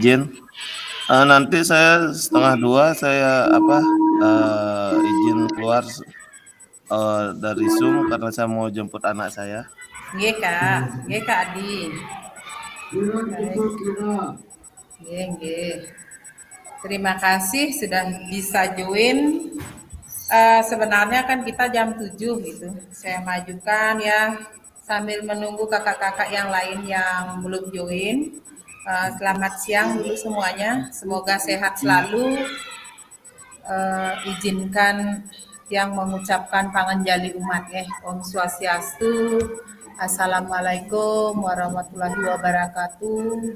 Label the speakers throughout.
Speaker 1: Izin, nanti saya 1:30 saya izin keluar dari Zoom karena saya mau jemput anak saya.
Speaker 2: Nggih, Kak. Nggih, Kak Adi. Baik. Nggih, nggih. Terima kasih sudah bisa join. Sebenarnya kan kita jam 7 gitu. Saya majukan ya sambil menunggu kakak-kakak yang lain yang belum join. Selamat siang dulu semuanya. Semoga sehat selalu. Izinkan yang mengucapkan panganjali umat Om Swastiastu. Assalamualaikum warahmatullahi wabarakatuh.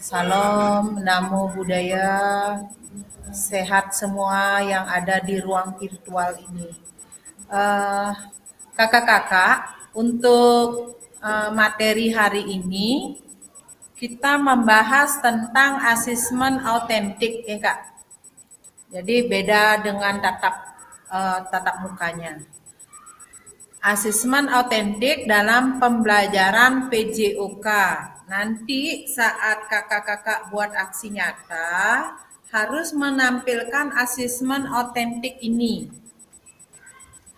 Speaker 2: Salam, namo buddhaya. Sehat semua yang ada di ruang virtual ini. Kakak-kakak, untuk materi hari ini kita membahas tentang asesmen autentik ya Kak. Jadi beda dengan tatap mukanya. Asesmen autentik dalam pembelajaran PJOK. Nanti saat kakak-kakak buat aksi nyata, harus menampilkan asesmen autentik ini.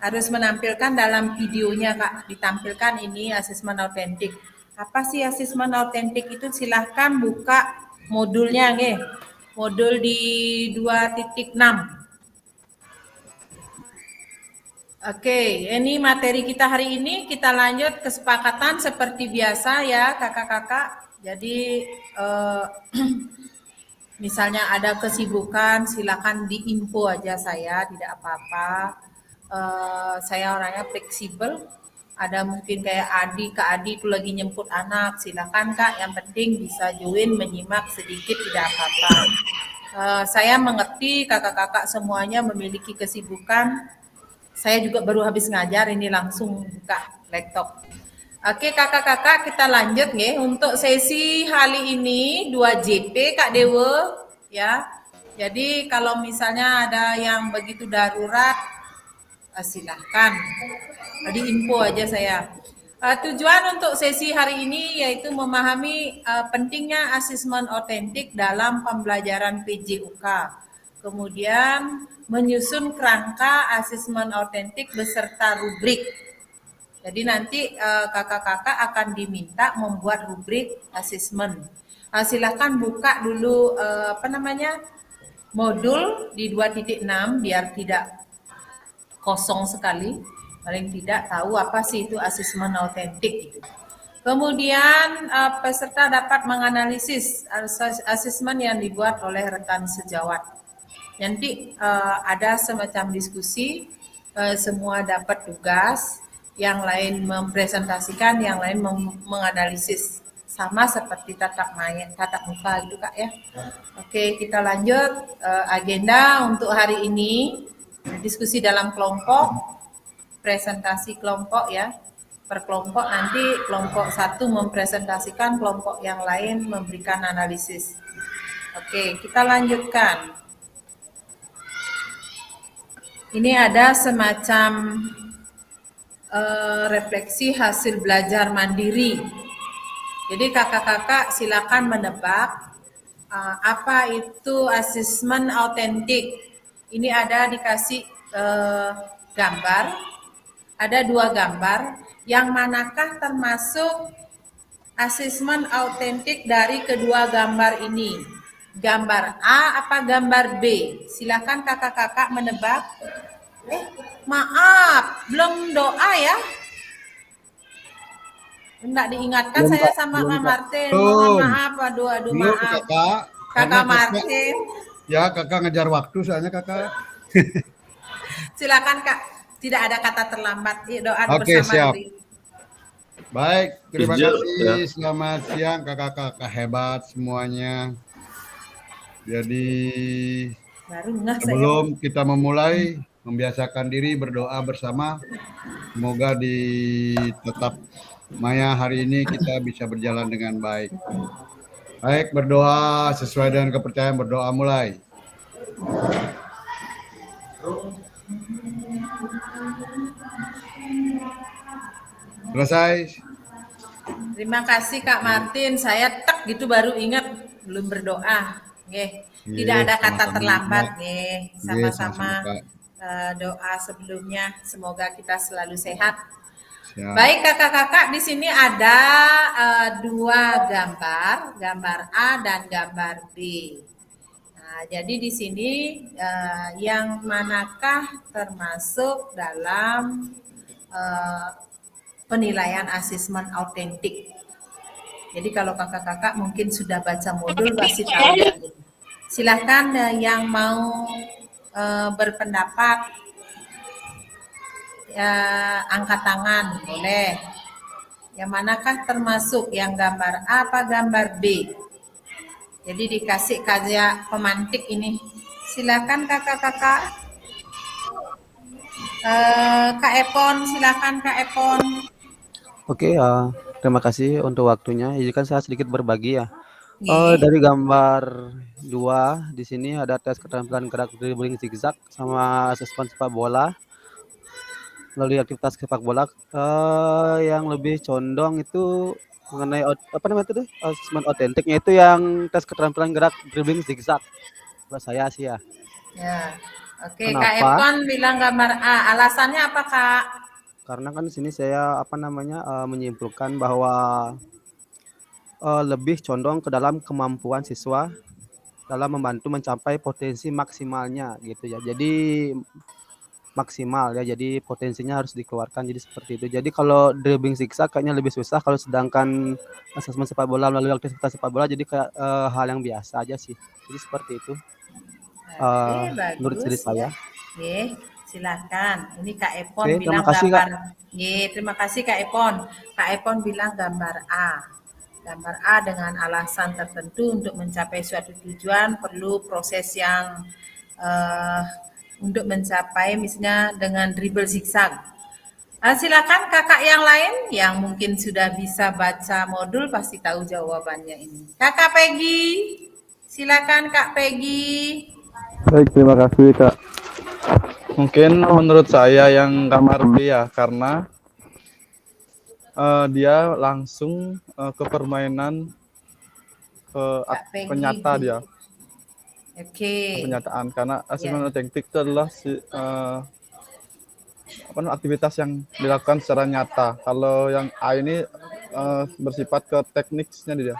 Speaker 2: Harus menampilkan dalam videonya Kak, ditampilkan ini asesmen autentik. Apa sih asesmen autentik itu? Silahkan buka modulnya nggih. Modul di 2.6. Oke, ini materi kita hari ini. Kita lanjut kesepakatan seperti biasa ya kakak-kakak. Jadi misalnya ada kesibukan, silakan diinfo aja saya, tidak apa-apa. Saya orangnya fleksibel. Ada mungkin kayak Kak Adi itu lagi nyemput anak, silakan Kak. Yang penting bisa join, menyimak sedikit, tidak apa-apa. Saya mengerti kakak-kakak semuanya memiliki kesibukan. Saya juga baru habis ngajar, ini langsung buka laptop. Oke kakak-kakak, kita lanjut nih untuk sesi kali ini 2JP Kak Dewa ya. Jadi kalau misalnya ada yang begitu darurat, silahkan di info aja saya. Tujuan untuk sesi hari ini yaitu memahami pentingnya asesmen autentik dalam pembelajaran PJOK. Kemudian menyusun kerangka asesmen autentik beserta rubrik. Jadi nanti kakak-kakak akan diminta membuat rubrik asesmen. Silakan buka dulu modul di 2.6 biar tidak kosong sekali. Paling tidak tahu apa sih itu asesmen autentik itu. Kemudian peserta dapat menganalisis asesmen yang dibuat oleh rekan sejawat. Nanti ada semacam diskusi, semua dapat tugas, yang lain mempresentasikan, yang lain menganalisis. Sama seperti tatap muka gitu Kak ya. Oke, kita lanjut agenda untuk hari ini. Diskusi dalam kelompok, presentasi kelompok ya. Per kelompok nanti kelompok satu mempresentasikan, kelompok yang lain memberikan analisis. Oke, kita lanjutkan. Ini ada semacam refleksi hasil belajar mandiri. Jadi kakak-kakak silakan menebak apa itu asesmen autentik. Ini ada dikasih gambar, ada 2 gambar, yang manakah termasuk asesmen autentik dari kedua gambar ini? Gambar A apa gambar B? Silakan kakak-kakak menebak. Maaf, belum doa ya? Enggak diingatkan belum, saya sama Kak Martin. Mohon maaf, aduh maaf. Kakak Martin.
Speaker 3: Ya, kakak ngejar waktu soalnya kakak.
Speaker 2: Silakan Kak, tidak ada kata terlambat. Doa
Speaker 3: Oke,
Speaker 2: bersama.
Speaker 3: siap. Baik, terima kasih. Selamat siang kakak-kakak hebat semuanya. Jadi sebelum kita memulai, membiasakan diri berdoa bersama. Semoga di tetap Maya hari ini kita bisa berjalan dengan baik. Baik, berdoa sesuai dengan kepercayaan, berdoa mulai. Selesai.
Speaker 2: Terima kasih Kak Martin, saya gitu baru ingat belum berdoa. Nggih.
Speaker 3: Nggih,
Speaker 2: Tidak ada kata
Speaker 3: sama-sama,
Speaker 2: terlambat,
Speaker 3: Mbak.
Speaker 2: nggih.
Speaker 3: Nggih,
Speaker 2: Sama-sama
Speaker 3: sama-sama, Kak.
Speaker 2: doa sebelumnya. Semoga kita selalu sehat.
Speaker 3: Siap.
Speaker 2: Baik kakak-kakak, di sini ada dua gambar, gambar A dan gambar B. Nah, jadi di sini yang manakah termasuk dalam penilaian asesmen autentik? Jadi kalau kakak-kakak mungkin sudah baca modul pasti tahu yang ini. Silahkan yang mau berpendapat angkat tangan boleh. Yang manakah termasuk yang gambar A apa gambar B? Jadi dikasih kajian pemantik ini. Silakan kakak-kakak. Kak Epon, silakan Kak Epon.
Speaker 4: Oke, terima kasih untuk waktunya. Izinkan saya sedikit berbagi ya.
Speaker 2: Nggih.
Speaker 4: Dari gambar 2 di sini ada tes keterampilan gerak dribbling zigzag sama asesmen sepak bola. Melalui aktivitas sepak bola yang lebih condong itu mengenai apa namanya itu deh, asesmen autentiknya itu yang tes keterampilan gerak dribbling zigzag. Buat saya sih ya.
Speaker 2: Ya. Oke, Kak
Speaker 4: Kenapa?
Speaker 2: Epon bilang gambar A. Alasannya apa, Kak?
Speaker 4: Karena kan di sini saya menyimpulkan bahwa lebih condong ke dalam kemampuan siswa dalam membantu mencapai potensi maksimalnya gitu ya. Jadi maksimal ya, jadi potensinya harus dikeluarkan, jadi seperti itu. Jadi kalau dribbling zigzag kayaknya lebih susah, kalau sedangkan asesmen sepak bola melalui aktivitas sepak bola jadi kayak hal yang biasa aja sih. Jadi seperti itu
Speaker 2: Oke,
Speaker 4: menurut diri
Speaker 2: bagus
Speaker 4: saya.
Speaker 2: ya. Oke, silakan. Ini Kak Epon
Speaker 4: Oke,
Speaker 2: bilang
Speaker 4: terima kasih, Kak.
Speaker 2: gambar. Ye, terima kasih Kak Epon. Kak Epon bilang gambar A. Gambar A dengan alasan tertentu untuk mencapai suatu tujuan perlu proses yang untuk mencapai misalnya dengan dribble zigzag. Silakan kakak yang lain yang mungkin sudah bisa baca modul pasti tahu jawabannya ini. Kakak Peggy, silakan Kak Peggy.
Speaker 5: Baik, terima kasih Kak. Mungkin menurut saya yang kamar B ya, karena dia langsung ke permainan penyata dia,
Speaker 2: Oke.
Speaker 5: penyataan. Karena asesmen autentik itu adalah aktivitas yang dilakukan secara nyata. Kalau yang A ini bersifat ke tekniknya dia,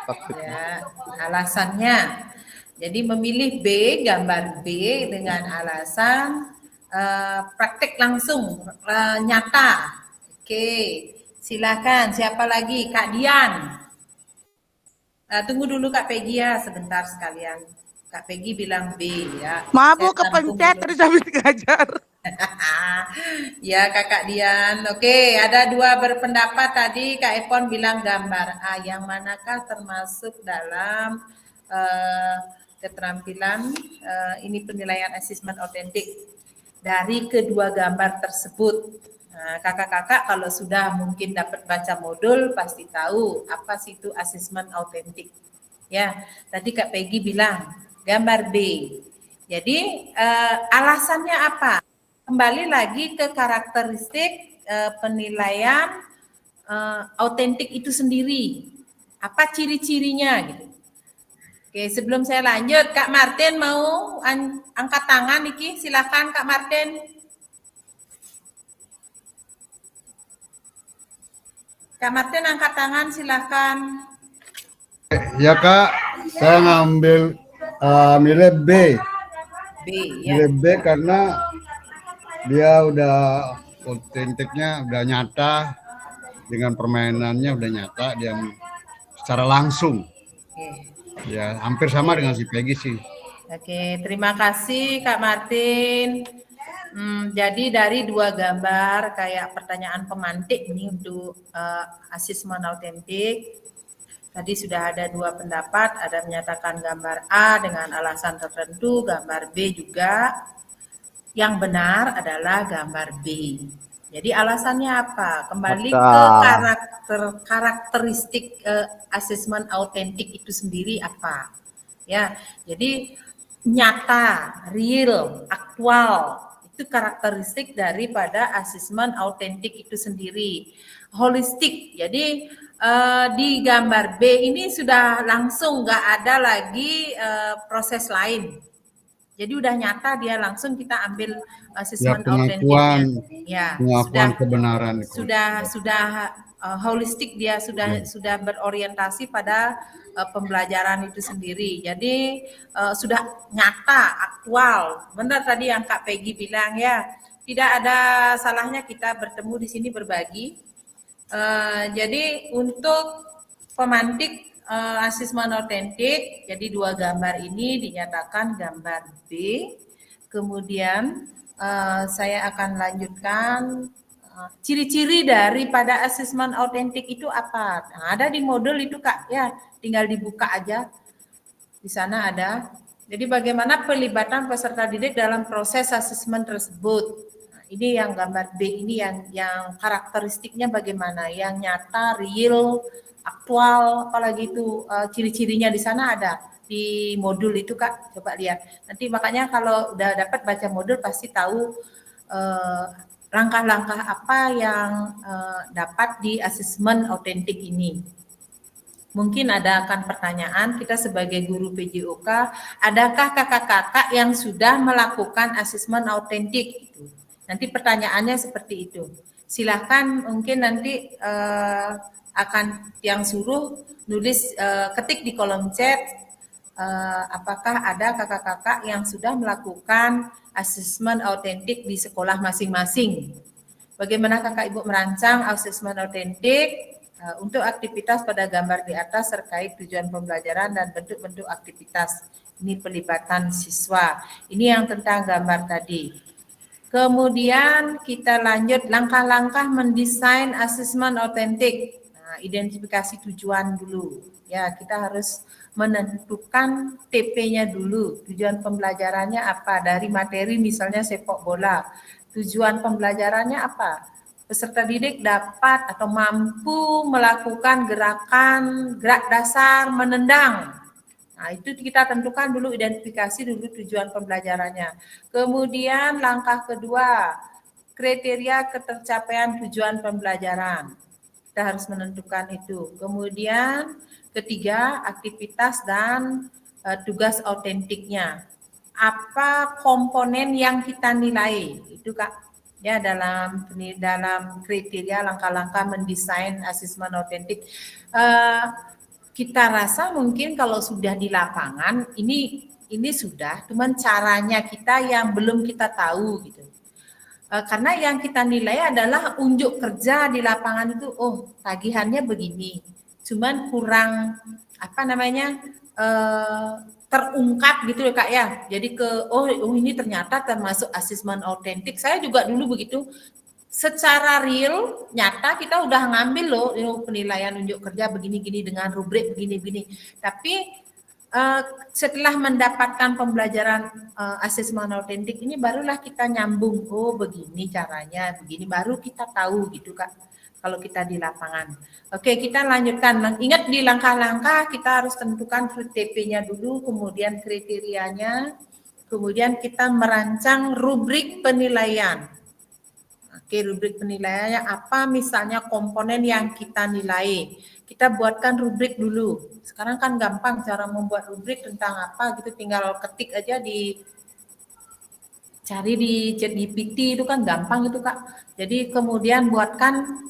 Speaker 5: taktiknya.
Speaker 2: Ya, alasannya. Jadi memilih B, gambar B dengan alasan praktek langsung, nyata. Oke, silakan. Siapa lagi? Kak Dian. Tunggu dulu Kak Peggy ya, sebentar sekalian. Kak Peggy bilang B ya.
Speaker 6: Maaf
Speaker 2: Saya
Speaker 6: Bu, kepencet
Speaker 2: tampung
Speaker 6: terus habis ngajar.
Speaker 2: Ya Kakak Dian. Oke, ada dua berpendapat tadi. Kak Epon bilang gambar A. Yang manakah termasuk dalam keterampilan ini penilaian asesmen autentik dari kedua gambar tersebut. Nah, kakak-kakak kalau sudah mungkin dapat baca modul pasti tahu apa sih itu asesmen autentik. Ya, tadi Kak Peggy bilang gambar B. Jadi alasannya apa? Kembali lagi ke karakteristik penilaian autentik itu sendiri. Apa ciri-cirinya gitu. Oke, sebelum saya lanjut, Kak Martin mau angkat tangan Niki, silakan Kak Martin. Kak Martin angkat tangan, silakan.
Speaker 3: Ya Kak, saya ngambil milih B.
Speaker 2: B ya.
Speaker 3: Milih B karena dia udah autentiknya udah nyata, dengan permainannya udah nyata, dia secara langsung.
Speaker 2: Oke.
Speaker 3: Ya hampir sama dengan si Peggy sih.
Speaker 2: Oke, terima kasih Kak Martin. Jadi dari dua gambar kayak pertanyaan pemantik ini untuk asesmen autentik. Tadi sudah ada dua pendapat, ada menyatakan gambar A dengan alasan tertentu, gambar B juga. Yang benar adalah gambar B. Jadi alasannya apa? Kembali ke karakteristik asesmen autentik itu sendiri apa? Ya, jadi nyata, real, aktual itu karakteristik daripada asesmen autentik itu sendiri. Holistik, jadi Di gambar B ini sudah langsung nggak ada lagi proses lain. Jadi udah nyata dia langsung kita ambil
Speaker 3: Ya,
Speaker 2: asesmen
Speaker 3: pengakuan
Speaker 2: autentiknya. Ya,
Speaker 3: pengakuan kebenaran.
Speaker 2: sudah holistik dia sudah berorientasi pada pembelajaran itu sendiri. Jadi sudah nyata, aktual. Benar tadi yang Kak Peggy bilang ya, tidak ada salahnya kita bertemu di sini berbagi. Jadi untuk pemantik asesmen autentik, jadi 2 gambar ini dinyatakan gambar B. Kemudian saya akan lanjutkan ciri-ciri daripada asesmen autentik itu apa. Nah, ada di modul itu Kak, ya tinggal dibuka aja. Di sana ada. Jadi bagaimana pelibatan peserta didik dalam proses asesmen tersebut. Ini yang gambar B ini yang karakteristiknya bagaimana, yang nyata, real, aktual, apalagi itu ciri-cirinya di sana ada di modul itu Kak, coba lihat. Nanti makanya kalau udah dapat baca modul pasti tahu langkah-langkah apa yang dapat di asesmen autentik ini. Mungkin ada akan pertanyaan, kita sebagai guru PJOK, adakah kakak-kakak yang sudah melakukan asesmen autentik? Nanti pertanyaannya seperti itu. Silakan mungkin nanti akan yang suruh nulis ketik di kolom chat apakah ada kakak-kakak yang sudah melakukan asesmen autentik di sekolah masing-masing. Bagaimana kakak ibu merancang asesmen autentik untuk aktivitas pada gambar di atas terkait tujuan pembelajaran dan bentuk-bentuk aktivitas. Ini pelibatan siswa. Ini yang tentang gambar tadi. Kemudian kita lanjut langkah-langkah mendesain asesmen autentik. Nah, identifikasi tujuan dulu. Ya, kita harus menentukan TP-nya dulu. Tujuan pembelajarannya apa? Dari materi misalnya sepak bola. Tujuan pembelajarannya apa? Peserta didik dapat atau mampu melakukan gerak dasar menendang. Nah, itu kita tentukan dulu, identifikasi dulu tujuan pembelajarannya. Kemudian langkah kedua, kriteria ketercapaian tujuan pembelajaran. Kita harus menentukan itu. Kemudian ketiga, aktivitas dan tugas autentiknya. Apa komponen yang kita nilai? Itu Kak. Ya, dalam kriteria langkah-langkah mendesain asesmen autentik. Kita rasa mungkin kalau sudah di lapangan ini sudah, cuman caranya kita yang belum kita tahu gitu. Karena yang kita nilai adalah unjuk kerja di lapangan itu, oh tagihannya begini, cuman kurang terungkap gitu ya Kak ya. Jadi oh ini ternyata termasuk asesmen autentik. Saya juga dulu begitu. Secara real, nyata kita udah ngambil loh penilaian unjuk kerja begini-gini dengan rubrik begini-gini. Tapi setelah mendapatkan pembelajaran asesmen autentik ini barulah kita nyambung, oh begini caranya, begini baru kita tahu gitu Kak. Kalau kita di lapangan. Oke, kita lanjutkan. Ingat di langkah-langkah kita harus tentukan TP-nya dulu, kemudian kriterianya, kemudian kita merancang rubrik penilaian. Oke, rubrik penilaiannya apa? Misalnya komponen yang kita nilai. Kita buatkan rubrik dulu. Sekarang kan gampang cara membuat rubrik tentang apa gitu, tinggal ketik aja cari di ChatGPT itu kan gampang itu Kak. Jadi kemudian buatkan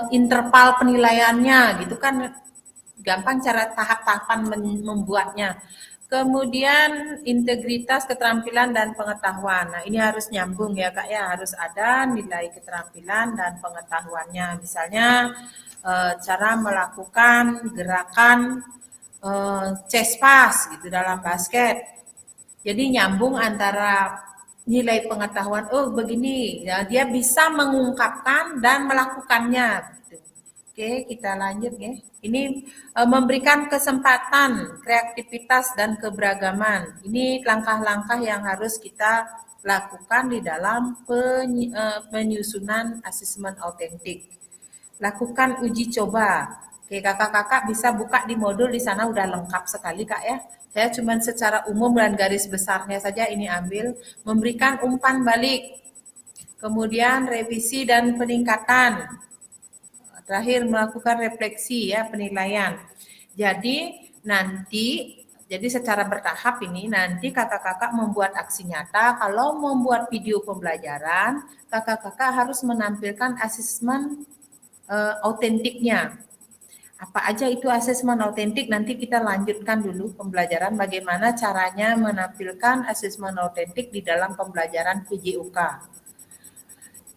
Speaker 2: interval penilaiannya gitu kan gampang cara tahap-tahapan membuatnya. Kemudian integritas, keterampilan dan pengetahuan. Nah, ini harus nyambung ya Kak ya, harus ada nilai keterampilan dan pengetahuannya. Misalnya cara melakukan gerakan chest pass gitu dalam basket. Jadi nyambung antara nilai pengetahuan, oh begini, ya, dia bisa mengungkapkan dan melakukannya. Oke, kita lanjut ya. Ini memberikan kesempatan, kreativitas dan keberagaman. Ini langkah-langkah yang harus kita lakukan di dalam penyusunan asesmen autentik. Lakukan uji coba. Oke, kakak-kakak bisa buka di modul di sana udah lengkap sekali Kak ya. Saya cuma secara umum dan garis besarnya saja ini ambil. Memberikan umpan balik. Kemudian revisi dan peningkatan. terakhir melakukan refleksi ya, penilaian. Jadi nanti, jadi secara bertahap ini nanti kakak-kakak membuat aksi nyata. Kalau membuat video pembelajaran, kakak-kakak harus menampilkan asesmen autentiknya. Apa aja itu asesmen autentik, nanti kita lanjutkan dulu pembelajaran bagaimana caranya menampilkan asesmen autentik di dalam pembelajaran PJOK.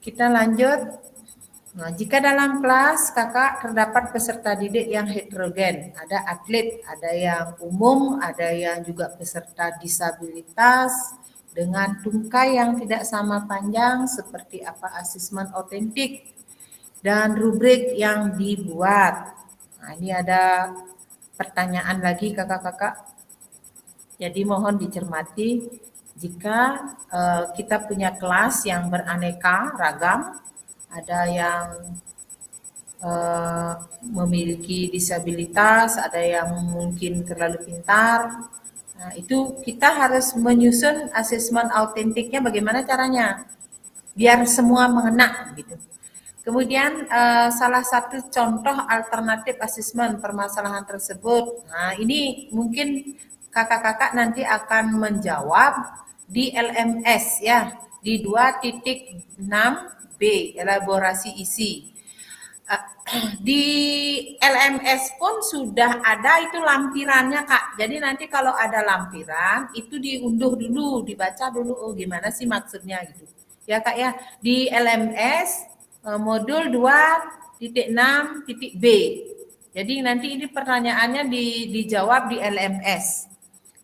Speaker 2: Kita lanjut. Nah, jika dalam kelas kakak terdapat peserta didik yang heterogen, ada atlet, ada yang umum, ada yang juga peserta disabilitas dengan tungkai yang tidak sama panjang, seperti apa asesmen autentik dan rubrik yang dibuat. Nah, ini ada pertanyaan lagi kakak-kakak. Jadi mohon dicermati jika kita punya kelas yang beraneka ragam, ada yang memiliki disabilitas, ada yang mungkin terlalu pintar. Nah, itu kita harus menyusun asesmen autentiknya bagaimana caranya biar semua mengena gitu. Kemudian salah satu contoh alternatif asesmen permasalahan tersebut. Nah, ini mungkin kakak-kakak nanti akan menjawab di LMS ya, di 2.6B elaborasi isi. Di LMS pun sudah ada itu lampirannya Kak. Jadi nanti kalau ada lampiran itu diunduh dulu, dibaca dulu, oh gimana sih maksudnya gitu. Ya Kak ya, di LMS modul 2.6.B. Jadi nanti ini pertanyaannya dijawab di LMS.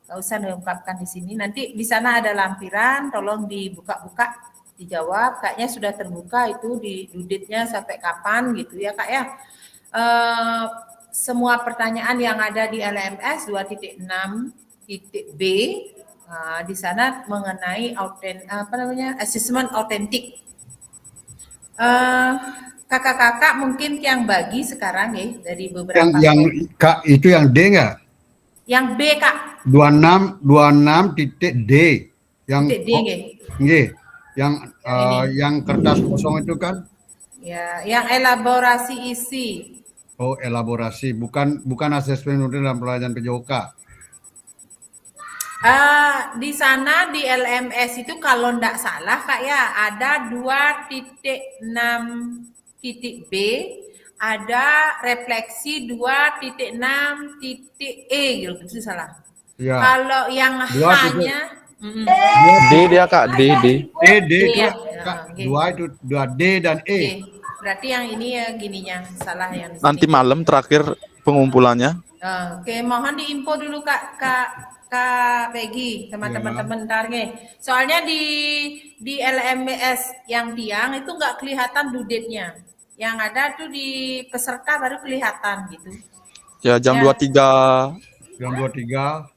Speaker 2: Nggak usah diungkapkan di sini. Nanti di sana ada lampiran, tolong dibuka-buka, dijawab. Kayaknya sudah terbuka itu di duditnya sampai kapan gitu ya Kak ya. Semua pertanyaan yang ada di LMS 2.6.B di sana mengenai asesmen autentik. Kakak-kakak mungkin yang bagi sekarang ya dari beberapa
Speaker 3: yang Kak itu yang D nggak?
Speaker 2: Yang B Kak.
Speaker 3: 26.D yang
Speaker 2: D
Speaker 3: yang yang kertas kosong itu kan?
Speaker 2: Ya, yang elaborasi isi.
Speaker 3: Oh, elaborasi, bukan asesmen dalam pelajaran PJOK.
Speaker 2: Di sana di LMS itu kalau enggak salah Kak ya ada 2.6.B, ada refleksi 2.6.E gitu salah.
Speaker 3: Ya.
Speaker 2: Kalau yang hanya
Speaker 5: D dia Kak, D.
Speaker 3: D itu
Speaker 2: ya.
Speaker 3: Kak, dua D dan E.
Speaker 2: Berarti yang ini ya gininya salah yang di sini.
Speaker 5: Nanti malam terakhir pengumpulannya.
Speaker 2: Oke, mohon diinfo dulu Kak Peggy, teman-teman ntar nih. Soalnya di LMS yang tiang itu nggak kelihatan dudetnya. Yang ada tuh di peserta baru kelihatan gitu.
Speaker 5: Ya jam 23.
Speaker 3: Jam 23.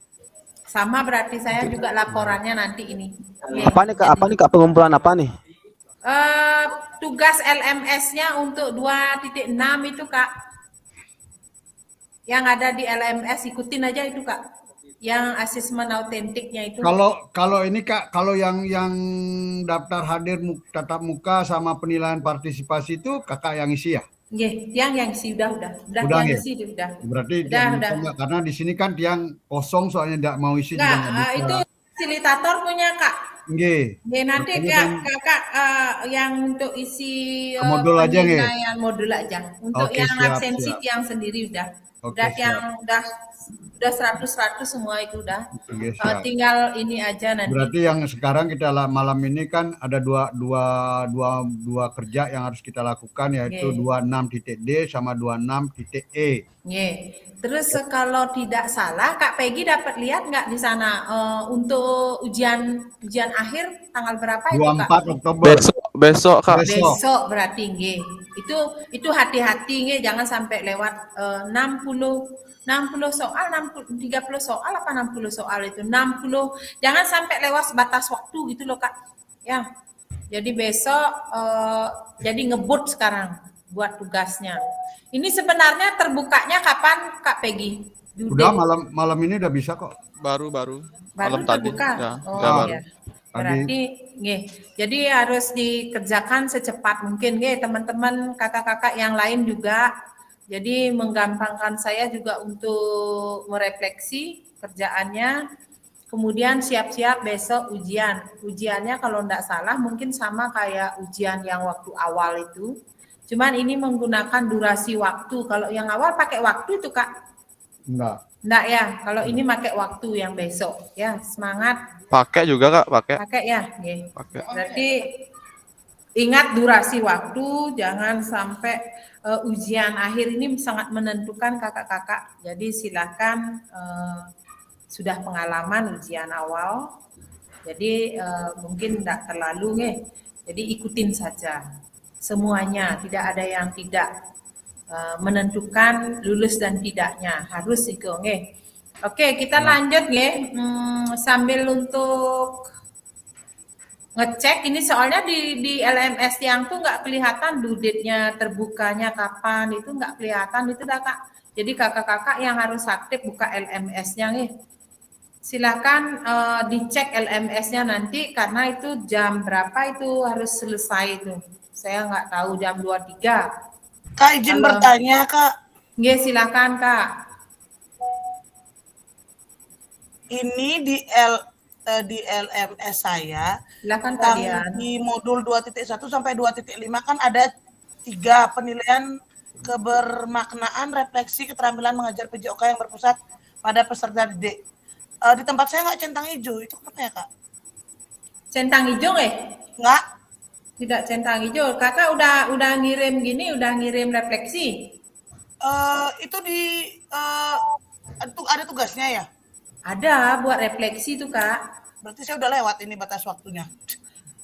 Speaker 2: Sama berarti saya juga laporannya nanti ini.
Speaker 4: Apa nih Kak pengumpulan apa nih?
Speaker 2: Tugas LMS-nya untuk 2.6 itu Kak. Yang ada di LMS ikutin aja itu Kak. Yang asesmen autentiknya itu.
Speaker 3: Kalau ini Kak, kalau yang daftar hadir tatap muka sama penilaian partisipasi itu Kakak yang isi ya?
Speaker 2: Yang isi udah yang isi udah.
Speaker 3: Berarti
Speaker 2: udah.
Speaker 3: Karena di sini kan tiang kosong soalnya tidak mau isi.
Speaker 2: Itu fasilitator punya Kak. Nanti kakak yang untuk isi
Speaker 3: modul aja
Speaker 2: modul aja. Untuk yang absensi yang sendiri udah. Yang udah 100 semua itu udah. Tinggal ini aja nanti.
Speaker 3: Berarti yang sekarang kita malam ini kan ada dua kerja yang harus kita lakukan, yaitu 26.D sama 26.E.
Speaker 2: Terus kalau tidak salah Kak Peggy dapat lihat nggak di sana untuk ujian akhir tanggal berapa itu Kak?
Speaker 3: 24 Oktober.
Speaker 5: Besok Kak.
Speaker 2: Besok berarti itu hati-hati jangan sampai lewat 60 soal, 30 soal apa 60 soal itu 60, jangan sampai lewat batas waktu gitu loh Kak ya. Jadi besok jadi ngebut sekarang buat tugasnya. Ini sebenarnya terbukanya kapan Kak Peggy?
Speaker 3: Udah malam ini udah bisa kok.
Speaker 5: Baru malam tadi
Speaker 2: terbuka?
Speaker 5: ya.
Speaker 2: Baru. Berarti nggih. Jadi harus dikerjakan secepat mungkin nggih teman-teman kakak-kakak yang lain juga. Jadi menggampangkan saya juga untuk merefleksi kerjaannya. Kemudian siap-siap besok ujian. Ujiannya kalau enggak salah mungkin sama kayak ujian yang waktu awal itu. Cuman ini menggunakan durasi waktu. Kalau yang awal pakai waktu itu Kak?
Speaker 3: Enggak.
Speaker 2: Enggak ya. Kalau ini pakai waktu yang besok. Ya, semangat.
Speaker 5: Pakai juga Kak, pakai.
Speaker 2: Pakai ya, nggih.
Speaker 5: Pakai.
Speaker 2: Berarti ingat durasi waktu, jangan sampai ujian akhir ini sangat menentukan kakak-kakak. Jadi silakan sudah pengalaman ujian awal, jadi mungkin tidak terlalu nih. Jadi ikutin saja semuanya, tidak ada yang tidak menentukan lulus dan tidaknya, harus itu nih. Oke, kita lanjut nih sambil untuk ngecek ini soalnya di LMS yang tuh nggak kelihatan due date-nya terbukanya kapan, itu nggak kelihatan itu dah Kak. Jadi kakak-kakak yang harus aktif buka LMS-nya nih. Silakan dicek LMS-nya nanti karena itu jam berapa itu harus selesai itu. Saya nggak tahu jam 23.
Speaker 6: Kak izin bertanya Kak.
Speaker 2: Nggih, silakan Kak.
Speaker 6: Ini di LMS saya
Speaker 2: Silakan Kak
Speaker 6: yang
Speaker 2: Dian.
Speaker 6: di modul 2.1 sampai 2.5 kan ada 3 penilaian kebermaknaan refleksi keterampilan mengajar PJOK yang berpusat pada peserta didik. Di tempat saya nggak centang hijau, itu kenapa ya Kak?
Speaker 2: Centang hijau
Speaker 6: Nggak.
Speaker 2: Tidak centang hijau. Kakak udah ngirim gini, udah ngirim refleksi.
Speaker 6: Itu ada tugasnya ya?
Speaker 2: Ada buat refleksi tuh Kak.
Speaker 6: Berarti saya udah lewat ini batas waktunya.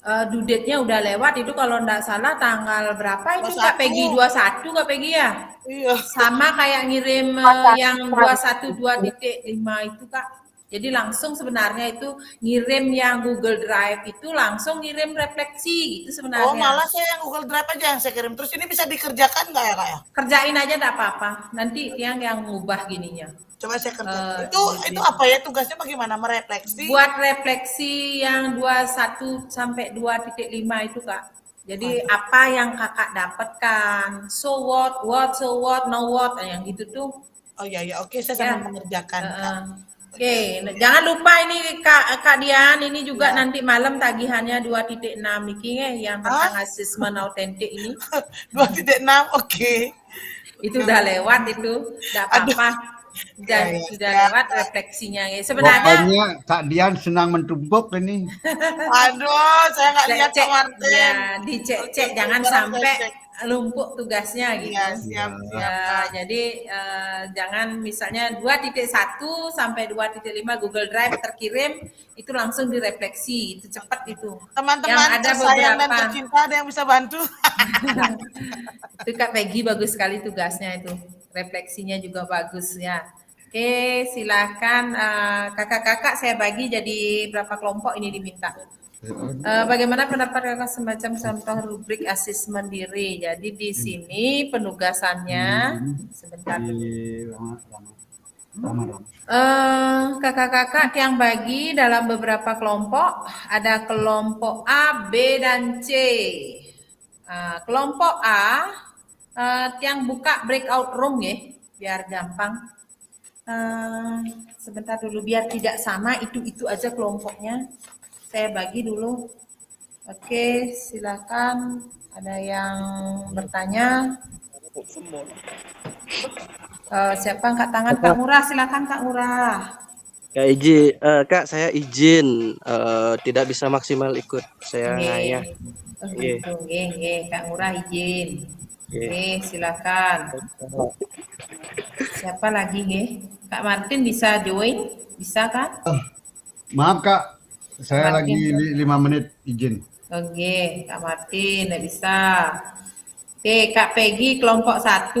Speaker 2: Due date-nya udah lewat itu kalau enggak salah tanggal berapa itu
Speaker 6: 21.
Speaker 2: Kak Peggy 21 Kak Peggy ya?
Speaker 6: Iya.
Speaker 2: Sama kayak ngirim yang 21 2.5 itu Kak. Jadi langsung sebenarnya itu ngirim yang Google Drive itu langsung ngirim refleksi gitu sebenarnya.
Speaker 6: Oh malah saya yang Google Drive aja yang saya kirim. Terus ini bisa dikerjakan nggak ya Kak ya?
Speaker 2: Kerjain aja enggak apa-apa. Nanti yang ngubah gininya.
Speaker 6: Coba saya kerjakan. Itu apa ya tugasnya bagaimana merefleksi?
Speaker 2: Buat refleksi yang 21 sampai 2.5 itu Kak. Jadi apa yang kakak dapatkan? So what, so what, no what, yang gitu tuh.
Speaker 6: Oh iya ya, oke saya sambil mengerjakan. Kak.
Speaker 2: Oke, jangan lupa ini Kak Dian, ini juga nanti malam tagihannya 2.6 iki yang tentang asesmen autentik ini.
Speaker 6: 2.6, oke.
Speaker 2: Itu udah lewat itu, enggak apa-apa. Sudah lewat refleksinya ya. Sebenarnya
Speaker 3: Pokoknya Kak Dian senang mentumpuk ini.
Speaker 6: Aduh, saya nggak lihat
Speaker 2: cek
Speaker 6: Martin.
Speaker 2: ya, dicek jangan sampai lumpuh tugasnya gitu.
Speaker 6: Iya, siap.
Speaker 2: Ya, jadi jangan misalnya 2.1 sampai 2.5 Google Drive terkirim itu langsung direfleksi, itu cepat itu.
Speaker 6: Teman-teman tersayang dan tercinta ada yang bisa bantu.
Speaker 2: Itu Kak Peggy bagus sekali tugasnya itu. Refleksinya juga bagus ya. Oke, silakan kakak-kakak saya bagi jadi berapa kelompok ini diminta. Bagaimana pendapat kakak semacam contoh rubrik asesmen diri? Jadi di sini penugasannya sebentar dulu. Kakak-kakak yang bagi dalam beberapa kelompok, ada kelompok A, B, dan C. Kelompok A yang buka breakout room ya, biar gampang. Sebentar dulu biar tidak sama itu aja kelompoknya. Saya bagi dulu. Oke, silakan. Ada yang bertanya? Siapa angkat tangan? Kak Murah, silakan Kak Murah.
Speaker 7: Kak, saya izin tidak bisa maksimal ikut. Saya ngayah.
Speaker 2: Nggih, Kak Murah izin. Oke, silakan. Siapa lagi nggih? Kak Martin bisa join? Bisa kan?
Speaker 3: Maaf Kak, saya
Speaker 2: Martin.
Speaker 3: lagi 5 menit izin.
Speaker 2: Oke, Kak Martin tidak bisa. Oke, Kak Peggy kelompok 1.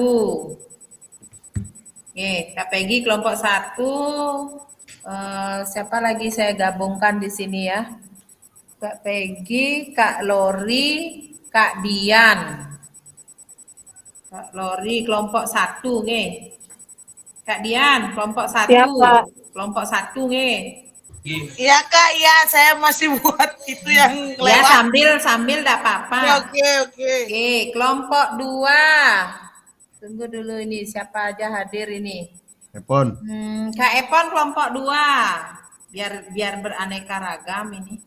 Speaker 2: Oke, Kak Peggy kelompok 1. Siapa lagi saya gabungkan di sini ya? Kak Peggy, Kak Lori, Kak Dian. Kak Lori kelompok 1 nggih. Kak Dian kelompok 1.
Speaker 8: Siap, Kak.
Speaker 2: Kelompok 1 nggih.
Speaker 6: Iya Kak, iya saya masih buat itu yang
Speaker 2: Ya
Speaker 6: lewat.
Speaker 2: sambil enggak apa-apa.
Speaker 6: Oke.
Speaker 2: Oke, kelompok 2. Tunggu dulu ini siapa aja hadir ini.
Speaker 3: Epon.
Speaker 2: Kak Epon kelompok 2. Biar beraneka ragam ini.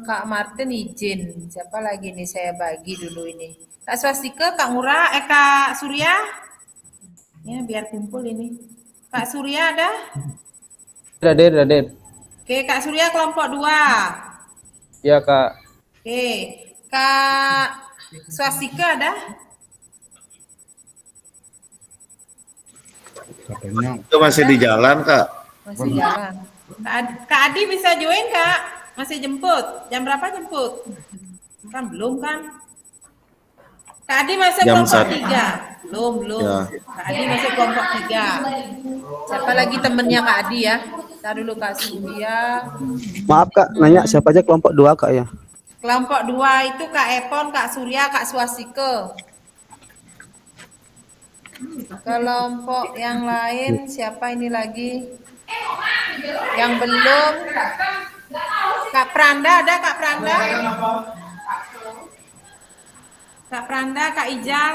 Speaker 2: Kak Martin izin. Siapa lagi nih saya bagi dulu ini. Kak Swastika, Kak Ngurah, Kak Surya. Ya, biar kumpul ini. Kak Surya ada?
Speaker 8: Hadir.
Speaker 2: Oke, Kak Surya kelompok 2.
Speaker 8: Iya, Kak.
Speaker 2: Oke, Kak Swastika ada?
Speaker 3: Katanya
Speaker 1: Itu masih di jalan, Kak.
Speaker 2: Masih jalan. Kak Adi bisa join, Kak? Masih jemput. Jam berapa jemput? Kan belum kan? Kak Adi masuk
Speaker 1: Jam
Speaker 2: kelompok
Speaker 1: 1.
Speaker 2: 3. Belum.
Speaker 1: Ya.
Speaker 2: Kak Adi masuk kelompok 3. Siapa lagi temennya Kak Adi ya? Kita dulu Kak Surya.
Speaker 4: Maaf Kak, nanya siapa aja kelompok 2 Kak ya?
Speaker 2: Kelompok 2 itu Kak Epon, Kak Surya, Kak Swastika. Kelompok yang lain siapa ini lagi? Yang belum? Kak Pranda ada Kak Pranda? Kak Pranda, Kak Ijal?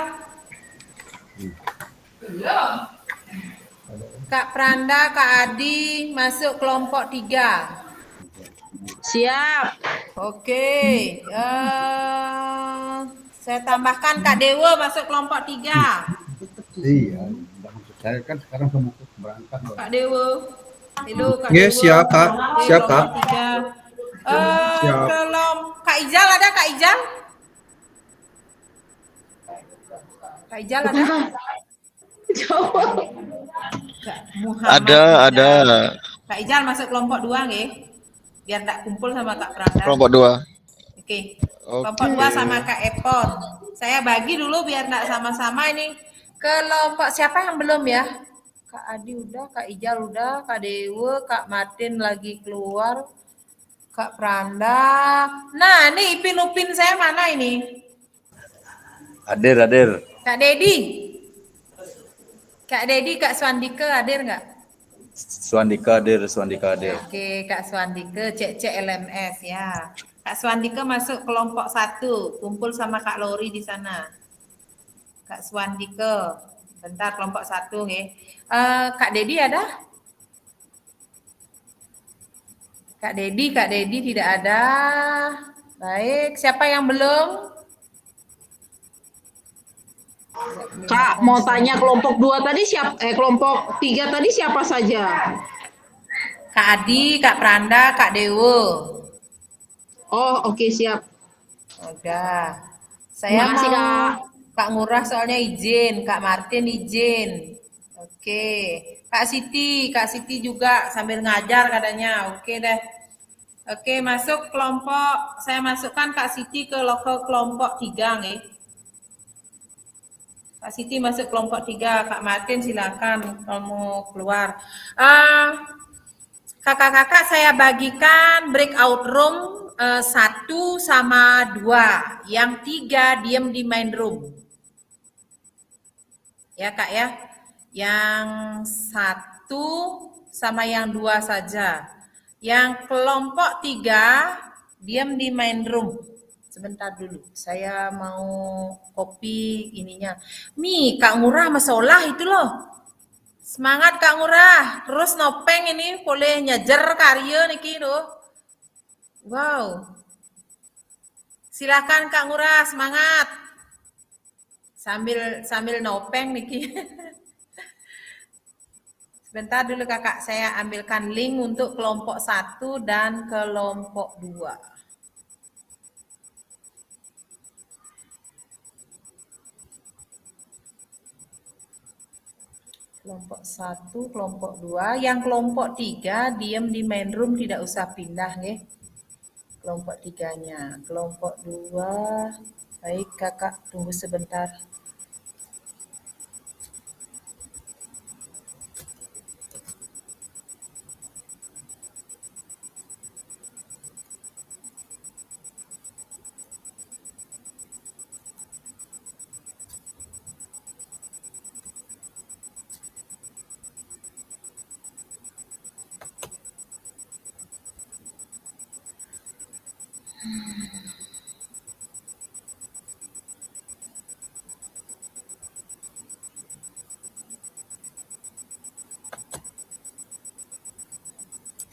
Speaker 2: Kak Pranda, Kak Adi masuk kelompok 3.
Speaker 9: Siap.
Speaker 2: Oke. Saya tambahkan Kak Dewa masuk kelompok 3.
Speaker 3: iya, maksud saya kan sekarang kamu berangkat.
Speaker 2: Kak Dewa. Halo Kak
Speaker 8: Iya,
Speaker 2: Dewa.
Speaker 8: siap, Kak.
Speaker 2: Oke,
Speaker 8: Siap, Kak.
Speaker 2: kelompok 3.
Speaker 8: Siap.
Speaker 2: Kak Ijal ada Kak Ijal? Kak Ijal ada? Kak Muhammad
Speaker 5: Ada.
Speaker 2: Kak Ijal masuk kelompok 2 nggih? Biar tak kumpul sama Kak Pranda.
Speaker 5: Kelompok 2.
Speaker 2: Oke. Kelompok 2 sama Kak Epon. Saya bagi dulu biar enggak sama-sama ini. Kelompok siapa yang belum ya? Kak Adi udah, Kak Ijal udah, Kak Dewa, Kak Martin lagi keluar, Kak Pranda. Nah, ini Ipin Upin saya mana ini?
Speaker 10: Hadir.
Speaker 2: Kak Dedi. Kak Dedi, Kak Swandika hadir nggak?
Speaker 10: Swandika hadir.
Speaker 2: Oke, Kak Swandika, cek LMS ya. Kak Swandika masuk kelompok 1, kumpul sama Kak Lori di sana. Kak Swandika, bentar kelompok 1 nggih. Kak Dedi ada? Kak Dedi tidak ada. Baik, siapa yang belum?
Speaker 9: Kak, mau tanya kelompok 2 tadi kelompok 3 tadi siapa saja?
Speaker 2: Kak Adi, Kak Pranda, Kak Dewo.
Speaker 9: Oh, oke, siap.
Speaker 2: Udah. Saya
Speaker 9: Makasih,
Speaker 2: mau
Speaker 9: Kak.
Speaker 2: Kak Ngurah soalnya izin, Kak Martin izin. Oke. Kak Siti juga sambil ngajar katanya. Oke deh. Oke, masuk kelompok, saya masukkan Kak Siti ke kelompok 3 nih. Kak Siti masuk kelompok 3, Kak Martin silakan kalau mau keluar. Kakak-kakak saya bagikan breakout room 1 sama 2. Yang 3 diem di main room. Ya Kak ya. Yang 1 sama yang 2 saja. Yang kelompok 3 diem di main room. Sebentar dulu, saya mau copy ininya. Nih, Kak Ngurah masalah itu loh. Semangat Kak Ngurah. Terus Nopeng ini boleh nyajar karya niki loh. Wow. Silakan Kak Ngurah, semangat. Sambil Nopeng niki. Sebentar dulu Kakak, saya ambilkan link untuk kelompok 1 dan kelompok 2. Kelompok 1, kelompok 2, yang kelompok 3 diam di main room tidak usah pindah nggih. Kelompok 3-nya, kelompok 2. Baik Kakak, tunggu sebentar.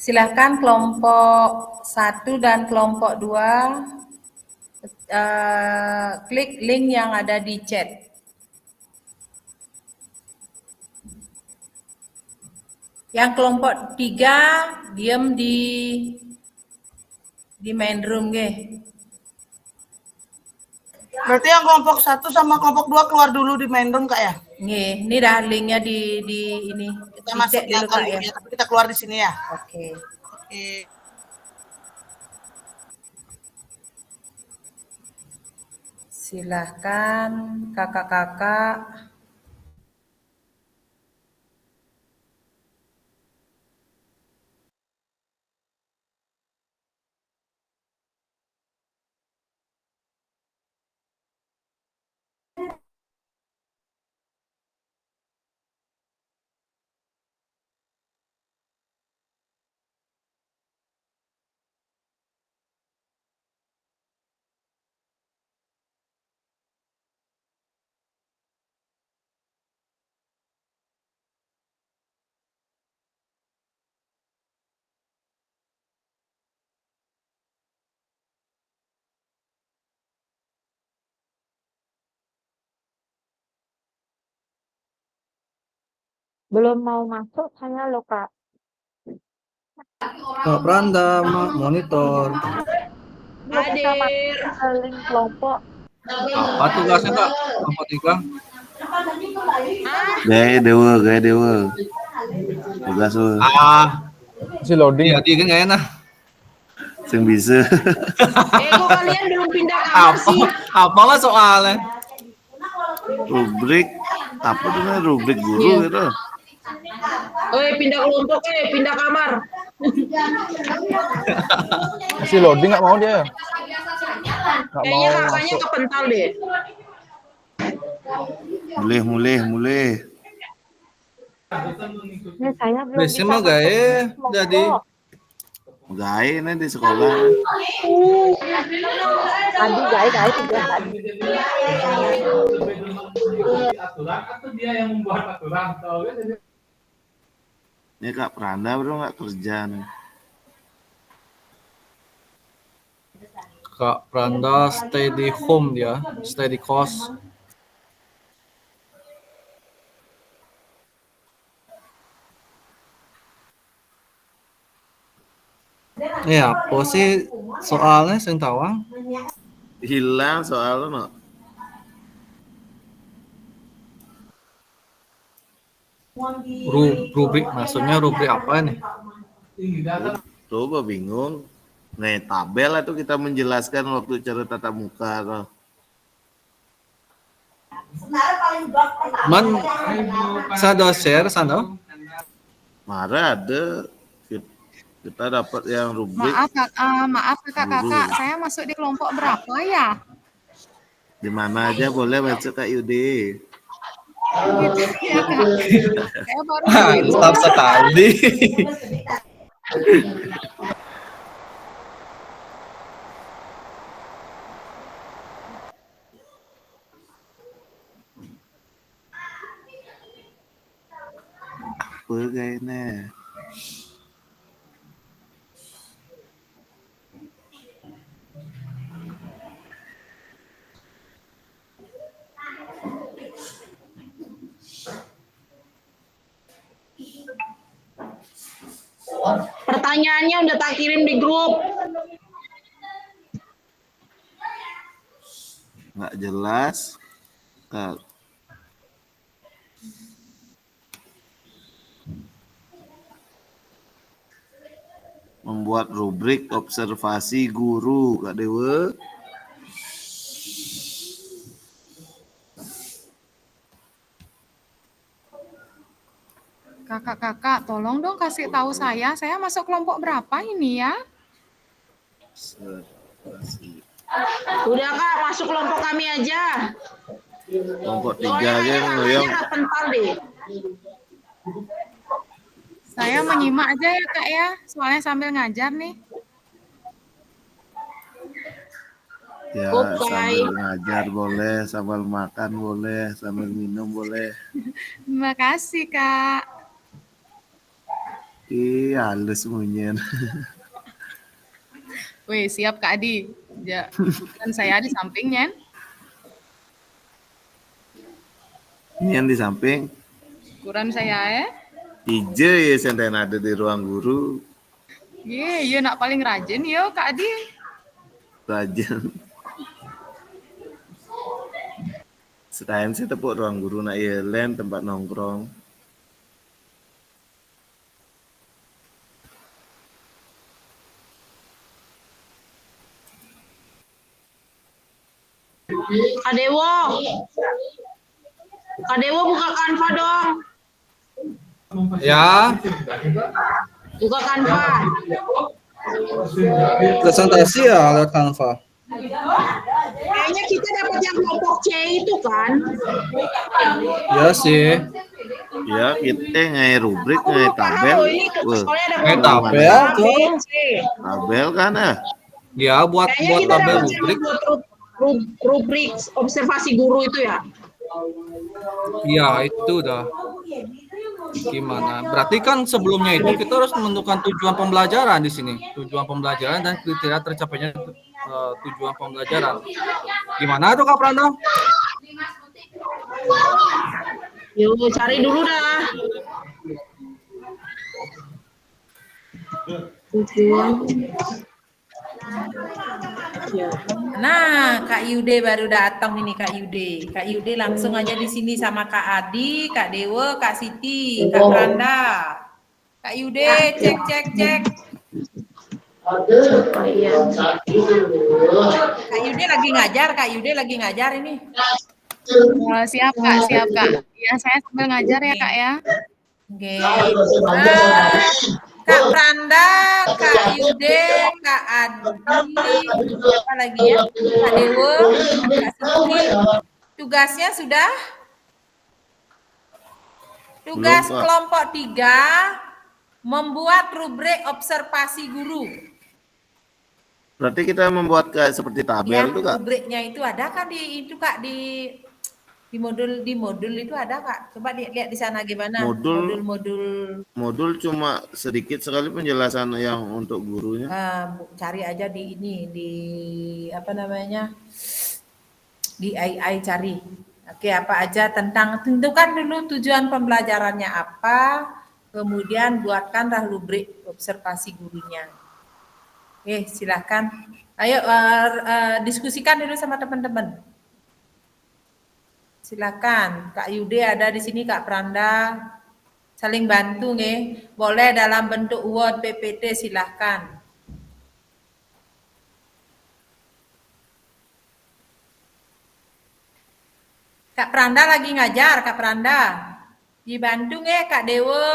Speaker 2: Silakan kelompok 1 dan kelompok 2 klik link yang ada di chat. Yang kelompok 3 diam di main room ge.
Speaker 6: Berarti yang kelompok 1 sama kelompok 2 keluar dulu di main room Kak ya?
Speaker 2: Nggih, ini dah linknya di ini.
Speaker 6: Kita
Speaker 2: Di
Speaker 6: masuk
Speaker 2: chat
Speaker 6: yang
Speaker 2: dulu Kak
Speaker 6: kali
Speaker 2: ya.
Speaker 6: ya, tapi kita keluar di sini ya.
Speaker 2: Oke.
Speaker 6: Oke.
Speaker 2: Silahkan kakak-kakak.
Speaker 11: Belum mau masuk saya loh, Kak.
Speaker 8: Kak Pranda, monitor.
Speaker 11: Belum bisa masuk ke link kelompok.
Speaker 8: Apa tugasnya Kak? Kelompok 3?
Speaker 1: Gaya dewa. Tugas lu.
Speaker 5: Si loading.
Speaker 8: Iya, dia kan nggak enak.
Speaker 1: Sing bisa.
Speaker 9: Kok kalian belum pindah kamar sih?
Speaker 8: Apa lah soalnya?
Speaker 1: Rubrik apa tuh namanya? Rubrik guru gitu.
Speaker 9: Pindah kelompok, pindah kamar.
Speaker 5: Si loading nggak mau dia. Nggak
Speaker 9: Kayaknya
Speaker 5: mau
Speaker 9: kakaknya
Speaker 5: masuk.
Speaker 9: kepental deh.
Speaker 1: Mulih.
Speaker 11: Ini saya belum bisa
Speaker 8: Biasanya mah gaya jadi
Speaker 1: Gaya ini di sekolah.
Speaker 11: Tadi guys sudah tadi.
Speaker 12: Aturan atau dia yang membuat aturan?
Speaker 1: Ini Kak Pranda bro nggak kerja nih.
Speaker 8: Kak Pranda stay di home dia, stay di kos. Ya, apa sih soalnya sing tawang?
Speaker 1: Hilang soalnya no.
Speaker 8: Rubrik maksudnya rubrik apa nih?
Speaker 1: Coba bingung. Nih tabel itu kita menjelaskan waktu cara tatap muka. No.
Speaker 8: Man, saya share sana.
Speaker 1: Marah ada. Kita dapat yang rubrik.
Speaker 13: Maaf kakak-kakak, saya masuk di kelompok berapa ya?
Speaker 1: Di mana aja boleh masuk Kak Yudi.
Speaker 13: Gitu ya kak. Saya baru
Speaker 8: Mantap sekali.
Speaker 1: Apa kayaknya?
Speaker 9: Pertanyaannya udah tak kirim di grup.
Speaker 1: Nggak jelas. Kak. Membuat rubrik observasi guru Kak Dewa.
Speaker 13: kakak-kakak, tolong dong kasih tahu saya masuk kelompok berapa ini ya?
Speaker 1: Observasi.
Speaker 9: Udah kak, masuk kelompok kami aja.
Speaker 1: Kelompok 3 aja
Speaker 9: Soalnya
Speaker 1: ngoyong.
Speaker 9: kakaknya kepental deh.
Speaker 13: Saya menyimak aja ya kak ya, soalnya sambil ngajar nih.
Speaker 1: Ya, sambil ngajar boleh, sambil makan boleh, sambil minum boleh.
Speaker 13: Terima kasih kak.
Speaker 1: Ih, halus munyen.
Speaker 13: Wih, siap Kak Adi. Ya, kan saya di sampingnya.
Speaker 1: Ini yang di samping.
Speaker 13: Ukuran saya ya.
Speaker 1: Ijo ya senten ada di ruang guru.
Speaker 13: Iya nak paling rajin yo Kak Adi.
Speaker 1: Rajin. Selain sih tepuk ruang guru nak lain tempat nongkrong.
Speaker 9: Kak Dewo. Kak Dewo buka Canva dong.
Speaker 8: Ya,
Speaker 9: Buka Canva.
Speaker 8: presentasi ya lewat Canva.
Speaker 9: Kayaknya kita dapat yang kelompok C itu kan.
Speaker 8: Ya sih.
Speaker 1: Ya, kita ngai rubrik, ngai tabel.
Speaker 9: Oh, ini
Speaker 1: Wah,
Speaker 9: soalnya ada
Speaker 8: Ngai
Speaker 9: kelompok
Speaker 8: tabel
Speaker 9: A, B,
Speaker 8: tuh.
Speaker 9: C.
Speaker 1: tabel kan ah.
Speaker 8: Ya, buat
Speaker 9: Kayaknya
Speaker 8: buat
Speaker 9: kita
Speaker 8: tabel
Speaker 9: dapat yang
Speaker 8: rubrik.
Speaker 9: buat rubrik observasi guru itu ya.
Speaker 8: Ya, itu dah. Gimana? Berarti kan sebelumnya itu kita harus menentukan tujuan pembelajaran di sini. Tujuan pembelajaran dan kriteria tercapainya tujuan pembelajaran. Gimana tuh Kak Pranda?
Speaker 9: Yuk cari dulu dah. Tujuan.
Speaker 2: Nah, Kak Yude baru datang ini Kak Yude. Kak Yude langsung aja di sini sama Kak Adi, Kak Dewa, Kak Siti, Kak Pranda. Kak Yude, cek. Kak Yude lagi ngajar ini.
Speaker 13: Oh, siap Kak. Ya, saya sambil ngajar ya Kak ya.
Speaker 2: Oke. Kak Pranda, Kak Yude, Kak Adi, apa lagi ya? Kak Dewa, Kak Siti. Tugasnya sudah? Tugas
Speaker 1: Belum, Pak.
Speaker 2: kelompok 3 membuat rubrik observasi guru.
Speaker 1: Berarti kita membuat kayak seperti tabel
Speaker 2: Ya,
Speaker 1: itu Kak.
Speaker 2: rubriknya itu ada kan di itu Kak di modul itu ada Kak. Coba lihat di sana gimana. Modul
Speaker 1: cuma sedikit sekali penjelasan yang untuk gurunya.
Speaker 2: Cari aja di apa namanya? Di AI cari. Oke, apa aja tentukan dulu tujuan pembelajarannya apa, kemudian buatkanlah rubrik observasi gurunya. Oke, silakan. Ayo diskusikan dulu sama teman-teman. Silakan, Kak Yude ada di sini, Kak Pranda. Saling bantu nih. Boleh dalam bentuk Word, PPT, silakan. Kak Pranda lagi ngajar, Kak Pranda. Dibantu nggih, Kak Dewo.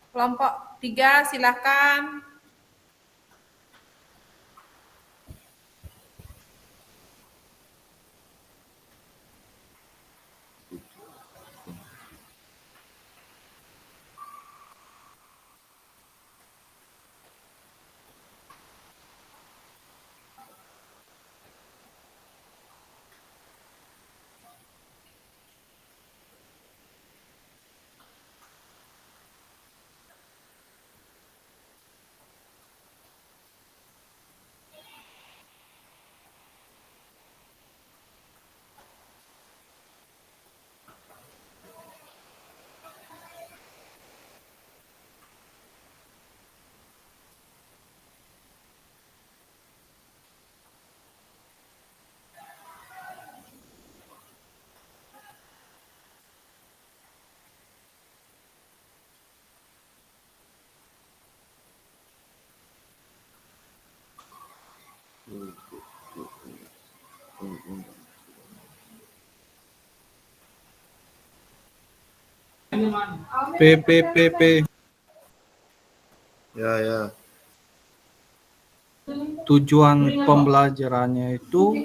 Speaker 2: Kelompok 3 silakan.
Speaker 8: PPPP.
Speaker 1: Ya.
Speaker 8: Tujuan pembelajarannya itu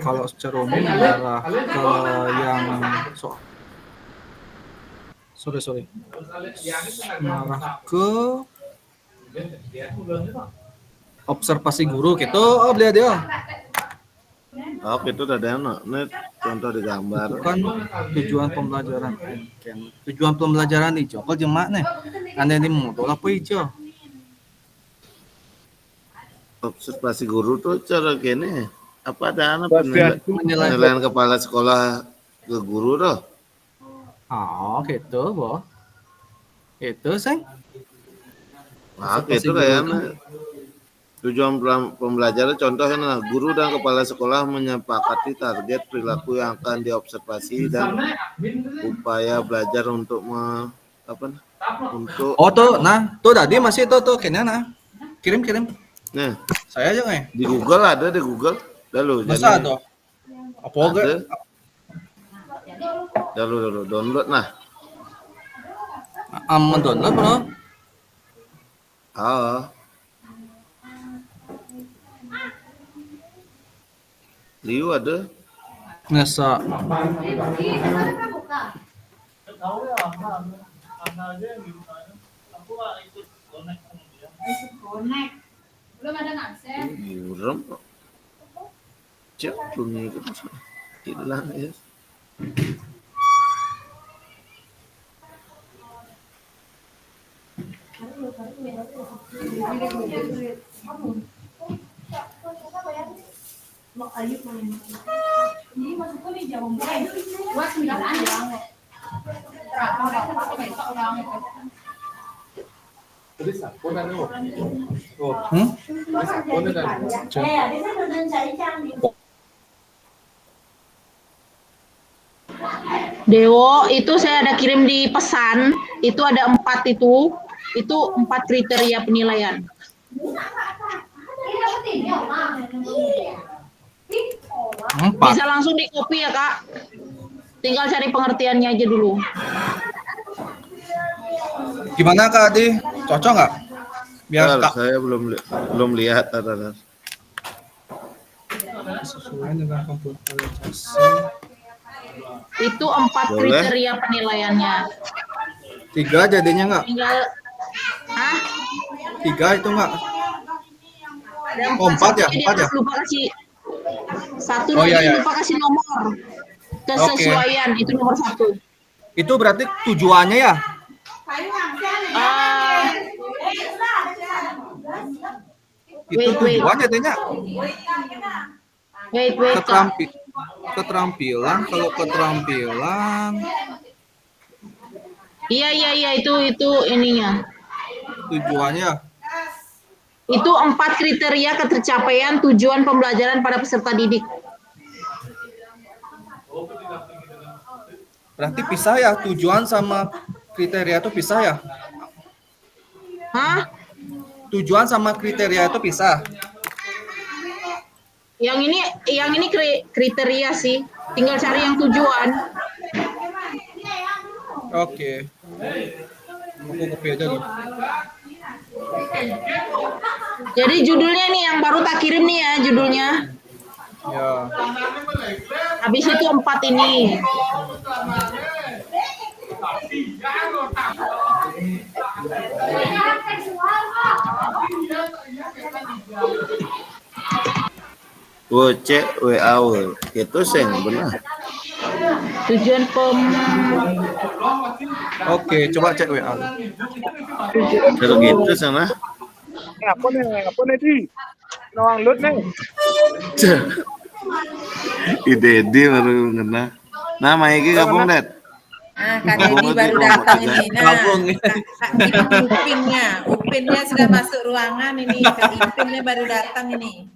Speaker 8: kalau secara umum adalah ke yang mengarah ke observasi guru gitu. Oh, beliau dia.
Speaker 1: Oke, itu ada yang ini contoh di gambar.
Speaker 8: Bukan tujuan pembelajaran. Tujuan pembelajaran hijau. Kok jemak nih? Anda ini modal apa hijau?
Speaker 1: Observasi guru tuh cara gini. Apa ada anak
Speaker 8: Penilaian.
Speaker 1: penilaian kepala sekolah ke guru tuh?
Speaker 8: Oh, gitu, Bo. Itu, Seng.
Speaker 1: Nah, itu kayaknya tujuan pembelajaran contohnya guru dan kepala sekolah menyepakati target perilaku yang akan diobservasi dan upaya belajar untuk untuk
Speaker 8: Oh tuh, nah tuh tadi masih tuh kayaknya nah kirim.
Speaker 1: Nah,
Speaker 8: saya aja nggak?
Speaker 1: Di Google ada di Google. Lalu
Speaker 8: masa tuh? Apa
Speaker 1: ada? Lalu download nah.
Speaker 8: Mendownload bro?
Speaker 1: Liu ada?
Speaker 8: Nggak.
Speaker 13: Belum ada akses.
Speaker 1: Buram. Cek belum ikut. Hilang ya.
Speaker 9: Dewo, itu saya ada kirim di pesan, itu ada 4 itu 4 kriteria penilaian. Bisa langsung di copy ya Kak, tinggal cari pengertiannya aja dulu.
Speaker 8: Gimana Kak Adi, cocok nggak? Biar Kak.
Speaker 1: Saya belum lihat ada.
Speaker 8: Sesuai dengan komputerisasi.
Speaker 9: Itu 4 kriteria penilaiannya.
Speaker 8: 3 jadinya nggak?
Speaker 9: Tinggal,
Speaker 8: 3 itu nggak?
Speaker 9: Ada
Speaker 8: 4 ya? 4 ya?
Speaker 9: Lupa kasih satu
Speaker 8: iya.
Speaker 9: lupa kasih nomor kesesuaian, itu nomor 1.
Speaker 8: Itu berarti tujuannya ya? Itu tujuan jadinya?
Speaker 9: Wait.
Speaker 8: Keterampilan, kalau keterampilan.
Speaker 9: Iya, itu ininya.
Speaker 8: Tujuannya?
Speaker 9: Itu 4 kriteria ketercapaian tujuan pembelajaran pada peserta didik.
Speaker 8: Berarti pisah ya, tujuan sama kriteria itu pisah ya?
Speaker 9: Hah?
Speaker 8: Tujuan sama kriteria itu pisah?
Speaker 9: Yang ini kriteria sih, tinggal cari yang tujuan.
Speaker 8: Oke. Aku copy aja nih.
Speaker 9: Jadi judulnya nih yang baru tak kirim nih ya judulnya.
Speaker 8: Ya.
Speaker 9: Habis itu 4 ini.
Speaker 1: Cek WA itu seng benar.
Speaker 9: Tujuan
Speaker 8: Oke, coba cek WA.
Speaker 1: Kalau gitu sana.
Speaker 12: Apa nih di? Download nih.
Speaker 1: Ide baru ngena. Nah, Maiki gabung, Det.
Speaker 2: Kak Dedi baru datang ini. Upinnya sudah masuk ruangan ini. Kak Ipinnya baru datang ini.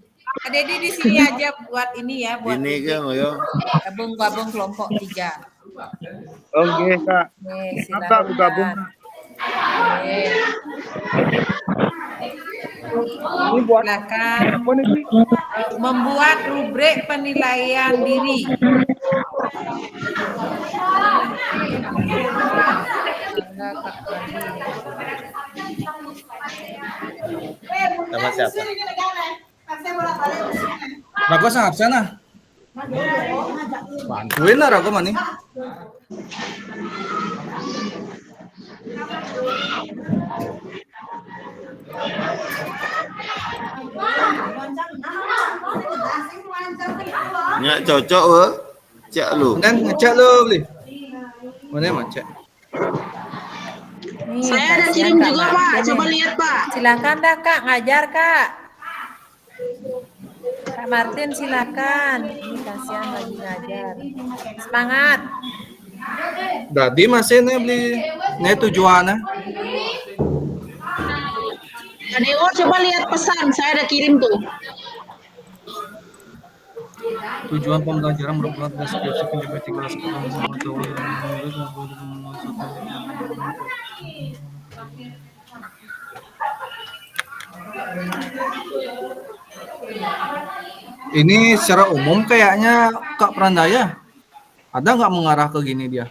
Speaker 2: Kak Dedi di sini aja buat ini ya, buat
Speaker 1: ini kan yo.
Speaker 2: Gabung kelompok 3.
Speaker 12: Oke, Kak.
Speaker 2: Silakan gabung.
Speaker 12: Ini buat
Speaker 2: silakan membuat rubrik penilaian diri.
Speaker 1: Sama siapa?
Speaker 8: Rago sangat sana. Bantuin lah Rago mani.
Speaker 1: Nyak cocok we. Cek lu.
Speaker 8: Dan ngecek lu beli. Mana emang cek?
Speaker 2: Nih,
Speaker 9: Saya ada
Speaker 2: kasihan
Speaker 9: kirim
Speaker 2: Kak
Speaker 9: juga, Pak.
Speaker 2: Martin
Speaker 9: Coba
Speaker 2: nih.
Speaker 9: lihat, Pak.
Speaker 2: Silakan dah Kak, ngajar Kak. Kak Martin silakan. Ini kasihan lagi ngajar. Semangat.
Speaker 8: Jadi masih nih beli. Nih tujuannya.
Speaker 9: Adeo, coba lihat pesan. Saya ada kirim tuh.
Speaker 8: Tujuan pembelajaran merupakan deskripsi pencapai kelas Ini secara umum kayaknya Kak Prandaya ada nggak mengarah ke gini dia?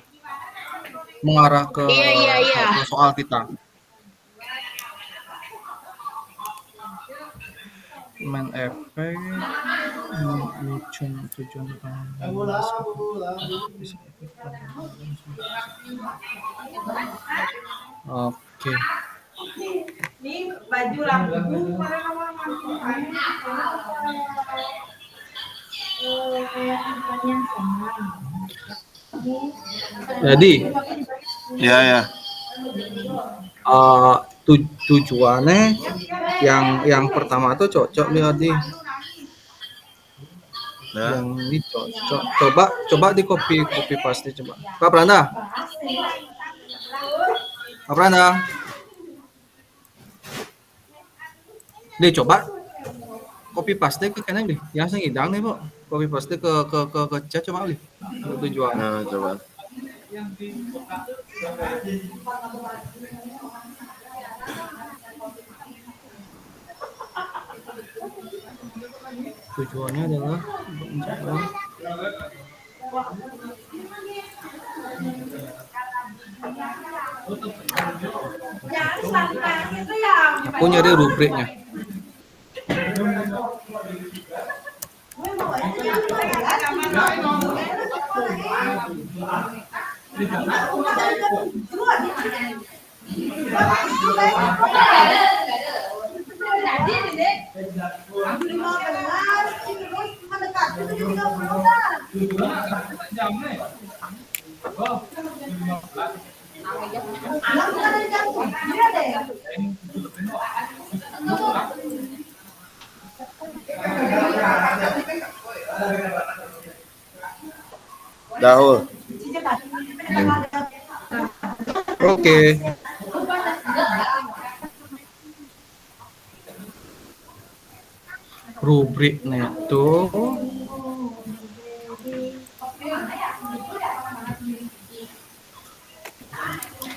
Speaker 8: Mengarah ke
Speaker 9: Iya.
Speaker 8: ke soal kita. Main efek tujuan Oke.
Speaker 2: Ini baju lampu
Speaker 8: Jadi
Speaker 1: ya.
Speaker 8: Tujuannya yang pertama tuh cocok nih Adi. Yang ini cocok. Coba di copy paste coba. Kak Pranda. Nih coba copy paste ke kanan nih. Yang saya hidang nih, Pak. Copy paste ke chat coba nih. Tujuan.
Speaker 1: Nah, coba.
Speaker 8: Tujuannya adalah aku nyari rubriknya.
Speaker 1: Dahul.
Speaker 8: Oke. Rubriknya itu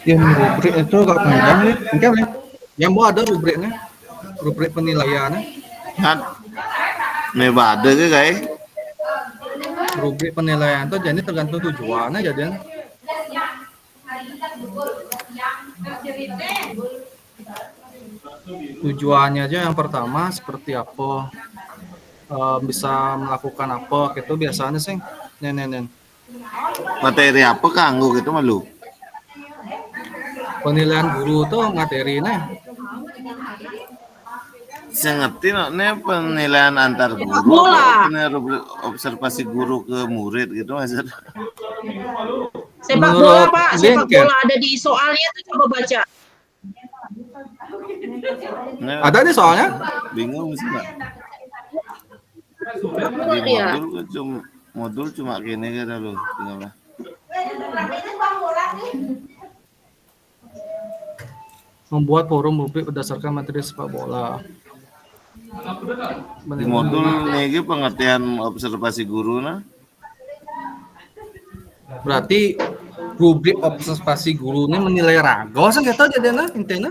Speaker 8: rubrik itu gak panjang nih. Yang mau ada rubriknya. Rubrik penilaiannya.
Speaker 1: Nih bade ke guys?
Speaker 8: Rubrik penilaian itu jadi tergantung tujuannya jadinya. Tujuannya aja yang pertama seperti apa, bisa melakukan apa gitu biasanya sih. Nen.
Speaker 1: Materi apa kanggo gitu malu?
Speaker 8: Penilaian guru tuh materinya.
Speaker 1: Saya ngerti nih penilaian antar guru. Rubrik observasi guru ke murid gitu maksud.
Speaker 9: Sepak bola, Pak. Sepak bola ada di soalnya tuh, coba baca.
Speaker 8: Ada nih soalnya?
Speaker 1: Bingung sih Mbak. Di modul cuma gini kan lu, tinggal lah.
Speaker 8: Membuat forum rubrik berdasarkan materi sepak bola.
Speaker 1: Di modul nih pengertian observasi guru nah.
Speaker 8: Berarti rubrik observasi guru ini menilai rago sih gitu jadinya intinya.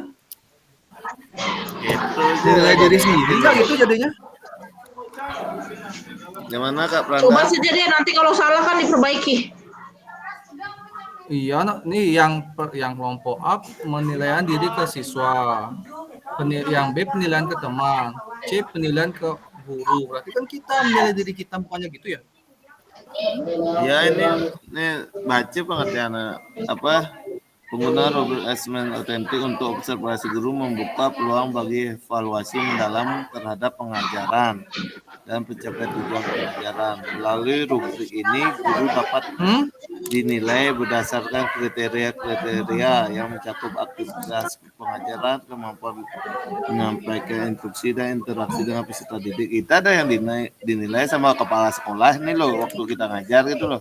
Speaker 1: Gitu
Speaker 8: menilai diri sendiri nggak gitu jadinya.
Speaker 1: Gimana Kak Pranda?
Speaker 9: Coba saja deh, nanti kalau salah kan diperbaiki.
Speaker 8: Iya, nih yang kelompok A penilaian diri ke siswa, yang B penilaian ke teman, C penilaian ke guru. Berarti kan kita menilai diri kita bukannya gitu ya?
Speaker 1: Ya ini baca pengertian apa penggunaan rubrik asesmen otentik untuk observasi guru membuka peluang bagi evaluasi mendalam terhadap pengajaran dan pencapaian tujuan pelajaran. Melalui rubrik ini, guru dapat dinilai berdasarkan kriteria-kriteria yang mencakup aktivitas pengajaran, kemampuan menyampaikan instruksi, dan interaksi dengan peserta didik. Kita ada yang dinilai sama kepala sekolah nih loh, waktu kita ngajar gitu loh.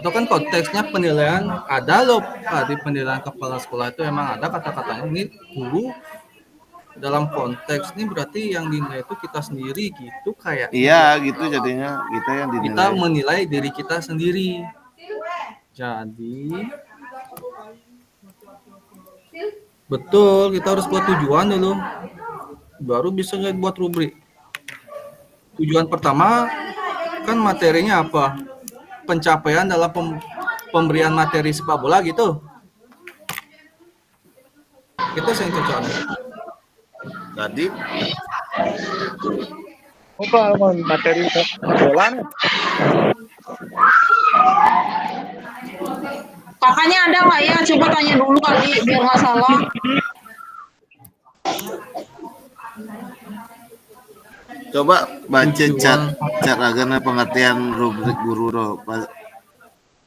Speaker 8: Itu kan konteksnya penilaian ada loh, di penilaian kepala sekolah itu emang ada kata-katanya ini guru. Dalam konteks ini berarti yang dinilai itu kita sendiri gitu kayak.
Speaker 1: Iya gitu jadinya kita yang dinilai.
Speaker 8: Kita menilai diri kita sendiri. Jadi betul kita harus buat tujuan dulu, baru bisa buat rubrik. Tujuan pertama kan materinya apa? Pencapaian dalam pemberian materi sepak bola gitu. Itu yang cocok.
Speaker 1: Tadi
Speaker 12: apa materi bola nih?
Speaker 9: Kakaknya ada nggak ya? Coba tanya dulu kali biar nggak salah.
Speaker 1: coba baca cat agana pengertian rubrik guru loh.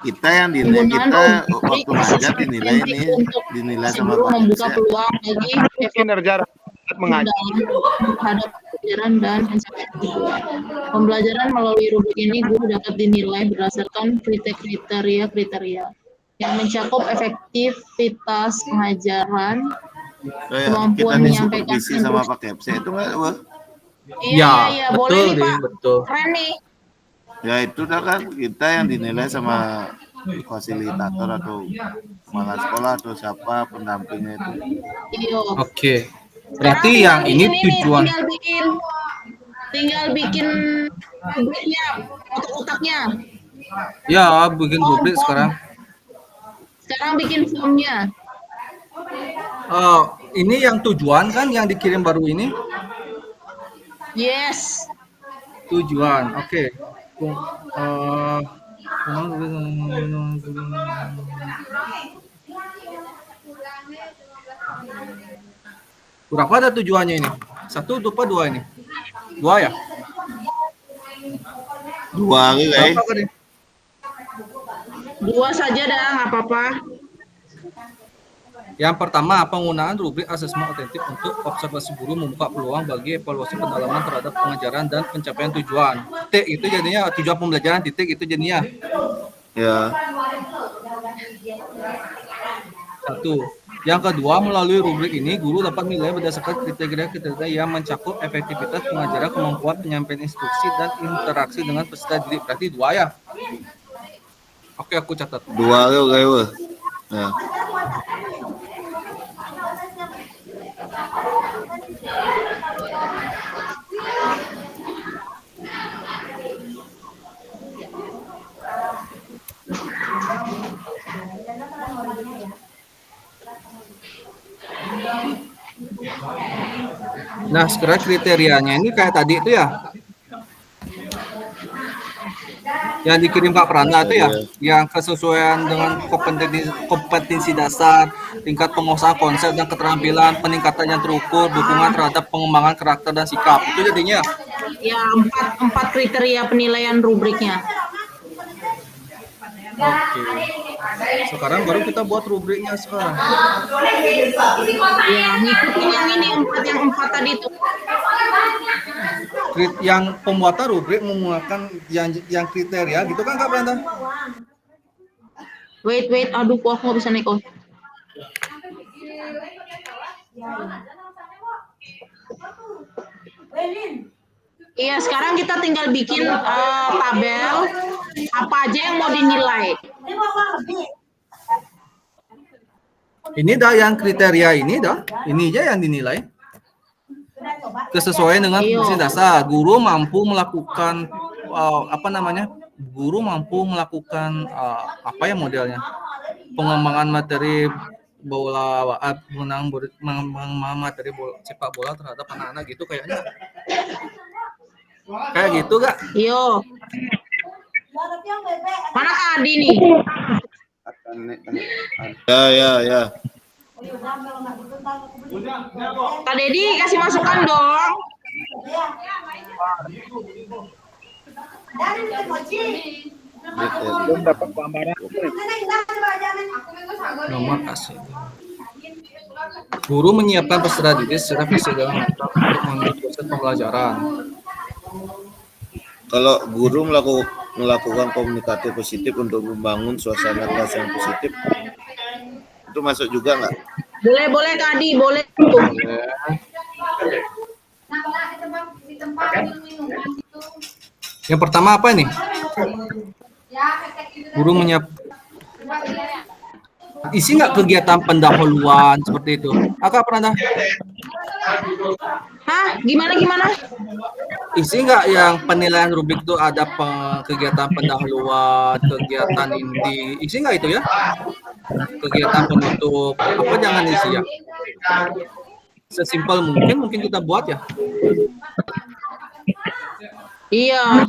Speaker 1: Kita yang dinilai, kita waktu ngajar dinilai ini dinilai sama Pak
Speaker 9: membuka peluang bagi
Speaker 12: kinerja mengajar
Speaker 9: terhadap pelajaran dan pencapaian tujuan. Pembelajaran melalui rubrik ini guru dapat dinilai berdasarkan kriteria yang mencakup efektivitas pengajaran, kemampuan menyampaikan
Speaker 1: sama Pak Kepse itu nggak?
Speaker 9: Iya, boleh nih Pak.
Speaker 8: Betul.
Speaker 9: Keren nih.
Speaker 1: Ya itu dah kan kita yang dinilai sama fasilitator atau kepala sekolah atau siapa pendampingnya itu.
Speaker 9: Iya.
Speaker 8: Oke. Berarti yang ini tujuan.
Speaker 9: Tinggal bikin rubriknya, otak-otaknya.
Speaker 8: Ya, bikin rubrik sekarang.
Speaker 9: Sekarang bikin formnya.
Speaker 8: Ini yang tujuan kan yang dikirim baru ini?
Speaker 9: Yes.
Speaker 8: Tujuan, oke. Berapa ada tujuannya ini? 1 apa 2 ini? 2 ya?
Speaker 1: 2 guys.
Speaker 9: 2 saja dah, nggak apa-apa.
Speaker 8: Yang pertama, penggunaan rubrik asesmen otentik untuk observasi guru membuka peluang bagi evaluasi pendalaman terhadap pengajaran dan pencapaian tujuan. Titik itu jadinya tujuan pembelajaran, titik itu jadinya.
Speaker 1: Ya.
Speaker 8: 1. Yang kedua, melalui rubrik ini guru dapat menilai berdasarkan kriteria-kriteria yang mencakup efektivitas pengajaran, kemampuan penyampaian instruksi, dan interaksi dengan peserta didik. Berarti 2 ya? Oke, aku catat.
Speaker 1: 2 guys. Ya.
Speaker 8: Nah, sekarang kriterianya ini kayak tadi itu ya. Yang dikirim Pak Pranda itu ya, yang kesesuaian dengan kompetensi dasar, tingkat penguasaan konsep dan keterampilan, peningkatan yang terukur, dukungan terhadap pengembangan karakter dan sikap. Itu jadinya.
Speaker 9: Ya, 4 kriteria penilaian rubriknya.
Speaker 8: Oke. Sekarang baru kita buat rubriknya sekarang.
Speaker 9: Ya, ngikutin yang ini, yang 4 tadi itu.
Speaker 8: Yang pembuatan rubrik menggunakan yang kriteria gitu kan Kak Branda?
Speaker 9: Wait, aduh kok aku nggak bisa naik. Iya, sekarang kita tinggal bikin tabel apa aja yang mau dinilai.
Speaker 8: Ini dah yang kriteria ini dah, ini aja yang dinilai. Kesesuaian dengan fungsi dasar, guru mampu melakukan Guru mampu melakukan apa ya modelnya? Pengembangan materi bola, pengembangan materi bola, sepak bola terhadap anak-anak gitu kayaknya. Kayak gitu gak?
Speaker 9: Yo. Mana Kak Adi nih?
Speaker 1: Ya.
Speaker 9: Kak Dedi kasih masukan dong.
Speaker 12: Belum dapat gambaran.
Speaker 8: Nomor kasih. Guru menyiapkan peserta didik secara fisik dan mental untuk mengikuti proses pembelajaran.
Speaker 1: Kalau guru melakukan komunikasi positif untuk membangun suasana kelas yang positif, itu masuk juga nggak?
Speaker 9: Boleh Kak Adi, boleh tuh.
Speaker 8: Yang pertama apa ini? Guru isi nggak kegiatan pendahuluan seperti itu? Akak pernah?
Speaker 9: Hah? Gimana?
Speaker 8: Isi nggak yang penilaian rubrik itu ada kegiatan pendahuluan, kegiatan inti, isi nggak itu ya? Kegiatan penutup, apa jangan isi ya? Sesimpel mungkin kita buat ya.
Speaker 9: Iya.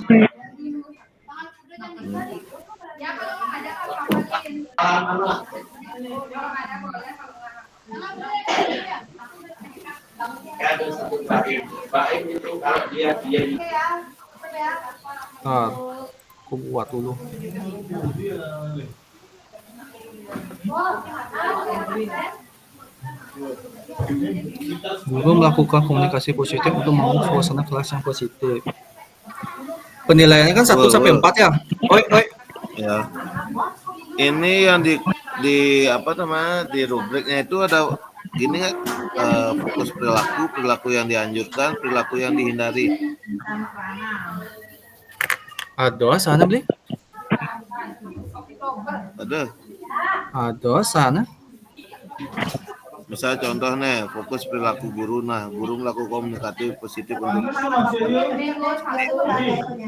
Speaker 8: Aku buat dulu. Guru melakukan komunikasi positif untuk membangun suasana kelas yang positif. Penilaiannya kan 1 sampai 4 ya. Oi.
Speaker 1: Ya. Ini yang di apa namanya di rubriknya itu ada gini nggak, fokus perilaku yang dianjurkan, perilaku yang dihindari.
Speaker 8: Ada sana beli? Ada sana.
Speaker 1: Misal contohnya fokus perilaku guru. Nah, guru melakukan komunikasi positif untuk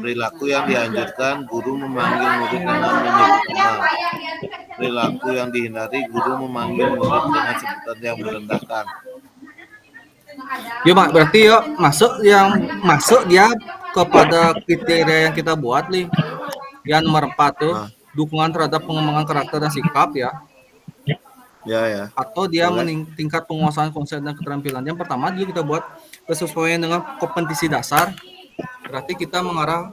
Speaker 1: perilaku yang dianjurkan, guru memanggil murid dengan menyebut nama. Perilaku yang dihindari, guru memanggil murid dengan sebutan yang merendahkan.
Speaker 8: Yuk, Mak, berarti yuk masuk dia kepada kriteria yang kita buat nih. Yang nomor 4 tuh, dukungan terhadap pengembangan karakter dan sikap ya.
Speaker 1: Ya.
Speaker 8: Atau dia tingkat penguasaan konsep dan keterampilan. Yang pertama dia kita buat kesesuaian dengan kompetisi dasar. Berarti kita mengarah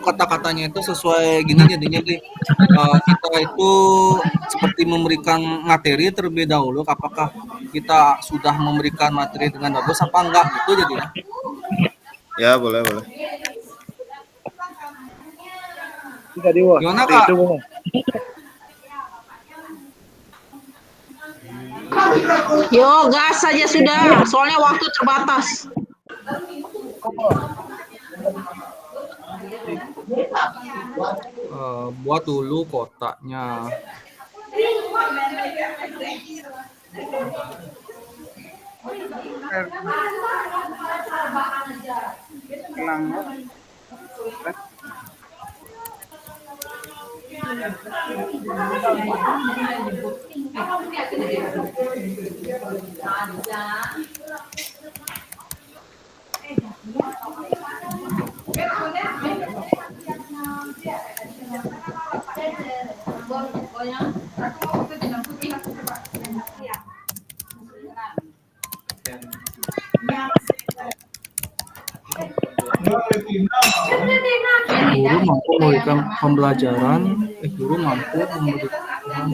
Speaker 8: kata-katanya itu sesuai gini jadinya kita itu seperti memberikan materi terlebih dahulu. Apakah kita sudah memberikan materi dengan bagus apa enggak gitu jadinya.
Speaker 1: Ya, boleh.
Speaker 8: Gimana Kak?
Speaker 9: Yo, gas saja sudah, soalnya waktu terbatas.
Speaker 8: Buat dulu kotaknya. Guru mampu memberikan pembelajaran. Guru mampu memberikan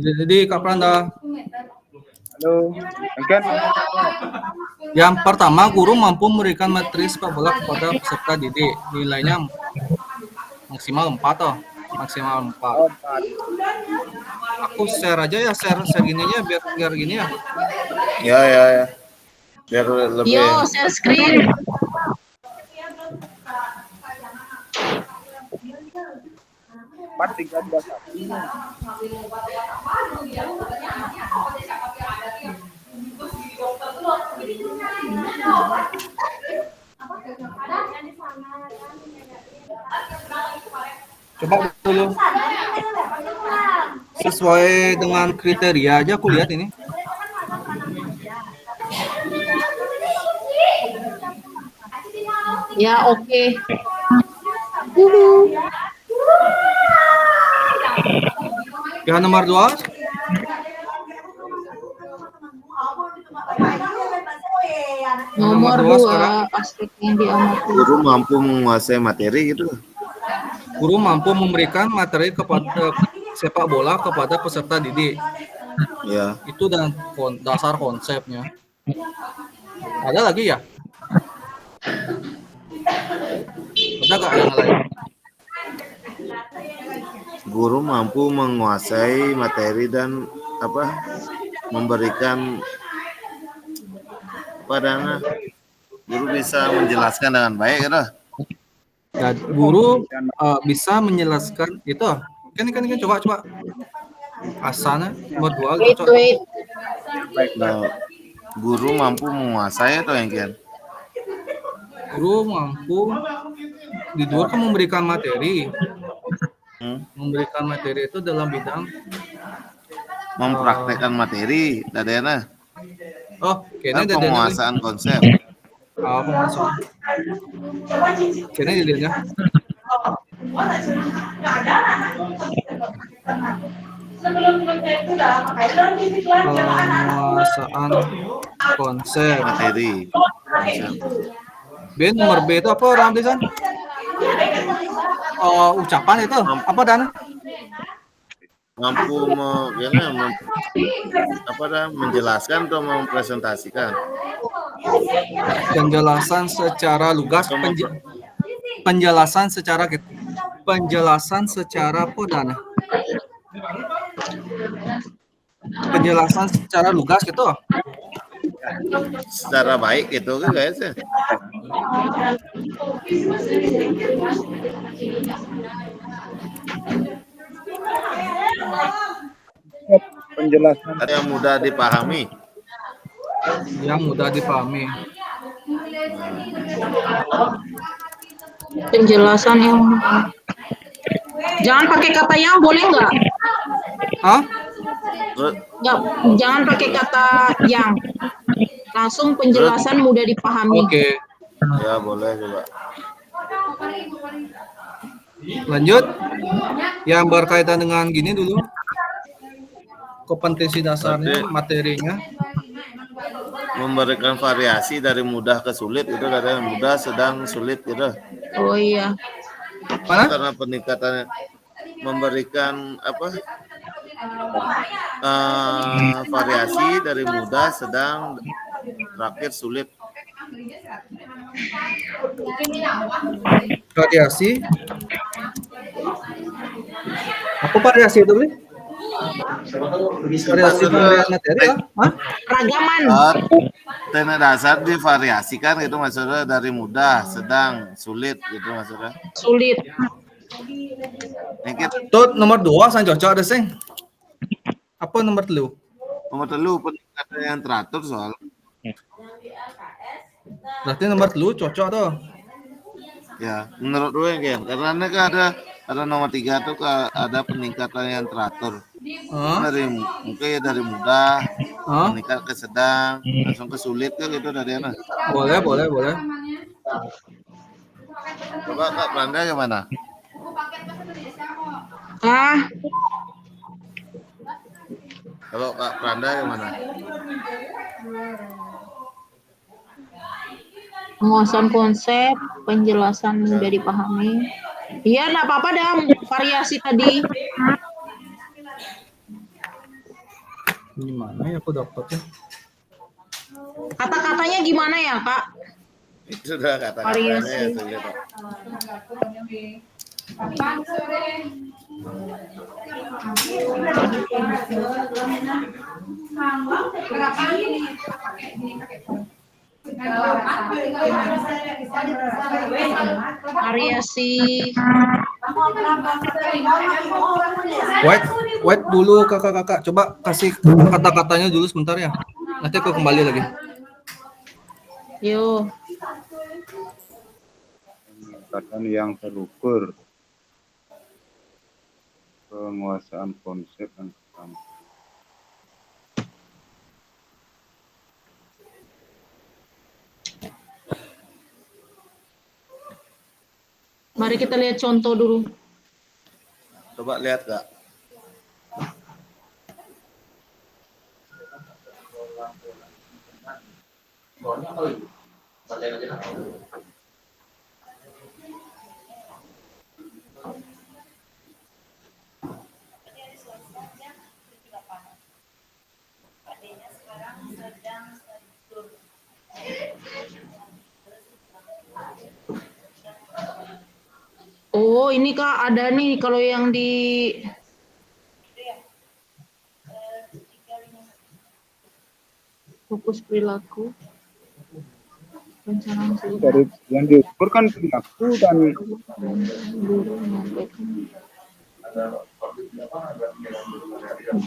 Speaker 8: Jadi Kak Pranda.
Speaker 12: Halo, kan?
Speaker 8: Yang pertama, guru mampu memberikan materi sepak bola kepada peserta didik. Nilainya maksimal 4 toh. Maksimal 4. Aku share aja ya, share gini aja biar gini ya.
Speaker 1: Ya. Biar lebih.
Speaker 9: Yo, share screen.
Speaker 8: Coba dulu. Sesuai dengan kriteria aja aku lihat ini.
Speaker 9: Ya, oke.
Speaker 8: Yang nomor 2,
Speaker 9: Nomor
Speaker 8: dua sekarang.
Speaker 9: 2, aspek yang diamati.
Speaker 1: Guru mampu menguasai materi gitu.
Speaker 8: Guru mampu memberikan materi kepada sepak bola kepada peserta didik.
Speaker 1: Ya.
Speaker 8: Itu dan dasar konsepnya. Ada lagi ya? Ada nggak yang lain?
Speaker 1: Guru mampu menguasai materi dan memberikan padanya. Guru bisa menjelaskan dengan baik gitu.
Speaker 8: Ya, guru bisa menjelaskan itu. Kan coba. Asana nomor 2 cocok.
Speaker 1: Nah, guru mampu menguasai atau yang kian?
Speaker 8: Guru mampu di luar kan memberikan materi. Memberikan materi itu dalam bidang
Speaker 1: mempraktekkan materi, dadena.
Speaker 8: Oh, kayaknya
Speaker 1: Dan penguasaan konsep.
Speaker 8: Penguasaan. Kayaknya dilihatnya. Penguasaan konsep
Speaker 1: materi.
Speaker 8: B nomor B itu apa orang desain? Ucapan itu apa dan?
Speaker 1: Mampu menjelaskan atau mempresentasikan.
Speaker 8: Penjelasan secara lugas, penjelasan secara apa dan? Penjelasan secara lugas gitu.
Speaker 1: Secara baik gitu kan guys ya.
Speaker 12: Penjelasan
Speaker 1: yang mudah dipahami.
Speaker 8: Yang mudah dipahami.
Speaker 9: Penjelasan yang jangan pakai kata yang, boleh nggak?
Speaker 8: Hah?
Speaker 9: Nggak, jangan pakai kata yang. Langsung penjelasan mudah dipahami.
Speaker 8: Oke.
Speaker 1: Ya boleh coba.
Speaker 8: Lanjut. Yang berkaitan dengan gini dulu. Kompetensi dasarnya, materinya.
Speaker 1: Memberikan variasi dari mudah ke sulit itu dari mudah, sedang, sulit gitu.
Speaker 9: Oh iya.
Speaker 8: Mana?
Speaker 1: Karena peningkatannya memberikan variasi dari mudah, sedang, terakhir sulit.
Speaker 8: Variasi. Apa variasi itu, Bli? Variasi materi ya?
Speaker 9: Ragaman.
Speaker 1: Teknik dasar divariasikan itu maksudnya dari mudah, sedang, sulit gitu maksudnya.
Speaker 9: Sulit.
Speaker 8: Tuh nomor 2 sang cocok ada sing. Apa nomor 3?
Speaker 1: Nomor 3 peningkatan yang teratur soal.
Speaker 8: Berarti nomor 3 cocok tuh.
Speaker 1: Ya, menurut gue kan karena kan ada nomor 3 tuh ada peningkatan yang teratur. Dari mudah meningkat ke sedang, langsung ke sulit kan gitu dari mana?
Speaker 8: Boleh.
Speaker 1: Coba Kak Pranda gimana? Kalau Kak Pranda gimana?
Speaker 9: Penguasaan konsep, penjelasan mudah dipahami. Iya, nggak apa-apa dah variasi tadi.
Speaker 8: Gimana ya aku dapetnya?
Speaker 9: Kata-katanya gimana ya, Kak?
Speaker 1: Itu udah kata-katanya ya sulit.
Speaker 9: Variasi.
Speaker 8: Wait dulu kakak. Coba kasih kata-katanya dulu sebentar ya. Nanti aku kembali lagi.
Speaker 9: Yo.
Speaker 12: Peningkatan yang terukur. Penguasaan konsep dan
Speaker 9: Mari kita lihat contoh dulu.
Speaker 1: Coba lihat Kak.
Speaker 9: Oh, ini Kak ada nih kalau yang di fokus perilaku. Perencanaan
Speaker 12: dari yang diukur kan perilaku dan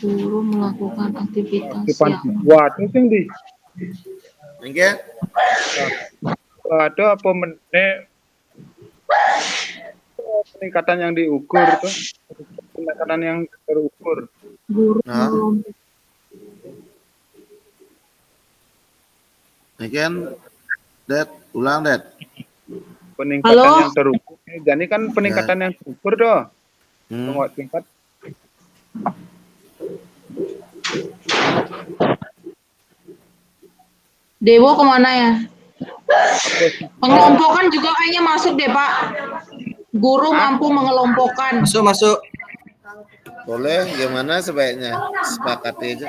Speaker 9: guru melakukan aktivitas
Speaker 12: depan
Speaker 9: yang
Speaker 12: siswa itu sing di
Speaker 1: Mungkin
Speaker 12: ada apa peningkatan yang diukur tuh, peningkatan yang terukur.
Speaker 9: guru
Speaker 1: Nah.
Speaker 9: melompat-
Speaker 1: mungkin Det, ulang Det.
Speaker 12: Peningkatan
Speaker 9: Halo?
Speaker 12: yang terukur. Jadi kan peningkatan yang terukur doh. Tengok tingkat
Speaker 9: Dewo kemana ya? Pengelompokan juga kayaknya masuk deh Pak. Guru mampu mengelompokkan.
Speaker 8: Masuk.
Speaker 1: Boleh, gimana sebaiknya? Sepakati aja.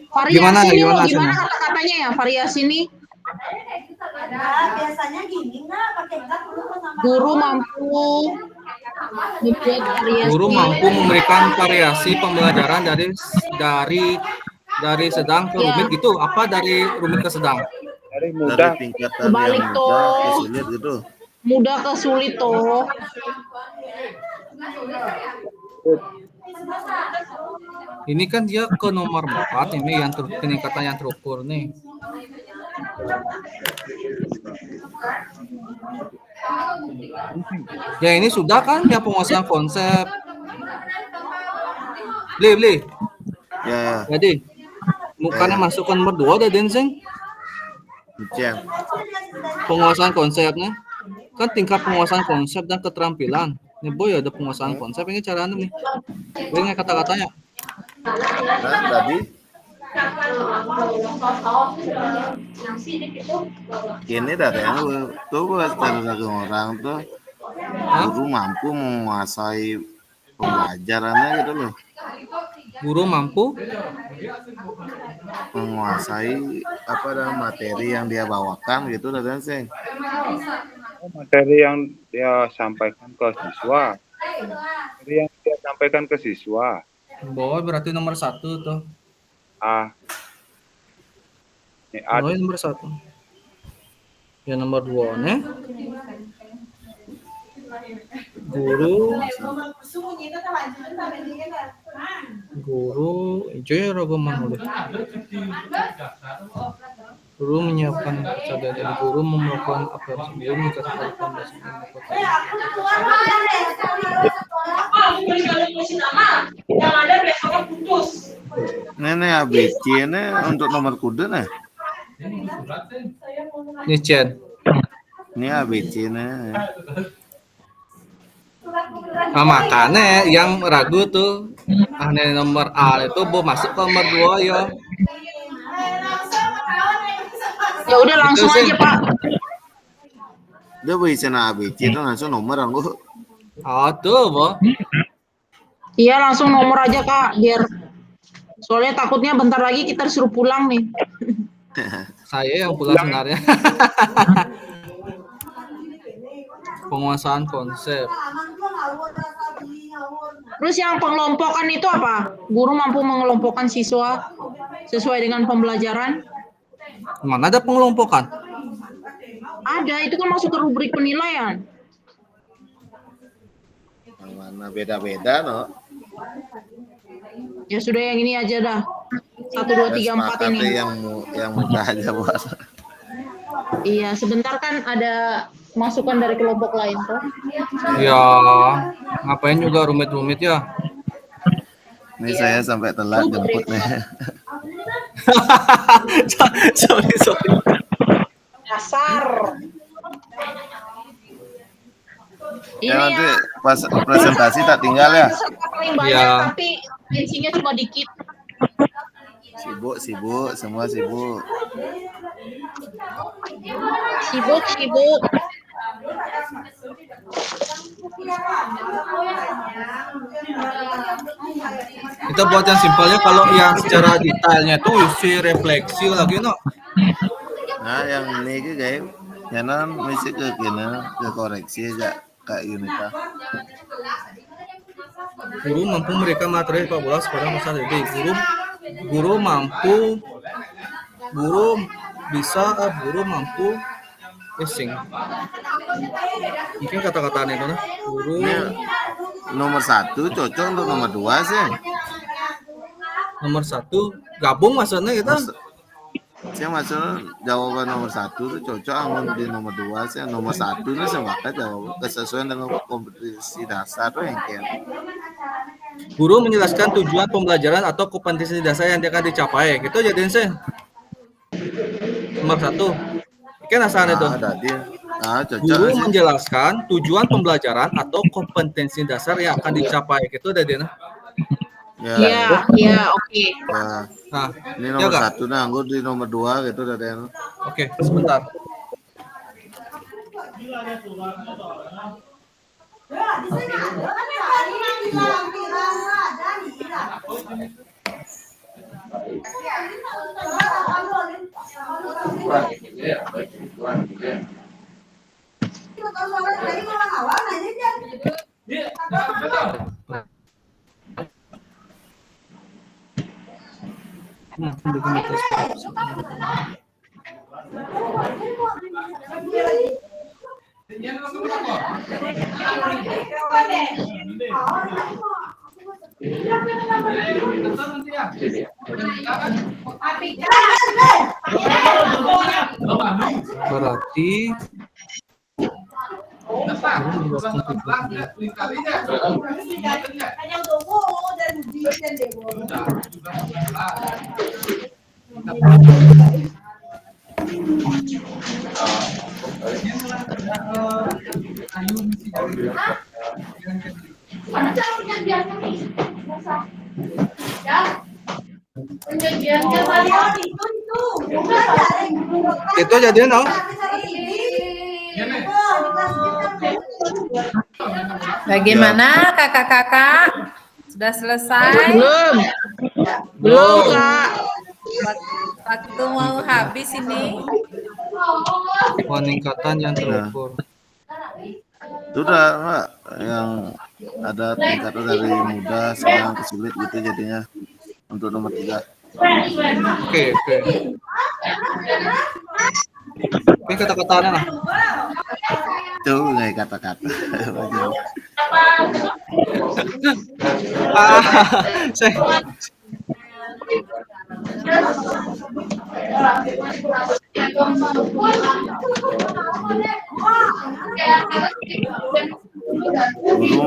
Speaker 9: Variasi
Speaker 8: Gimana
Speaker 9: ini mau
Speaker 8: Sena?
Speaker 9: gimana kata-katanya ya? Variasi ini
Speaker 14: biasanya gini nggak pakai gas dulu sama
Speaker 9: guru mampu membuat variasi.
Speaker 8: Guru mampu memberikan variasi pembelajaran dari sedang ke
Speaker 9: Ya.
Speaker 8: rumit gitu. Apa dari rumit ke sedang?
Speaker 12: dari
Speaker 1: Dari
Speaker 12: mudah.
Speaker 1: tingkatan
Speaker 9: Kebalik
Speaker 1: yang
Speaker 9: toh.
Speaker 1: mudah ke sulit gitu.
Speaker 9: Mudah ke sulit toh.
Speaker 8: Ini kan dia ke nomor 4 ini yang peningkatan yang terukur nih. Ya ini sudah kan ya penguasaan konsep. Beli.
Speaker 1: Ya,
Speaker 8: Jadi bukannya masuk ke nomor 2 ada Denseng
Speaker 1: Mungkin.
Speaker 8: penguasaan konsepnya. Kan tingkat penguasaan konsep dan keterampilan. Nih boy ada penguasaan konsep ini caranya nih. Ini kata-katanya.
Speaker 1: Kan tadi ini dari yang tuh buat satu orang tuh guru mampu menguasai pembelajarannya gitu loh.
Speaker 8: Guru mampu
Speaker 1: menguasai apa dan materi yang dia bawakan gitu dan sih.
Speaker 12: Materi yang dia sampaikan ke siswa. Materi yang dia sampaikan ke siswa.
Speaker 8: Boy berarti nomor 1 tuh.
Speaker 12: Ini A.
Speaker 8: Oh, nomor 1. Ya nomor 2 nih. Guru hijau ya rogoman udah. Guru menyiapkan cadar dari guru melakukan apa sendiri mengatakan
Speaker 9: Yang ada besoknya putus.
Speaker 1: Ini ABC ini untuk nomor kuda nih.
Speaker 8: Ini Chen.
Speaker 1: Ini ABC nih.
Speaker 8: Nah, makanya yang ragu tuh aneh nomor A itu mau masuk ke nomor 2 ya.
Speaker 9: Ya udah langsung
Speaker 8: Itu sih.
Speaker 9: aja Pak.
Speaker 1: Dia bisa na ABC itu langsung nomor aku.
Speaker 8: Oh tuh, Bo.
Speaker 9: Iya langsung nomor aja Kak biar soalnya takutnya bentar lagi kita disuruh pulang nih.
Speaker 8: Saya yang pula sebenarnya. Penguasaan konsep.
Speaker 9: Terus yang pengelompokan itu apa? Guru mampu mengelompokkan siswa sesuai dengan pembelajaran?
Speaker 8: Mana ada pengelompokan?
Speaker 9: Ada, itu kan masuk ke rubrik penilaian.
Speaker 1: Mana beda-beda no.
Speaker 9: Ya sudah yang ini aja dah. 1, 2, 3, 4 ini.
Speaker 1: Yang mudah aja buat.
Speaker 9: Iya, sebentar kan ada masukan dari kelompok lain tuh.
Speaker 8: Ya, ngapain juga rumit-rumit ya.
Speaker 1: Ini saya sampai telat jemput nih.
Speaker 8: sorry.
Speaker 9: Dasar.
Speaker 1: Ya nanti pas presentasi tak tinggal ya.
Speaker 9: Paling banyak
Speaker 8: Ya.
Speaker 9: tapi bensinnya cuma dikit.
Speaker 1: Sibuk, semua sibuk.
Speaker 9: Sibuk.
Speaker 8: Kita buat yang simpelnya, kalau yang secara detailnya tuh isi refleksi lagi no.
Speaker 1: Nah yang ini ke kayak jangan mesti ke koreksi aja Kak Yunita.
Speaker 8: Guru mampu memberikan materi 14 pada masa didik. Guru mampu ising. Mungkin kata-katanya itu nah. Guru
Speaker 1: Ini nomor 1 cocok untuk nomor 2 sih.
Speaker 8: nomor 1 gabung maksudnya kita.
Speaker 1: Saya maksudnya jawaban nomor 1 itu cocok anggun di nomor 2 sih. Nomor 1 ini sebagai jawab kesesuaian dengan kompetisi dasar tuh yang kayak.
Speaker 8: Guru menjelaskan tujuan pembelajaran atau kompetensi dasar yang akan dicapai. Gitu jadiin sih. Nomor 1. Kan asalnya itu.
Speaker 1: Cocok.
Speaker 8: Guru
Speaker 1: sih.
Speaker 8: menjelaskan tujuan pembelajaran atau kompetensi dasar yang akan dicapai. Gitu jadiin.
Speaker 9: Iya, oke.
Speaker 1: Ya.
Speaker 8: Nah,
Speaker 1: Ini nomor
Speaker 8: ya,
Speaker 1: 1 nah anggur di nomor 2 gitu dari
Speaker 8: Oke, sebentar. Berarti itu jadinya no?
Speaker 2: Bagaimana kakak-kakak? Sudah selesai?
Speaker 9: Belum, Kak.
Speaker 2: Waktu mau habis ini.
Speaker 8: Peningkatan yang terukur.
Speaker 1: Sudah Mbak, yang ada tingkatan dari mudah sedang ke sulit gitu jadinya untuk nomor 3.
Speaker 8: Oke. Ini kata-katanya lah.
Speaker 1: Tuh nggak kata-kata. Guru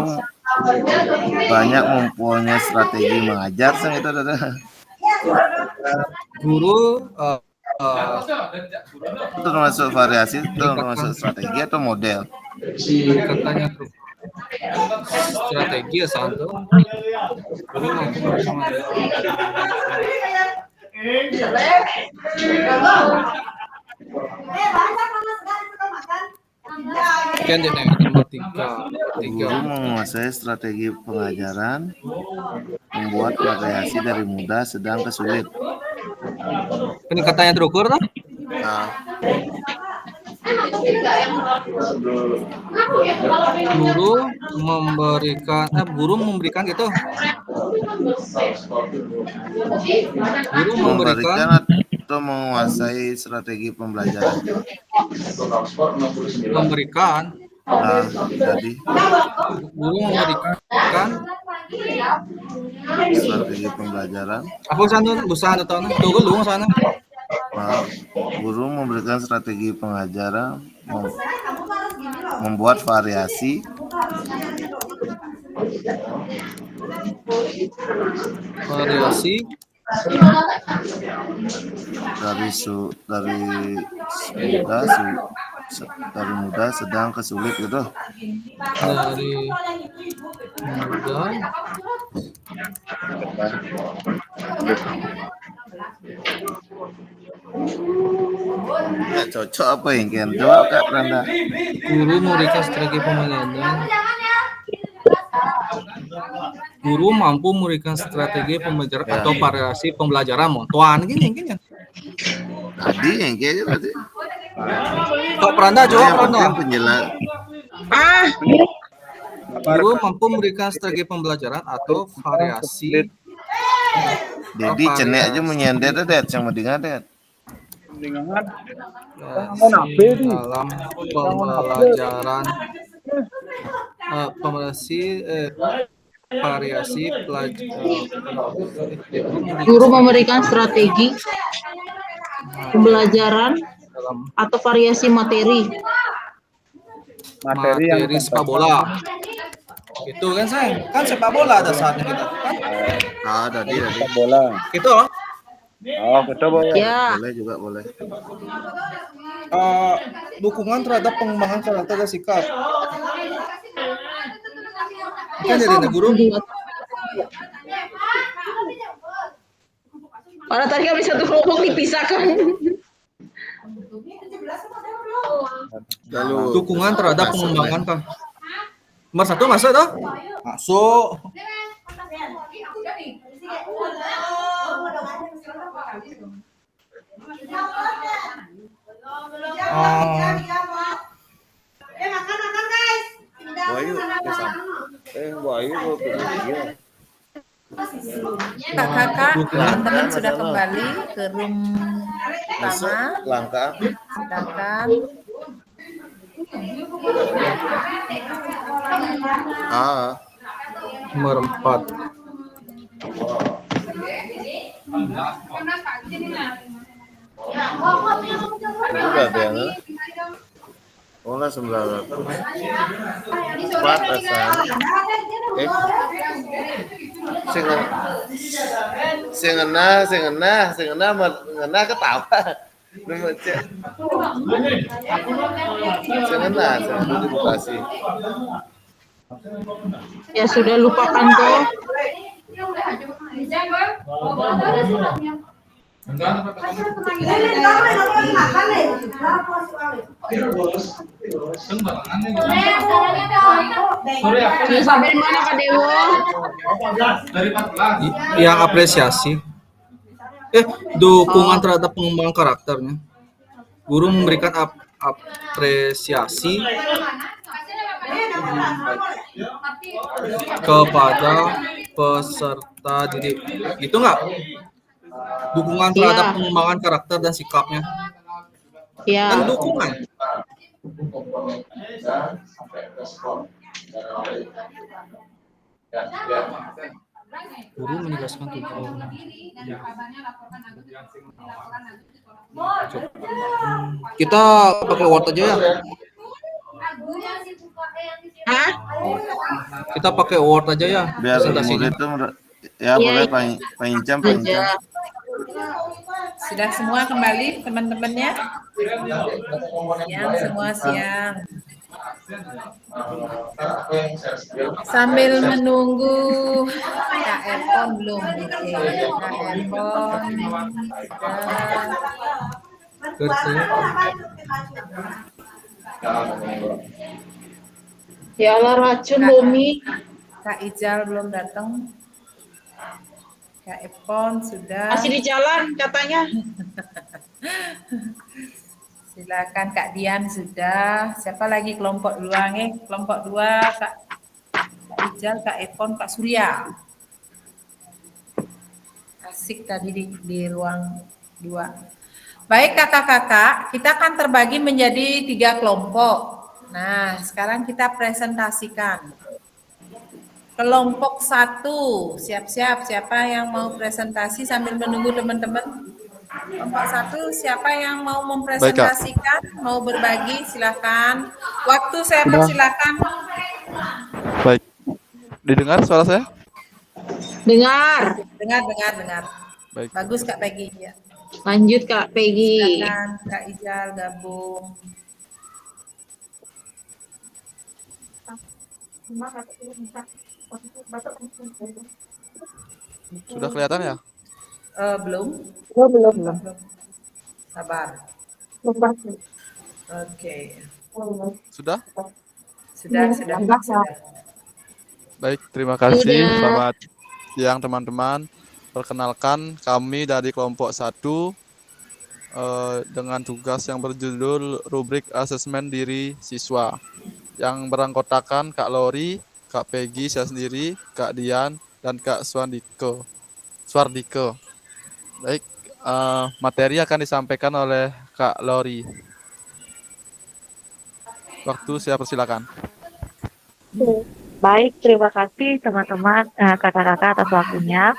Speaker 1: banyak mempunyai strategi mengajar sang itu ada.
Speaker 8: Guru
Speaker 1: itu termasuk variasi, itu termasuk strategi atau model.
Speaker 8: Katanya tuh strategi ya santo. Guru mampu bersama. Kan dia nomor 3.
Speaker 1: Guru menguasai strategi pengajaran, membuat variasi dari mudah sedang ke sulit.
Speaker 8: Peningkatan yang terukur tuh?
Speaker 1: Nah,
Speaker 8: Guru memberikan gitu. Guru
Speaker 1: memberikan atau menguasai strategi pembelajaran.
Speaker 8: Memberikan.
Speaker 1: Nah, jadi
Speaker 8: Guru memberikan
Speaker 1: strategi pembelajaran.
Speaker 8: Apa sana busana tahu nah? Tuh lu sana.
Speaker 1: Nah, guru memberikan strategi pengajaran, membuat variasi dari mudah sedang ke sulit gitu.
Speaker 8: Dari mudah
Speaker 1: Nggak cocok apa yang kalian jawab Kak Randa?
Speaker 8: guru memberikan strategi pembelajaran. Guru mampu memberikan strategi pembelajaran atau variasi pembelajaran montuan gini.
Speaker 1: Tadi yang kayaknya tadi.
Speaker 8: Kok Pranda jawab Pranda?
Speaker 1: Penjelas.
Speaker 8: Guru mampu memberikan strategi pembelajaran atau variasi.
Speaker 1: Jadi cenek aja menyender det sama dengan det.
Speaker 8: Dalam pembelajaran variasi
Speaker 9: Guru memberikan strategi pembelajaran atau variasi materi.
Speaker 8: Materi sepak bola. Gitu kan sayang? Kan sepak bola ada saatnya kita.
Speaker 1: Ada dia
Speaker 12: sepak bola.
Speaker 8: Gitu.
Speaker 12: Oh, betul boleh.
Speaker 9: Ya.
Speaker 1: Boleh juga boleh.
Speaker 8: Dukungan terhadap pengembangan karakter dan sikap. Kan dari guru.
Speaker 9: Padahal tadi kami satu kelompok dipisahkan.
Speaker 1: Lalu
Speaker 8: Dukungan terhadap pengembangan kan. Nomor 1 masuk toh? Masuk.
Speaker 1: Bayu
Speaker 2: Kakak, teman-teman sudah kembali ke room
Speaker 1: masuk
Speaker 2: utama.
Speaker 1: langkah.
Speaker 2: Sedangkan
Speaker 8: Nomor 4.
Speaker 1: Udah ada yang Olah 900. 4 asal. Sengena ketawa. Sengena edukasi.
Speaker 9: Ya sudah lupakan toh. Sudah sampai mana Kak Dewo?
Speaker 8: Yang apresiasi. Dukungan terhadap pengembangan karakternya. Guru memberikan apresiasi kepada peserta didik. Gitu nggak? Dukungan terhadap pengembangan karakter dan sikapnya.
Speaker 9: Ya.
Speaker 8: Kan dukungan. Guru menegaskan tujuan. Kita pakai Word aja ya.
Speaker 9: Hah?
Speaker 8: Kita pakai Word aja ya.
Speaker 1: Biar
Speaker 8: presentasinya.
Speaker 1: murid itu ya boleh Pak Incam.
Speaker 2: sudah semua kembali teman-temannya? Siang semua siang. Sambil menunggu Kak Epon belum. Kak Epon
Speaker 9: Ya Allah racun Bumi.
Speaker 2: Kak Ijal belum datang. Kak Epon sudah.
Speaker 9: Masih di jalan katanya.
Speaker 2: Silakan Kak Dian sudah. Siapa lagi kelompok 2 nih? Kelompok 2 Kak Ijal, Kak Epon, Kak Surya. Asik tadi di ruang 2. Baik kakak-kakak, kita akan terbagi menjadi 3 kelompok. Nah, sekarang kita presentasikan. Kelompok 1, siap-siap. Siapa yang mau presentasi sambil menunggu teman-teman? Kelompok 1 siapa yang mau mempresentasikan, mau berbagi silakan. Waktu saya
Speaker 5: Sudah.
Speaker 2: persilakan.
Speaker 5: Baik. Didengar suara saya?
Speaker 9: Dengar.
Speaker 2: Dengar.
Speaker 5: Baik.
Speaker 2: Bagus Kak Peggy ya.
Speaker 9: Lanjut Kak Peggy.
Speaker 2: Silakan Kak Ijal gabung.
Speaker 5: Sudah kelihatan ya?
Speaker 2: Belum.
Speaker 11: Belum.
Speaker 2: Sabar. Oke.
Speaker 5: Sudah?
Speaker 2: Sudah.
Speaker 5: Baik, terima kasih.
Speaker 9: Sudah.
Speaker 5: Selamat siang teman-teman. Perkenalkan kami dari kelompok 1 dengan tugas yang berjudul rubrik asesmen diri siswa yang beranggotakan Kak Lori, Kak Peggy, saya sendiri, Kak Dian, dan Kak Swardike. Baik, materi akan disampaikan oleh Kak Lori. Waktu saya persilakan.
Speaker 11: Baik, terima kasih teman-teman, kakak-kakak atas waktunya.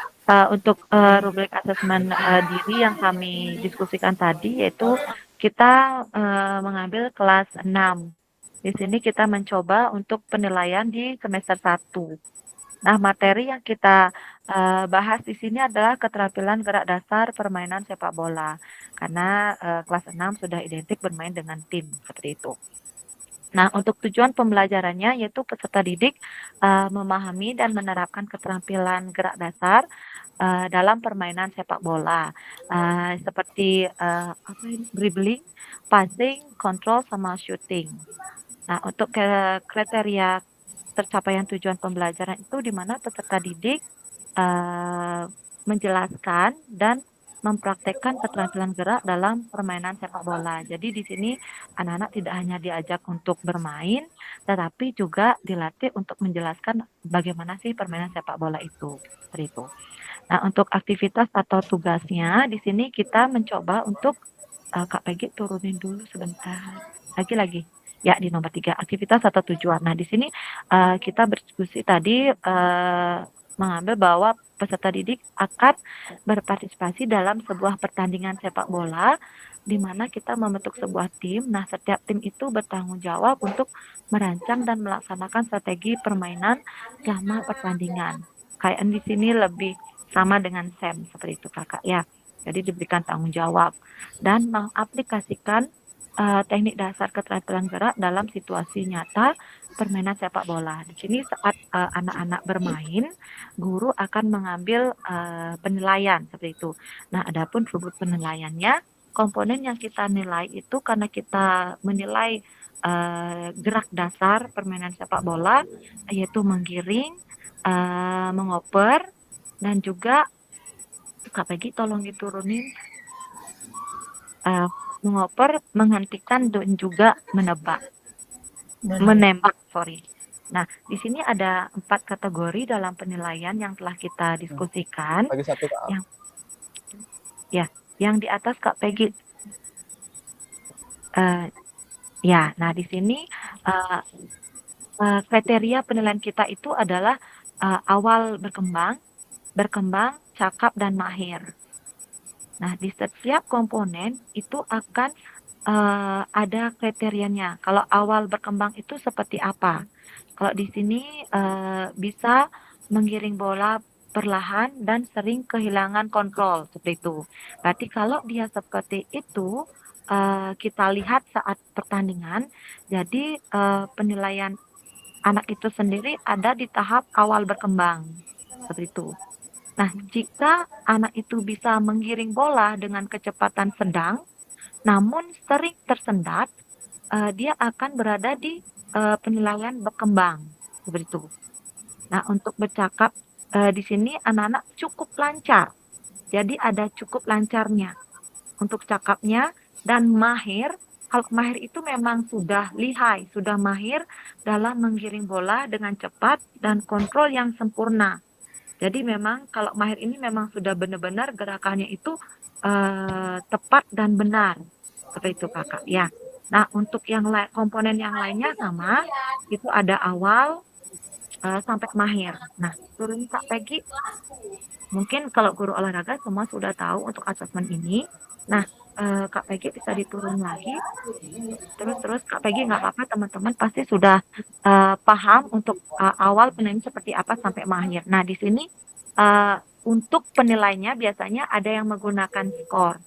Speaker 11: Untuk rubrik asesmen diri yang kami diskusikan tadi, yaitu kita mengambil kelas 6. Di sini kita mencoba untuk penilaian di semester 1. Nah, materi yang kita bahas di sini adalah keterampilan gerak dasar permainan sepak bola. Karena kelas 6 sudah identik bermain dengan tim, seperti itu. Nah, untuk tujuan pembelajarannya yaitu peserta didik memahami dan menerapkan keterampilan gerak dasar dalam permainan sepak bola, seperti dribbling, passing, control, sama shooting. Nah, untuk kriteria tercapaian tujuan pembelajaran itu di mana peserta didik menjelaskan dan mempraktekkan keterampilan gerak dalam permainan sepak bola. Jadi di sini anak-anak tidak hanya diajak untuk bermain, tetapi juga dilatih untuk menjelaskan bagaimana sih permainan sepak bola itu. Seperti itu. Nah, untuk aktivitas atau tugasnya di sini kita mencoba untuk Kak Peggy turunin dulu sebentar. Lagi. Ya, di nomor 3, aktivitas atau tujuan. Nah, di sini kita berdiskusi tadi mengambil bahwa peserta didik akan berpartisipasi dalam sebuah pertandingan sepak bola di mana kita membentuk sebuah tim. Nah, setiap tim itu bertanggung jawab untuk merancang dan melaksanakan strategi permainan selama pertandingan. Kayak di sini lebih sama dengan SEM seperti itu Kakak ya. Jadi diberikan tanggung jawab dan mengaplikasikan teknik dasar keterampilan gerak dalam situasi nyata permainan sepak bola. Di sini saat anak-anak bermain, guru akan mengambil penilaian seperti itu. Nah, adapun rubrik penilaiannya, komponen yang kita nilai itu karena kita menilai gerak dasar permainan sepak bola, yaitu menggiring, mengoper, dan juga Kak Peggy tolong diturunin mengoper, menghentikan, dan juga menembak. Nah, di sini ada 4 kategori dalam penilaian yang telah kita diskusikan.
Speaker 5: Lagi satu Kak.
Speaker 11: Yang di atas Kak Peggy. Nah di sini kriteria penilaian kita itu adalah awal berkembang, cakap, dan mahir. Nah, di setiap komponen itu akan ada kriterianya. Kalau awal berkembang itu seperti apa? Kalau di sini bisa menggiring bola perlahan dan sering kehilangan kontrol seperti itu. Berarti kalau dia seperti itu kita lihat saat pertandingan. Jadi penilaian anak itu sendiri ada di tahap awal berkembang seperti itu. Nah, jika anak itu bisa menggiring bola dengan kecepatan sedang, namun sering tersendat, dia akan berada di penilaian berkembang, seperti itu. Nah, untuk bercakap di sini anak-anak cukup lancar, jadi ada cukup lancarnya untuk cakapnya dan mahir. Kalau mahir itu memang sudah lihai, sudah mahir dalam menggiring bola dengan cepat dan kontrol yang sempurna. Jadi memang kalau mahir ini memang sudah benar-benar gerakannya itu tepat dan benar. Seperti itu Kakak ya. Nah, untuk yang komponen yang lainnya sama, itu ada awal sampai mahir. Nah, turun Kak Peggy. Mungkin kalau guru olahraga semua sudah tahu untuk asesmen ini. Nah, Kak Peggy bisa diturun lagi. Terus Kak Peggy nggak apa-apa, teman-teman pasti sudah paham untuk awal penilaian seperti apa sampai mahir. Nah, di sini untuk penilainya biasanya ada yang menggunakan skor.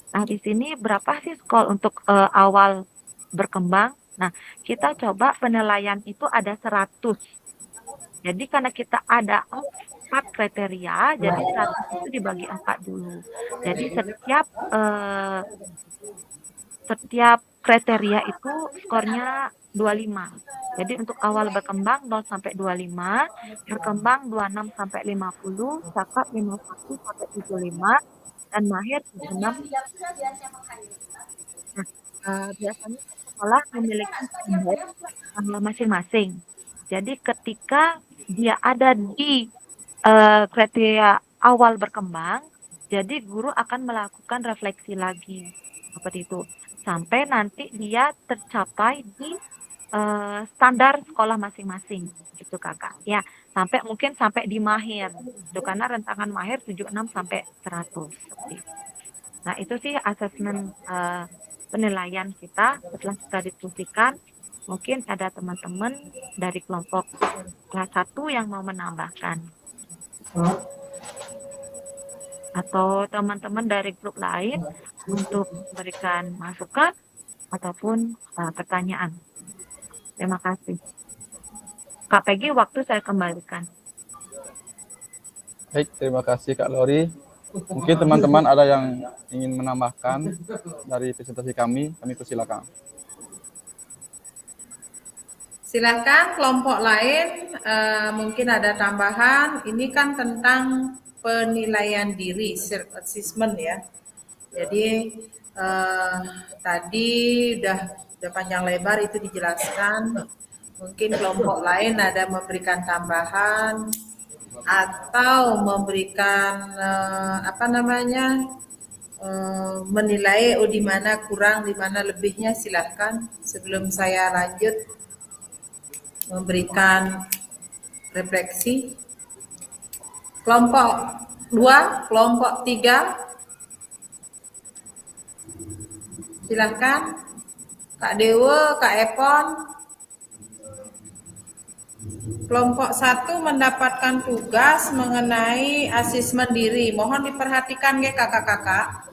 Speaker 11: Nah, di sini berapa sih skor untuk awal berkembang? Nah, kita coba penilaian itu ada 100. Jadi karena kita ada 4 kriteria, jadi 100 itu dibagi 4 dulu. Jadi setiap kriteria itu skornya 25. Jadi untuk awal berkembang 0 sampai 25, berkembang 26 sampai 50, cakap 51 sampai 75, dan mahir 76. Nah, biasanya sekolah memiliki standar masing-masing. Jadi ketika dia ada di kriteria awal berkembang, jadi guru akan melakukan refleksi lagi seperti itu sampai nanti dia tercapai di standar sekolah masing-masing gitu kakak ya, mungkin sampai di mahir itu karena rentangan mahir 76 sampai 100 seperti itu. Nah, itu sih asesmen penilaian kita setelah kita diskusikan. Mungkin ada teman-teman dari kelompok kelas 1 yang mau menambahkan. Atau teman-teman dari grup lain untuk memberikan masukan ataupun pertanyaan. Terima kasih. Kak Peggy, waktu saya kembalikan.
Speaker 5: Baik, terima kasih Kak Lori. Mungkin teman-teman ada yang ingin menambahkan dari presentasi kami persilakan.
Speaker 2: Silakan kelompok lain, mungkin ada tambahan. Ini kan tentang penilaian diri, self assessment ya. Jadi tadi udah panjang lebar itu dijelaskan. Mungkin kelompok lain ada memberikan tambahan atau memberikan menilai di mana kurang, di mana lebihnya. Silahkan sebelum saya lanjut memberikan refleksi. Kelompok 2, kelompok 3. Silahkan Kak Dewa, Kak Epon. Kelompok 1 mendapatkan tugas mengenai asesmen diri. Mohon diperhatikan ya kakak-kakak.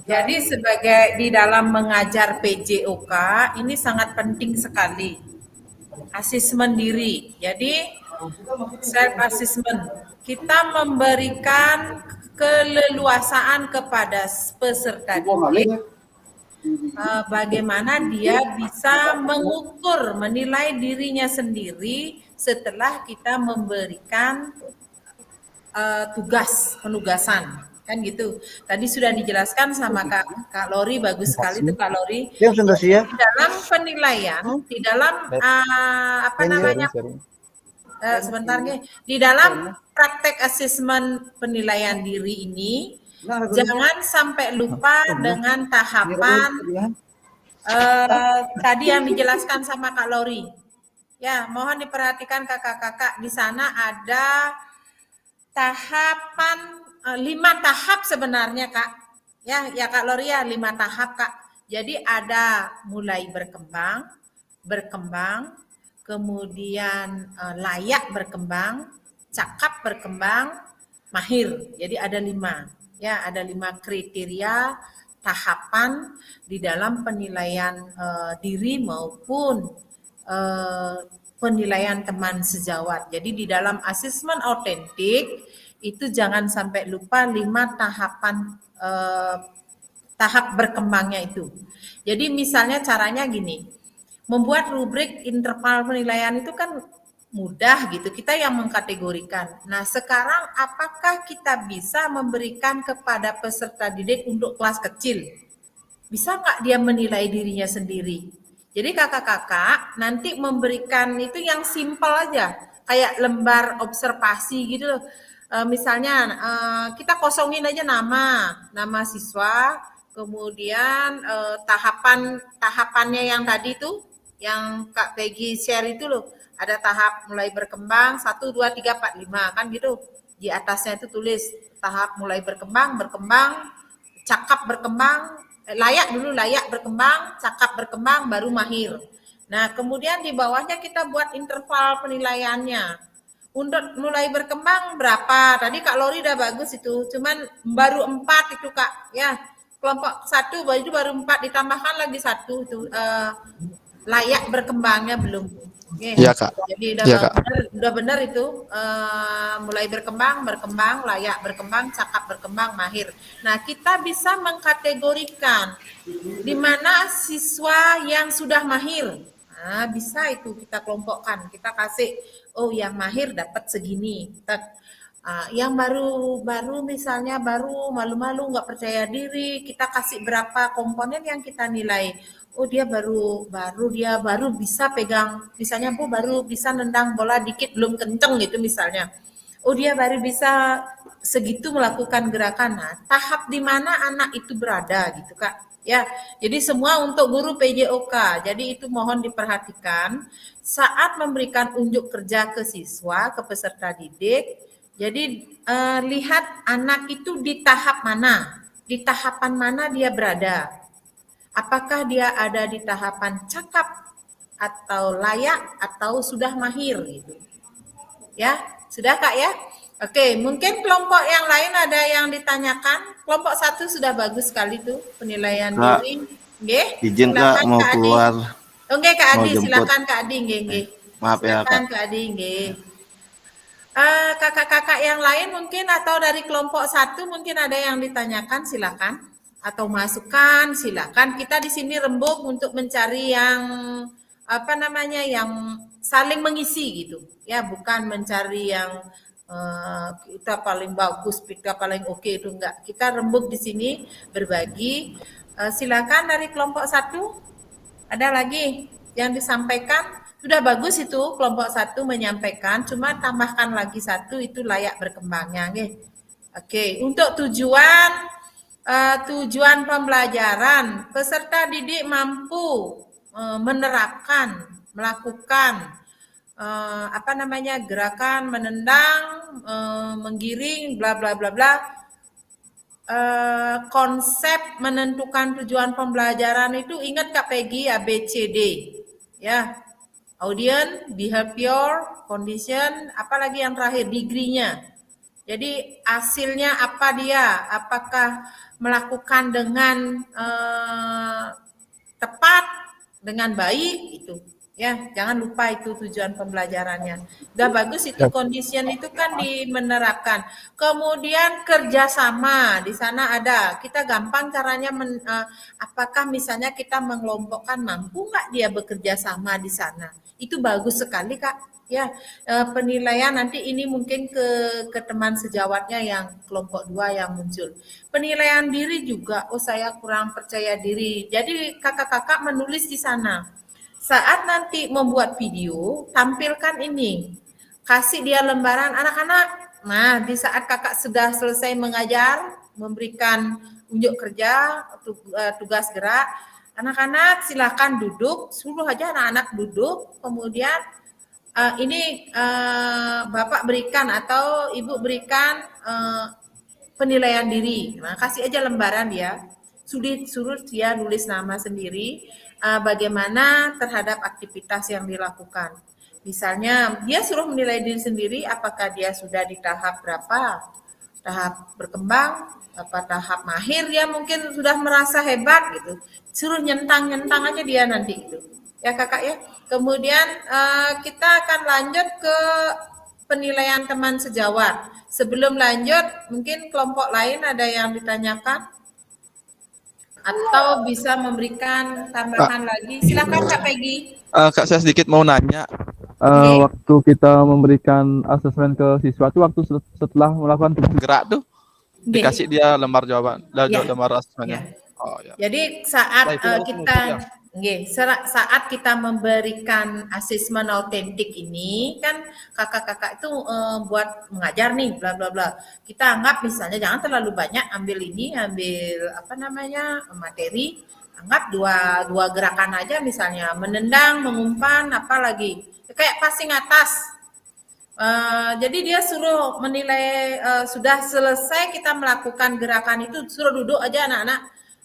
Speaker 2: Jadi sebagai di dalam mengajar PJOK ini sangat penting sekali. Asesmen diri. Jadi self assessment. Kita memberikan keleluasaan kepada peserta didik bagaimana dia bisa mengukur, menilai dirinya sendiri setelah kita memberikan penugasan. Kan gitu. Tadi sudah dijelaskan sama Kak Lori, bagus sekali itu Kak Lori. Di dalam penilaian, di dalam di dalam praktek asesmen penilaian diri ini, jangan sampai lupa dengan tahapan tadi yang dijelaskan sama Kak Lori. Ya, mohon diperhatikan kakak-kakak, di sana ada tahapan 5 tahap sebenarnya Kak. Ya Kak Lori ya, 5 tahap Kak. Jadi ada mulai berkembang, kemudian layak berkembang, cakap berkembang, mahir. Jadi ada 5. Ya, ada 5 kriteria tahapan di dalam penilaian diri maupun penilaian teman sejawat. Jadi di dalam asesmen autentik itu jangan sampai lupa 5 tahapan tahap berkembangnya itu. Jadi misalnya caranya gini, membuat rubrik interval penilaian itu kan mudah gitu, kita yang mengkategorikan. Nah sekarang apakah kita bisa memberikan kepada peserta didik untuk kelas kecil? Bisa nggak dia menilai dirinya sendiri? Jadi kakak-kakak nanti memberikan itu yang simpel aja, kayak lembar observasi gitu loh. Misalnya kita kosongin aja nama siswa, kemudian tahapannya yang tadi tuh, yang Kak Peggy share itu loh, ada tahap mulai berkembang 1, 2, 3, 4, 5 kan gitu. Di atasnya itu tulis tahap mulai berkembang, cakap berkembang, layak dulu, layak berkembang, cakap berkembang, baru mahir. Nah, kemudian di bawahnya kita buat interval penilaiannya. Untuk mulai berkembang berapa? Tadi Kak Lori udah bagus itu, cuman baru 4 itu Kak. Ya, kelompok 1 baru 4, ditambahkan lagi 1 itu layak berkembangnya belum. Oke.
Speaker 5: Iya, Kak.
Speaker 2: Jadi
Speaker 5: Iya, Kak.
Speaker 2: udah benar itu mulai berkembang, layak berkembang, cakap berkembang, mahir. Nah, kita bisa mengkategorikan di mana siswa yang sudah mahir. Nah, bisa itu kita kelompokkan, kita kasih, oh yang mahir dapat segini. Yang baru misalnya baru malu-malu nggak percaya diri, kita kasih berapa komponen yang kita nilai. Oh dia baru bisa pegang, misalnya Bu baru bisa nendang bola dikit belum kenceng gitu misalnya. Oh dia baru bisa segitu melakukan gerakan. Nah, tahap di mana anak itu berada gitu Kak. Ya, jadi semua untuk guru PJOK. Jadi itu mohon diperhatikan saat memberikan unjuk kerja ke siswa, ke peserta didik. Jadi lihat anak itu di tahap mana, di tahapan mana dia berada. Apakah dia ada di tahapan cakap atau layak atau sudah mahir gitu. Ya, sudah Kak ya? Oke, mungkin kelompok yang lain ada yang ditanyakan. Kelompok 1 sudah bagus sekali tuh penilaian
Speaker 1: Kak,
Speaker 2: diri. Nggih.
Speaker 1: izin Kak mau
Speaker 2: Kak Adi.
Speaker 1: keluar.
Speaker 2: Oke Kak
Speaker 1: Mau
Speaker 2: Adi,
Speaker 1: jemput.
Speaker 2: silakan Kak Adi nggih.
Speaker 1: Maaf ya
Speaker 2: Silakan
Speaker 1: Kak.
Speaker 2: Kak Adi nggih. Kakak-kakak yang lain mungkin atau dari kelompok 1 mungkin ada yang ditanyakan, silakan. Atau masukan, silakan. Kita di sini rembuk untuk mencari yang yang saling mengisi gitu. Ya, bukan mencari yang kita paling bagus, kita paling oke itu enggak. Kita rembuk di sini berbagi. Silakan dari kelompok 1. Ada lagi yang disampaikan? Sudah bagus itu kelompok 1 menyampaikan, cuma tambahkan lagi 1 itu layak berkembangnya, nggih. Oke, untuk tujuan pembelajaran, peserta didik mampu menerapkan, melakukan gerakan menendang, menggiring, bla bla bla bla. Konsep menentukan tujuan pembelajaran itu ingat Kak Peggy ABCD, ya. Audience, behavior, condition, apalagi yang terakhir degree-nya. Jadi hasilnya apa dia? Apakah melakukan dengan tepat, dengan baik itu. Ya, jangan lupa itu tujuan pembelajarannya. Udah bagus itu condition itu kan menerapkan. Kemudian kerjasama di sana ada. Kita gampang caranya apakah misalnya kita mengelompokkan mampu nggak dia bekerja sama di sana. Itu bagus sekali Kak. Ya, penilaian nanti ini mungkin ke teman sejawatnya yang kelompok 2 yang muncul. Penilaian diri juga, oh saya kurang percaya diri. Jadi kakak-kakak menulis di sana. Saat nanti membuat video, tampilkan ini. Kasih dia lembaran anak-anak. Nah, di saat kakak sudah selesai mengajar, memberikan unjuk kerja, tugas gerak, anak-anak silakan duduk, suruh aja anak-anak duduk, kemudian Bapak berikan atau Ibu berikan penilaian diri. Nah, kasih aja lembaran dia. Suruh dia nulis nama sendiri, bagaimana terhadap aktivitas yang dilakukan. Misalnya, dia suruh menilai diri sendiri apakah dia sudah di tahap berapa, tahap berkembang, tahap mahir, dia mungkin sudah merasa hebat gitu. Suruh nyentang-nyentang aja dia nanti itu. Ya kakak ya. Kemudian kita akan lanjut ke penilaian teman sejawat. Sebelum lanjut, mungkin kelompok lain ada yang ditanyakan atau bisa memberikan tambahan lagi. Silakan Kak Peggy.
Speaker 5: Kak, saya sedikit mau nanya. Waktu kita memberikan asesmen ke siswa itu waktu setelah melakukan tugas gerak tuh dikasih dia lembar jawaban, lembar asesmennya. Oh, ya.
Speaker 2: Jadi saat saat kita memberikan asesmen autentik ini kan kakak-kakak itu buat mengajar nih bla bla bla. Kita anggap misalnya jangan terlalu banyak ambil materi, anggap dua gerakan aja misalnya menendang, mengumpan, apalagi kayak passing atas. Jadi dia suruh menilai sudah selesai kita melakukan gerakan itu, suruh duduk aja anak-anak.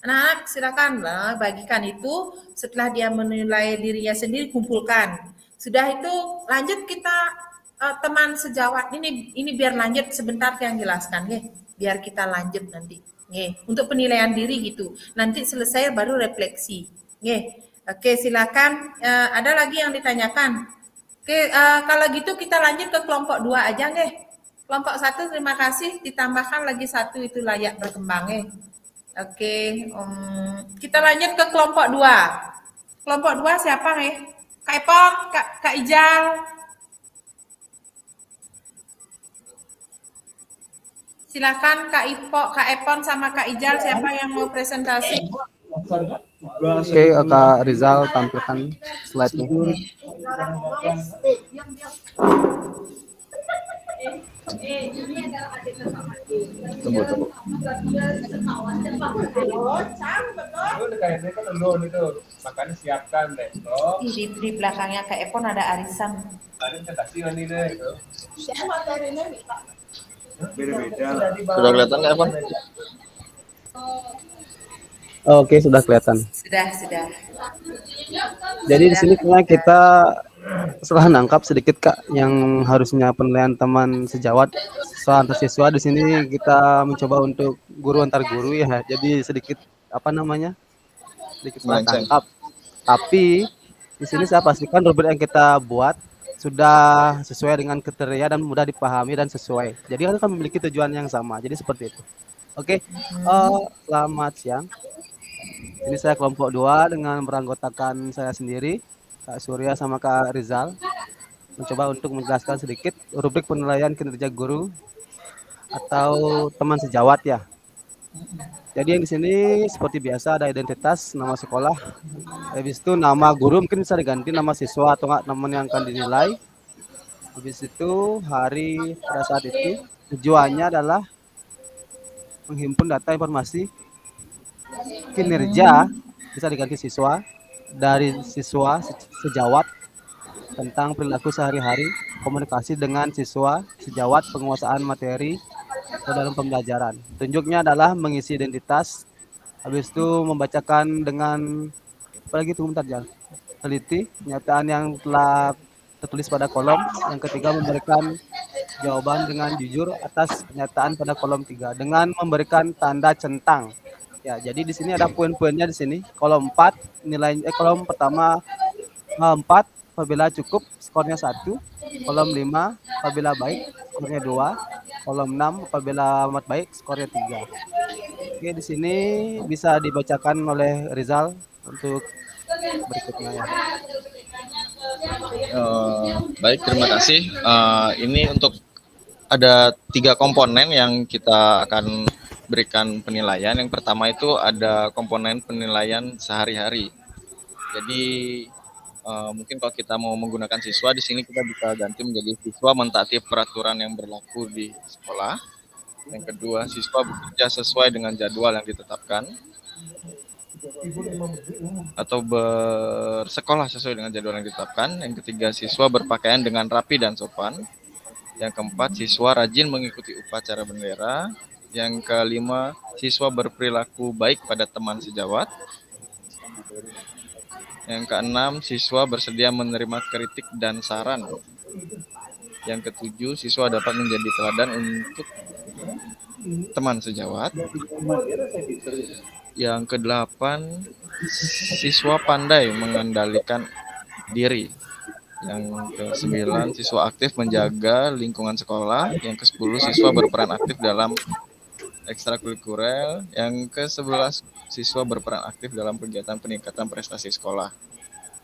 Speaker 2: Anak-anak silakan bagikan itu. Setelah dia menilai dirinya sendiri, kumpulkan. Sudah itu lanjut kita teman sejawat ini biar lanjut sebentar yang jelaskan, biar kita lanjut nanti. Untuk penilaian diri gitu. Nanti selesai baru refleksi. Oke, silakan. Ada lagi yang ditanyakan? Oke, kalau gitu kita lanjut ke kelompok 2 aja, Kelompok 1 terima kasih, ditambahkan lagi 1 itu layak berkembang, Oke, kita lanjut ke kelompok 2. Kelompok 2 siapa, Kak Epon, Kak Ijal. Silakan Kak Epon sama Kak Ijal, siapa yang mau presentasi?
Speaker 4: Oke, Kak Rizal tampilkan slide-nya.
Speaker 5: Tunggu.
Speaker 12: Makanya siapkan deh.
Speaker 2: Di belakangnya Kak Epon ada arisan.
Speaker 5: Sudah kelihatan nggak, Evan?
Speaker 4: Oke, sudah kelihatan.
Speaker 2: Sudah.
Speaker 4: Jadi di sini kita setelah nangkap sedikit Kak yang harusnya penilaian teman sejawat siswa antar siswa, di sini kita mencoba untuk guru antar guru ya. Jadi sedikit sedikit salah tangkap. Tapi di sini saya pastikan rubrik yang kita buat sudah sesuai dengan kriteria dan mudah dipahami dan sesuai. Jadi kan memiliki tujuan yang sama. Jadi seperti itu. Oke. Selamat siang. Ini saya kelompok 2 dengan beranggotakan saya sendiri, Kak Surya sama Kak Rizal, mencoba untuk menjelaskan sedikit rubrik penilaian kinerja guru atau teman sejawat ya. Jadi yang di sini seperti biasa ada identitas, nama sekolah, habis itu nama guru mungkin bisa diganti nama siswa atau enggak teman yang akan dinilai. Habis itu hari pada saat itu tujuannya adalah menghimpun data informasi kinerja, bisa diganti siswa, dari siswa sejawat tentang perilaku sehari-hari, komunikasi dengan siswa sejawat, penguasaan materi dalam pembelajaran. Tunjuknya adalah mengisi identitas, habis itu membacakan dengan teliti pernyataan yang telah tertulis pada kolom. Yang ketiga memberikan jawaban dengan jujur atas pernyataan pada kolom 3 dengan memberikan tanda centang. Ya, jadi di sini ada poin-poinnya di sini. Kolom 4 nilai kolom pertama 4 apabila cukup skornya 1, kolom 5 apabila baik skornya 2, kolom 6 apabila amat baik skornya 3. Oke, di sini bisa dibacakan oleh Rizal untuk berikutnya ya.
Speaker 5: Baik, terima kasih. Ini untuk ada 3 komponen yang kita akan berikan penilaian. Yang pertama itu ada komponen penilaian sehari-hari. Jadi mungkin kalau kita mau menggunakan siswa, di sini kita bisa ganti menjadi siswa mentaati peraturan yang berlaku di sekolah. Yang kedua, siswa bekerja sesuai dengan jadwal yang ditetapkan atau bersekolah sesuai dengan jadwal yang ditetapkan. Yang ketiga, siswa berpakaian dengan rapi dan sopan. Yang keempat, siswa rajin mengikuti upacara bendera. Yang kelima, siswa berperilaku baik pada teman sejawat. Yang keenam, siswa bersedia menerima kritik dan saran. Yang ketujuh, siswa dapat menjadi teladan untuk teman sejawat. Yang kedelapan, siswa pandai mengendalikan diri. Yang ke-9, siswa aktif menjaga lingkungan sekolah. Yang ke-10, siswa berperan aktif dalam ekstrakurikuler. Yang ke-11, siswa berperan aktif dalam kegiatan peningkatan prestasi sekolah.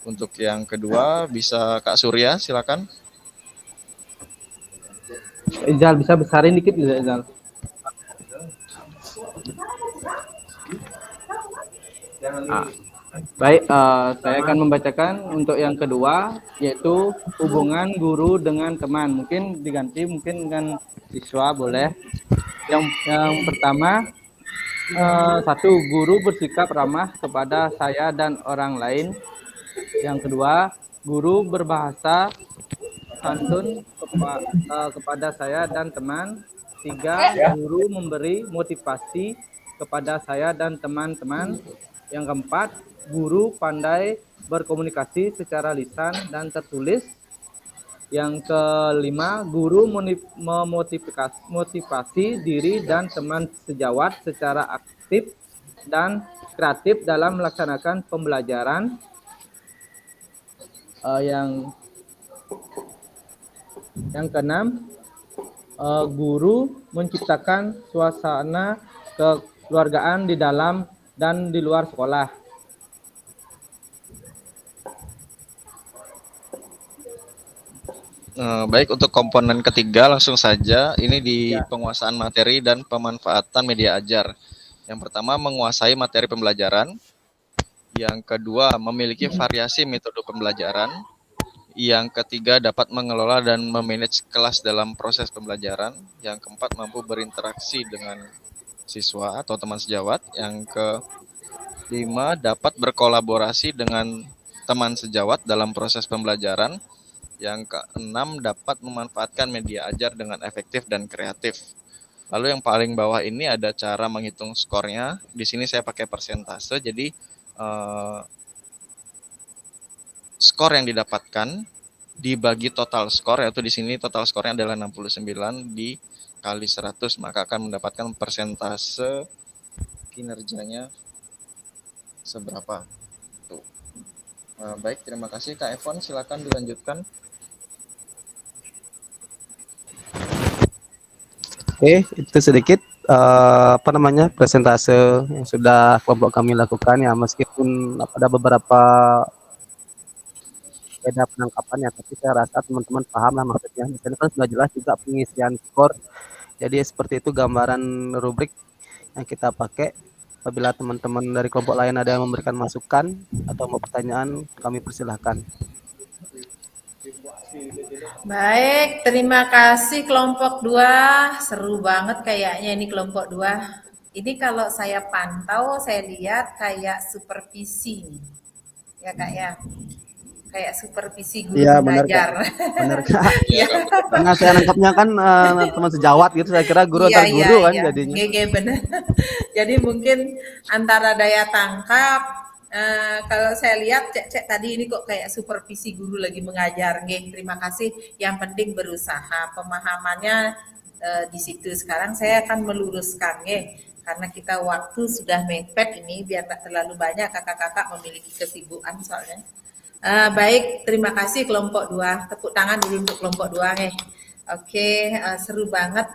Speaker 5: Untuk yang kedua bisa Kak Surya, silakan.
Speaker 15: Ijal bisa besarin dikit juga Ijal. Baik, saya akan membacakan untuk yang kedua, yaitu hubungan guru dengan teman. Mungkin diganti mungkin dengan siswa boleh. Yang pertama, 1, guru bersikap ramah kepada saya dan orang lain. Yang kedua, guru berbahasa santun kepada saya dan teman. 3, guru memberi motivasi kepada saya dan teman-teman. Yang keempat, guru pandai berkomunikasi secara lisan dan tertulis. Yang kelima, guru memotivasi diri dan teman sejawat secara aktif dan kreatif dalam melaksanakan pembelajaran. Yang keenam, guru menciptakan suasana kekeluargaan di dalam dan di luar sekolah.
Speaker 16: Baik, untuk komponen ketiga langsung saja. Ini di penguasaan materi dan pemanfaatan media ajar. Yang pertama, menguasai materi pembelajaran. Yang kedua, memiliki variasi metode pembelajaran. Yang ketiga, dapat mengelola dan memanage kelas dalam proses pembelajaran. Yang keempat, mampu berinteraksi dengan siswa atau teman sejawat. Yang kelima, dapat berkolaborasi dengan teman sejawat dalam proses pembelajaran. Yang keenam, dapat memanfaatkan media ajar dengan efektif dan kreatif. Lalu yang paling bawah ini ada cara menghitung skornya. Di sini saya pakai persentase. Jadi skor yang didapatkan dibagi total skor, yaitu di sini total skornya adalah 69 dikali 100, maka akan mendapatkan persentase kinerjanya seberapa. Tuh. Baik, terima kasih Kak Evon, silakan dilanjutkan.
Speaker 4: Oke, itu sedikit presentase yang sudah kelompok kami lakukan ya, meskipun ada beberapa beda penangkapan ya, tapi saya rasa teman-teman paham lah maksudnya. Misalnya kan sudah jelas juga pengisian skor, jadi seperti itu gambaran rubrik yang kita pakai. Apabila teman-teman dari kelompok lain ada yang memberikan masukan atau mau pertanyaan, kami persilahkan.
Speaker 2: Baik, terima kasih kelompok 2. Seru banget kayaknya ini kelompok 2. Ini kalau saya pantau, saya lihat kayak supervisi nih. Ya Kak ya. Kayak supervisi guru
Speaker 4: Iya, benar
Speaker 2: mengajar.
Speaker 4: Kak. Benar Kak. Karena saya nangkapnya kan teman sejawat gitu, saya kira guru antar guru kan jadinya.
Speaker 2: Iya, benar. Jadi mungkin antara daya tangkap, kalau saya lihat cek tadi ini kok kayak supervisi guru lagi mengajar. Terima kasih. Yang penting berusaha. Pemahamannya di situ. Sekarang saya akan meluruskan karena kita waktu sudah mepet ini, biar tak terlalu banyak kakak-kakak memiliki kesibukan soalnya. Baik, terima kasih kelompok 2. Tepuk tangan dulu untuk kelompok 2 Oke, seru banget.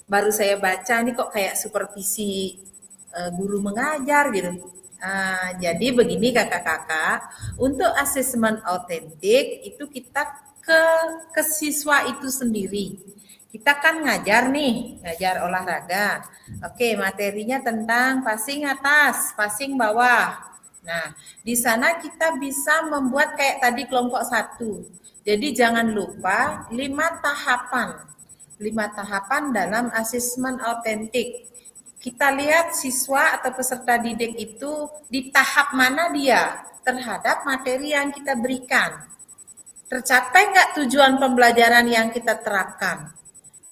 Speaker 2: Baru saya baca nih kok kayak supervisi guru mengajar gitu. Jadi begini kakak-kakak, untuk asesmen autentik itu kita ke siswa itu sendiri. Kita kan ngajar olahraga. Oke, materinya tentang passing atas, passing bawah. Nah, di sana kita bisa membuat kayak tadi kelompok 1. Jadi jangan lupa 5 tahapan. 5 tahapan dalam asesmen autentik. Kita lihat siswa atau peserta didik itu di tahap mana dia terhadap materi yang kita berikan. Tercapai nggak tujuan pembelajaran yang kita terapkan?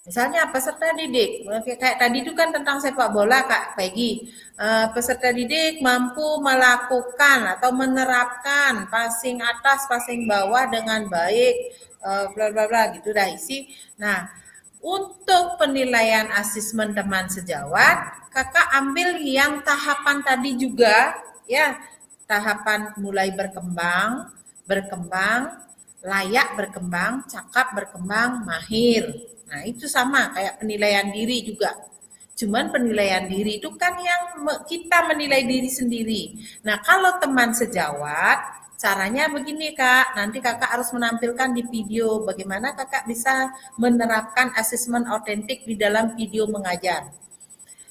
Speaker 2: Misalnya peserta didik, kayak tadi itu kan tentang sepak bola Kak Peggy. Peserta didik mampu melakukan atau menerapkan passing atas, passing bawah dengan baik, bla bla bla gitu dah isi. Nah, untuk penilaian asesmen teman sejawat, kakak ambil yang tahapan tadi juga, ya, tahapan mulai berkembang, layak berkembang, cakap berkembang, mahir. Nah, itu sama kayak penilaian diri juga. Cuman penilaian diri itu kan yang kita menilai diri sendiri. Nah, kalau teman sejawat, caranya begini Kak, nanti kakak harus menampilkan di video bagaimana kakak bisa menerapkan asesmen autentik di dalam video mengajar.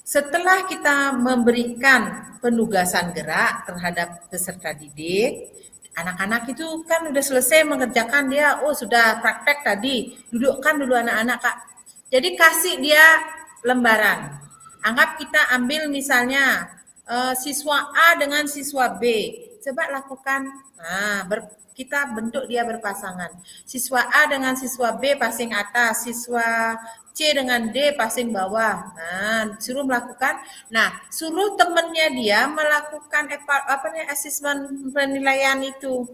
Speaker 2: Setelah kita memberikan penugasan gerak terhadap peserta didik, anak-anak itu kan udah selesai mengerjakan, dia sudah praktek tadi, dudukkan dulu anak-anak Kak. Jadi kasih dia lembaran. Anggap kita ambil misalnya siswa A dengan siswa B. Coba lakukan Kita bentuk dia berpasangan. Siswa A dengan siswa B passing atas, siswa C dengan D passing bawah. Nah, suruh melakukan. Nah, suruh temannya dia melakukan asesmen penilaian itu.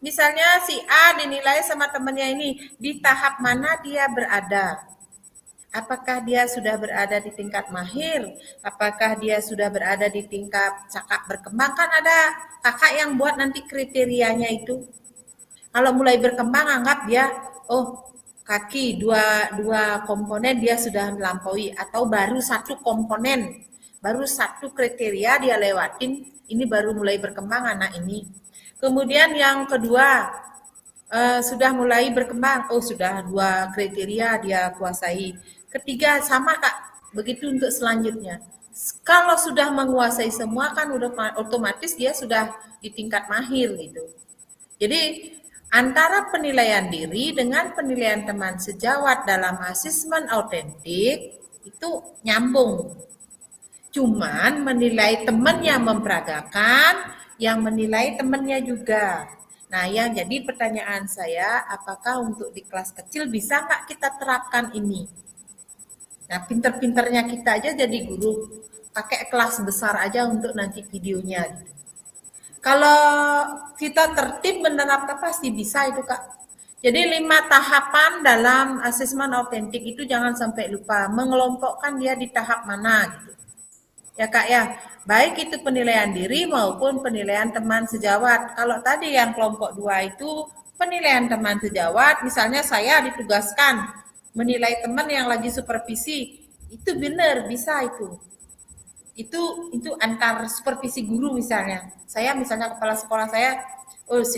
Speaker 2: Misalnya si A dinilai sama temannya ini, di tahap mana dia berada. Apakah dia sudah berada di tingkat mahir? Apakah dia sudah berada di tingkat cakap berkembang? Kan ada kakak yang buat nanti kriterianya itu. Kalau mulai berkembang, anggap dia, kaki dua komponen dia sudah melampaui, atau baru satu komponen, baru satu kriteria dia lewatin, ini baru mulai berkembang anak ini. Kemudian yang kedua, sudah mulai berkembang, sudah 2 kriteria dia kuasai. Ketiga sama Kak, begitu untuk selanjutnya. Kalau sudah menguasai semua kan udah otomatis dia sudah di tingkat mahir gitu. Jadi antara penilaian diri dengan penilaian teman sejawat dalam asesmen autentik itu nyambung. Cuman menilai temannya memperagakan, yang menilai temannya juga. Nah, yang jadi pertanyaan saya, apakah untuk di kelas kecil bisa nggak kita terapkan ini? Nah, pinter-pinternya kita aja jadi guru, pakai kelas besar aja untuk nanti videonya. Kalau kita tertib menerapkan pasti bisa itu Kak. Jadi 5 tahapan dalam asesmen autentik itu jangan sampai lupa, mengelompokkan dia di tahap mana gitu. Ya Kak ya, baik itu penilaian diri maupun penilaian teman sejawat. Kalau tadi yang kelompok 2 itu penilaian teman sejawat, misalnya saya ditugaskan menilai teman yang lagi supervisi, itu benar bisa itu. Itu antar supervisi guru misalnya. Saya misalnya kepala sekolah saya,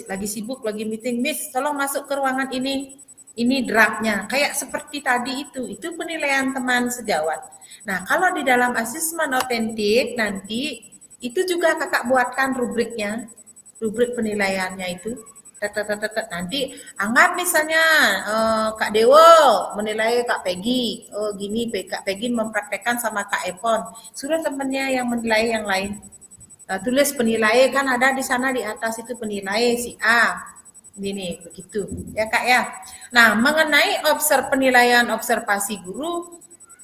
Speaker 2: lagi sibuk, lagi meeting, Miss, tolong masuk ke ruangan ini draftnya. Kayak seperti tadi itu penilaian teman sejawat. Nah, kalau di dalam asesmen autentik nanti itu juga kakak buatkan rubriknya, rubrik penilaiannya itu. Nanti anggap misalnya Kak Dewo menilai Kak Peggy, gini Kak Peggy mempraktekkan sama Kak Epon, suruh temennya yang menilai yang lain. Tulis penilai kan ada di sana di atas itu penilai si A, gini begitu ya Kak ya. Nah, mengenai penilaian observasi guru,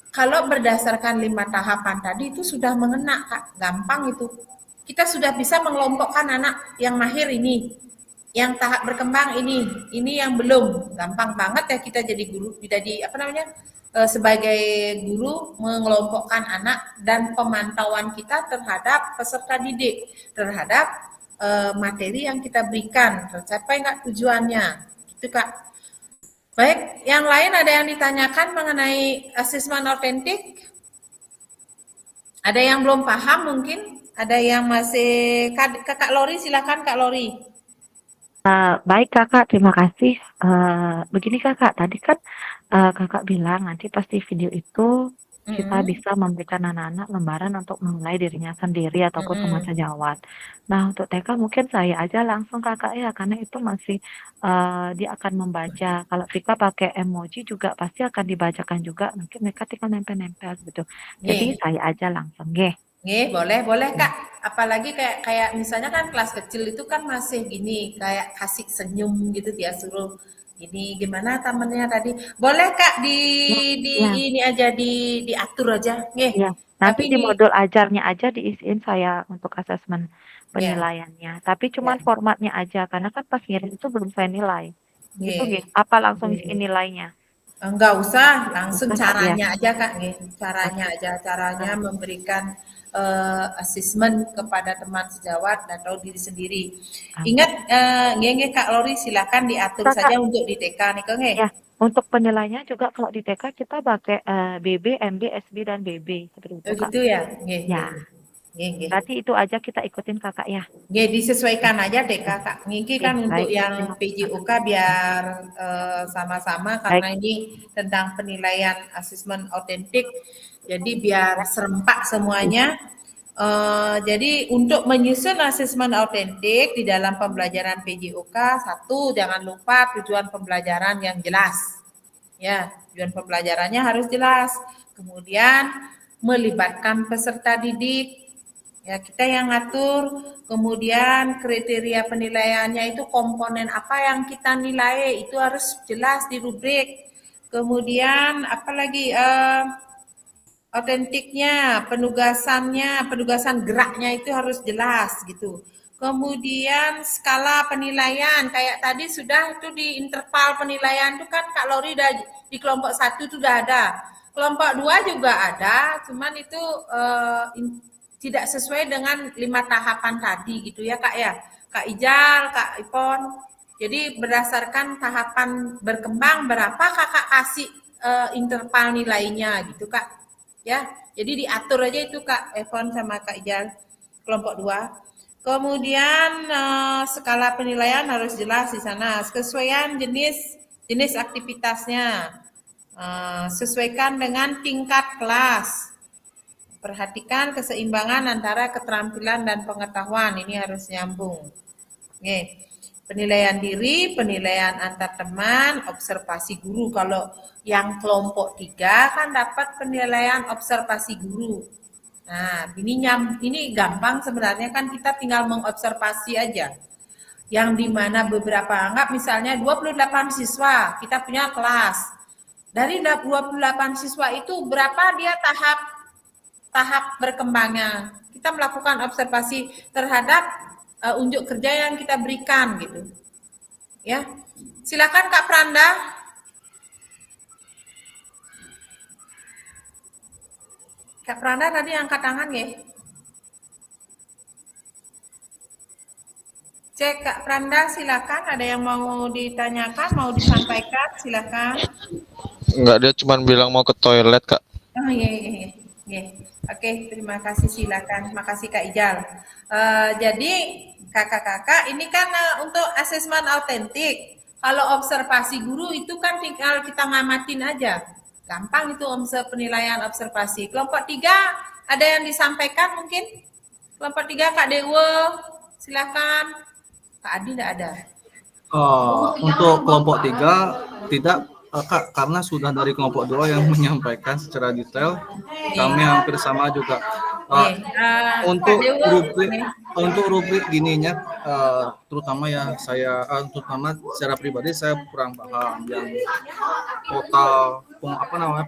Speaker 2: kalau berdasarkan 5 tahapan tadi itu sudah mengena Kak, gampang itu. Kita sudah bisa mengelompokkan anak yang mahir ini, yang tahap berkembang ini yang belum. Gampang banget ya kita jadi guru, jadi sebagai guru mengelompokkan anak dan pemantauan kita terhadap peserta didik, terhadap materi yang kita berikan, tercapai nggak tujuannya, gitu Kak. Baik, yang lain ada yang ditanyakan mengenai asesmen autentik? Ada yang belum paham mungkin? Ada yang masih, Kak Lori, silakan Kak Lori.
Speaker 11: Baik Kakak, terima kasih. Begini Kakak, tadi kan Kakak bilang nanti pasti video itu kita bisa memberikan anak-anak lembaran untuk menilai dirinya sendiri ataupun teman sejawat. Nah, untuk TK mungkin saya aja langsung Kakak ya, karena itu masih dia akan membaca. Kalau kita pakai emoji juga pasti akan dibacakan juga. Mungkin mereka tinggal nempel-nempel gitu. Jadi saya aja langsung, nggih.
Speaker 2: Nggih, boleh Kak. Apalagi kayak misalnya kan kelas kecil itu kan masih gini, kayak kasih senyum gitu dia suruh gini, gimana temennya tadi. Boleh Kak ini aja diatur aja, nggih.
Speaker 11: Ya, nanti di modul ajarnya aja diisiin saya untuk asesmen penilaiannya. Tapi cuman formatnya aja, karena kan pas ngirim itu belum saya nilai. Gitu nggih. Apa langsung isiin nilainya?
Speaker 2: Enggak usah, langsung caranya aja Kak, nggih. Caranya memberikan asesmen kepada teman sejawat atau diri sendiri. Ingat, nggih Kak Lori, silakan diatur saja untuk di TK nih Kang.
Speaker 11: Ya, untuk penilaiannya juga kalau di TK kita pakai BB, MB, SB dan BB seperti itu Kak.
Speaker 2: Gitu ya.
Speaker 11: Ya. Berarti itu aja kita ikutin Kakak ya.
Speaker 2: Disesuaikan aja TK Kak. Ini kan untuk yang PJOK biar sama-sama karena ini tentang penilaian asesmen autentik. Jadi biar serempak semuanya. Jadi untuk menyusun asesmen autentik di dalam pembelajaran PJOK, 1, jangan lupa tujuan pembelajaran yang jelas. Ya, tujuan pembelajarannya harus jelas. Kemudian melibatkan peserta didik. Ya, kita yang ngatur, kemudian kriteria penilaiannya itu komponen apa yang kita nilai, itu harus jelas di rubrik. Kemudian apalagi otentiknya, penugasan geraknya itu harus jelas gitu. Kemudian skala penilaian, kayak tadi sudah itu di interval penilaian itu kan Kak Lori udah di kelompok 1 itu udah ada. Kelompok 2 juga ada, cuman itu tidak sesuai dengan 5 tahapan tadi gitu ya Kak ya. Kak Ijal, Kak Ipon. Jadi berdasarkan tahapan berkembang berapa Kakak kasih interval nilainya gitu Kak. Ya, jadi diatur aja itu Kak Ipon sama Kak Ijal kelompok 2. Kemudian skala penilaian harus jelas di sana. Kesesuaian jenis aktivitasnya. Sesuaikan dengan tingkat kelas. Perhatikan keseimbangan antara keterampilan dan pengetahuan, ini harus nyambung. Oke. Penilaian diri, penilaian antar teman, observasi guru. Kalau yang kelompok 3 kan dapat penilaian observasi guru. Nah, ini gampang sebenarnya, kan kita tinggal mengobservasi aja. Yang dimana beberapa anggap misalnya 28 siswa, kita punya kelas. Dari 28 siswa itu berapa dia tahap berkembangnya. Kita melakukan observasi terhadap unjuk kerja yang kita berikan gitu. Ya. Silakan Kak Pranda. Kak Pranda tadi angkat tangan ya. Cek Kak Pranda, silakan, ada yang mau ditanyakan, mau disampaikan, silakan.
Speaker 16: Enggak, dia cuma bilang mau ke toilet, Kak.
Speaker 2: Oh iya. Oke, terima kasih, silakan. Makasih Kak Ijal. Jadi kakak-kakak ini kan untuk asesmen autentik. Kalau observasi guru itu kan tinggal kita ngamatin aja. Gampang itu penilaian observasi. Kelompok 3 ada yang disampaikan mungkin? Kelompok 3 Kak Dewo, silakan. Kak Adi tidak ada.
Speaker 8: Untuk kelompok 3 tidak Kak, karena sudah dari kelompok 2 yang menyampaikan secara detail, kami hampir sama juga. Untuk rubrik gininya, terutama ya saya, terutama secara pribadi saya kurang paham yang total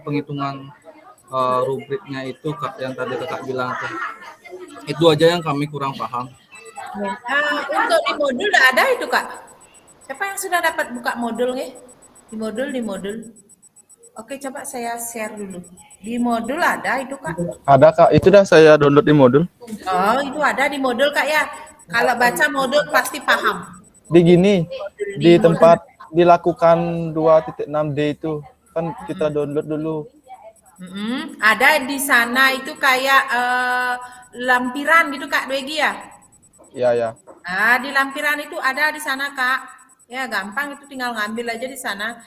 Speaker 8: penghitungan rubriknya itu Kak, yang tadi Kakak bilang tuh. Itu aja yang kami kurang paham.
Speaker 2: Untuk di modul udah ada itu Kak. Siapa yang sudah dapat buka modul nih? Di modul. Oke, coba saya share dulu. Di modul ada itu Kak?
Speaker 5: Ada Kak, itu dah saya download di modul.
Speaker 2: Oh, itu ada di modul Kak ya. Kalau baca modul pasti paham.
Speaker 5: Di gini, di tempat dilakukan 2.6D itu kan kita download dulu.
Speaker 2: Ada di sana itu kayak lampiran gitu Kak Dwegi ya?
Speaker 5: Iya.
Speaker 2: Di lampiran itu ada di sana Kak. Ya gampang, itu tinggal ngambil aja di sana.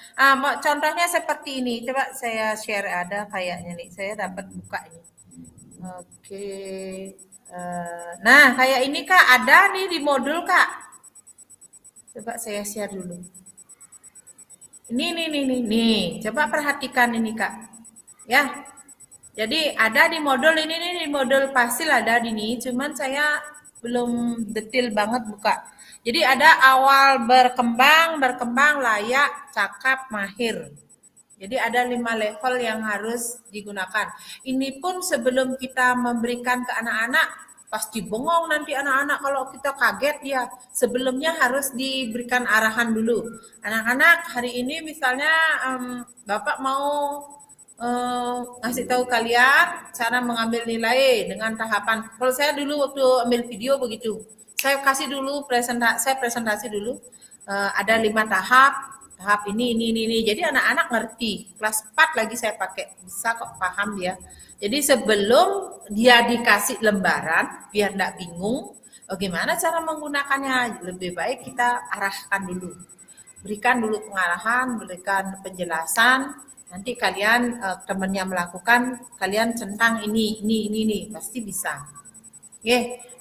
Speaker 2: Contohnya seperti ini. Coba saya share, ada kayaknya nih. Saya dapat buka ini. Oke. Nah kayak ini Kak, ada nih di modul Kak. Coba saya share dulu. Nih. Coba perhatikan ini Kak. Ya. Jadi ada di modul ini nih, di modul Pasil ada di ini. Cuman saya belum detail banget buka. Jadi ada awal berkembang, layak, cakap, mahir. Jadi ada 5 level yang harus digunakan. Ini pun sebelum kita memberikan ke anak-anak, pasti bengong nanti anak-anak kalau kita kaget ya. Sebelumnya harus diberikan arahan dulu. Anak-anak hari ini misalnya Bapak mau ngasih tahu kalian cara mengambil nilai dengan tahapan. Kalau saya dulu waktu ambil video begitu. Saya kasih dulu presentasi dulu. Ada 5 tahap ini. Jadi anak-anak ngerti. Kelas 4 lagi saya pakai, bisa kok paham dia. Jadi sebelum dia dikasih lembaran, biar enggak bingung, bagaimana cara menggunakannya, lebih baik kita arahkan dulu. Berikan dulu pengarahan, berikan penjelasan. Nanti kalian temannya melakukan, kalian centang ini, pasti bisa.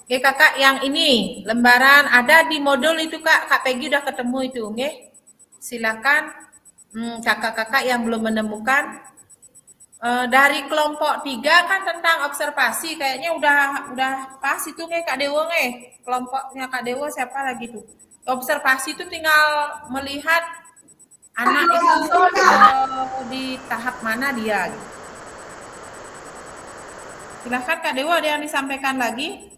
Speaker 2: Oke kakak, yang ini lembaran ada di modul itu Kak Peggy udah ketemu itu, silakan kakak-kakak yang belum menemukan. Dari kelompok 3 kan tentang observasi, kayaknya udah pas itu Kak Dewo kelompoknya Kak Dewo siapa lagi tuh? Observasi itu tinggal melihat anak itu di tahap mana dia. Silahkan Kak Dewo, ada yang disampaikan lagi?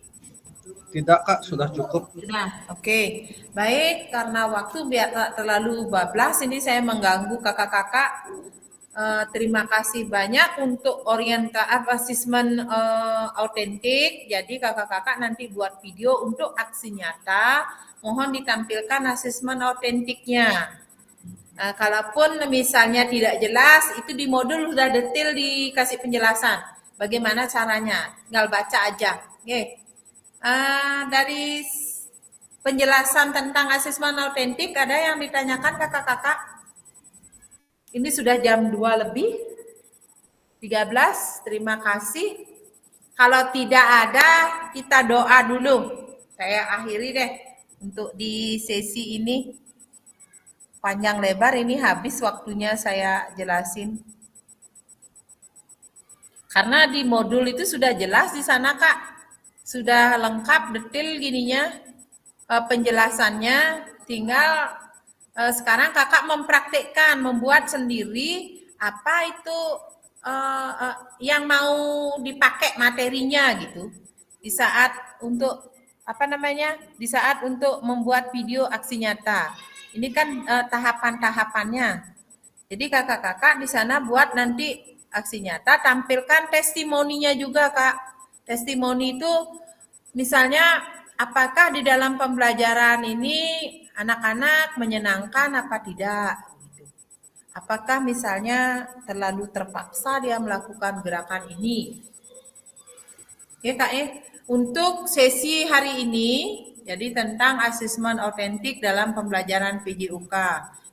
Speaker 8: Tidak Kak, sudah cukup.
Speaker 2: Nah, oke. Baik, karena waktu biar tak terlalu bablas, ini saya mengganggu kakak-kakak. Terima kasih banyak untuk asesmen autentik. Jadi kakak-kakak nanti buat video untuk aksi nyata. Mohon ditampilkan asesmen autentiknya. Kalaupun misalnya tidak jelas, itu di modul sudah detail dikasih penjelasan. Bagaimana caranya? Tinggal baca aja. Oke. Dari penjelasan tentang asesmen autentik, ada yang ditanyakan kakak-kakak? Ini sudah jam 2 lebih, 13, terima kasih. Kalau tidak ada, kita doa dulu. Saya akhiri deh untuk di sesi ini. Panjang lebar ini habis waktunya saya jelasin. Karena di modul itu sudah jelas di sana Kak. Sudah lengkap, detail gininya penjelasannya, tinggal sekarang kakak mempraktikkan, membuat sendiri apa itu yang mau dipakai materinya gitu. Di saat untuk di saat untuk membuat video aksi nyata. Ini kan tahapan-tahapannya. Jadi kakak-kakak di sana buat nanti aksi nyata, tampilkan testimoninya juga Kak. Testimoni itu misalnya apakah di dalam pembelajaran ini anak-anak menyenangkan apa tidak? Apakah misalnya terlalu terpaksa dia melakukan gerakan ini? Ya Kak untuk sesi hari ini, jadi tentang asesmen autentik dalam pembelajaran PJUK,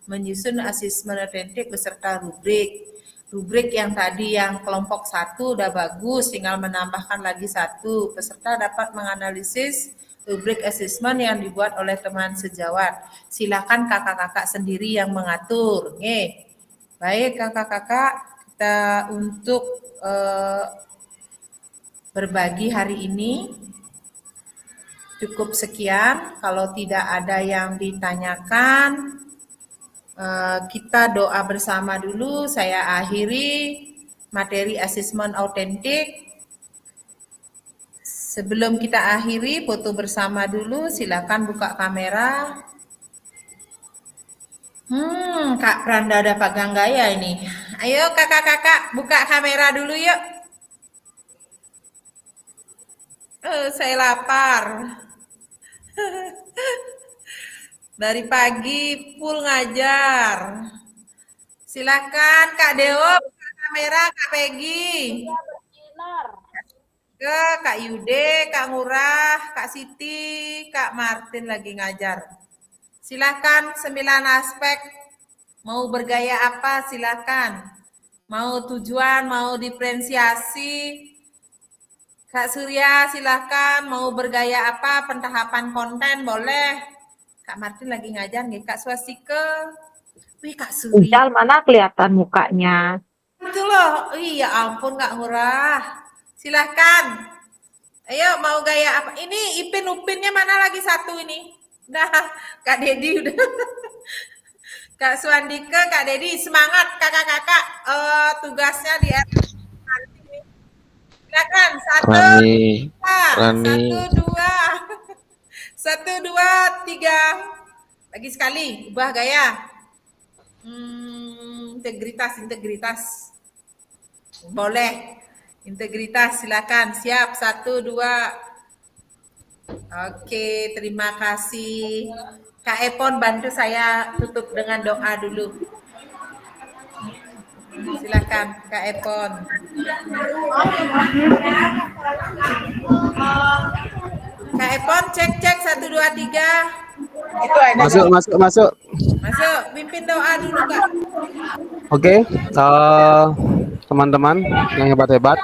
Speaker 2: menyusun asesmen autentik beserta rubrik. Rubrik yang tadi yang kelompok 1 udah bagus, tinggal menambahkan lagi 1. Peserta dapat menganalisis rubrik asesmen yang dibuat oleh teman sejawat. Silakan kakak-kakak sendiri yang mengatur. Baik kakak-kakak, kita untuk berbagi hari ini cukup sekian. Kalau tidak ada yang ditanyakan, kita doa bersama dulu. Saya akhiri materi asesmen autentik. Sebelum kita akhiri, foto bersama dulu. Silakan buka kamera. Kak Pranda ada pegang gaya ini. Ayo kakak-kakak buka kamera dulu yuk. Saya lapar. Dari pagi full ngajar. Silakan Kak Dewo buka kamera, Kak Peggy. Ke Kak Yude, Kak Ngurah, Kak Siti, Kak Martin lagi ngajar. Silakan 9 aspek. Mau bergaya apa silakan. Mau tujuan, mau diferensiasi. Kak Surya silakan mau bergaya apa, pentahapan konten boleh. Kak Martin lagi ngajar nih, Kak Swastika. Wih, Kak Suri.
Speaker 11: Ujal mana kelihatan mukanya?
Speaker 2: Itu loh. Iya ampun Kak Ngurah. Silahkan. Ayo mau gaya apa? Ini Ipin Upinnya mana lagi satu ini? Udah, Kak Dedi udah. Kak Suandika, Kak Dedi semangat kakak-kakak. Tugasnya di nanti. Silakan 1, 2, 3. Lagi sekali, ubah gaya. Integritas. Boleh. Integritas, silakan. Siap, 1, 2. Oke, terima kasih. Kak Epon bantu saya tutup dengan doa dulu. Silakan Kak Epon. Kak Epon cek 1, 2, 3.
Speaker 4: Itu masuk.
Speaker 2: Masuk, pimpin doa dulu Kak.
Speaker 4: Oke, teman-teman yang hebat-hebat,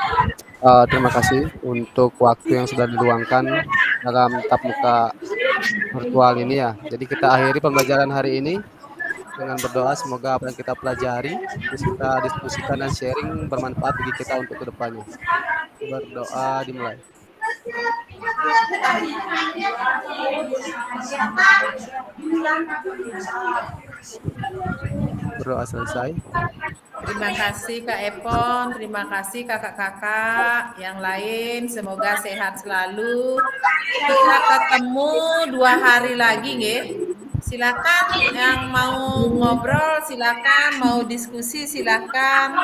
Speaker 4: terima kasih untuk waktu yang sudah diluangkan dalam tatap muka virtual ini ya. Jadi kita akhiri pembelajaran hari ini. dengan berdoa semoga apa yang kita pelajari terus kita diskusikan dan sharing bermanfaat bagi kita untuk kedepannya. Berdoa dimulai. Berdoa selesai.
Speaker 2: Terima kasih Kak Epon, terima kasih kakak-kakak yang lain, semoga sehat selalu. Kita ketemu 2 hari lagi nggih. Silakan yang mau ngobrol, silakan mau diskusi, silakan.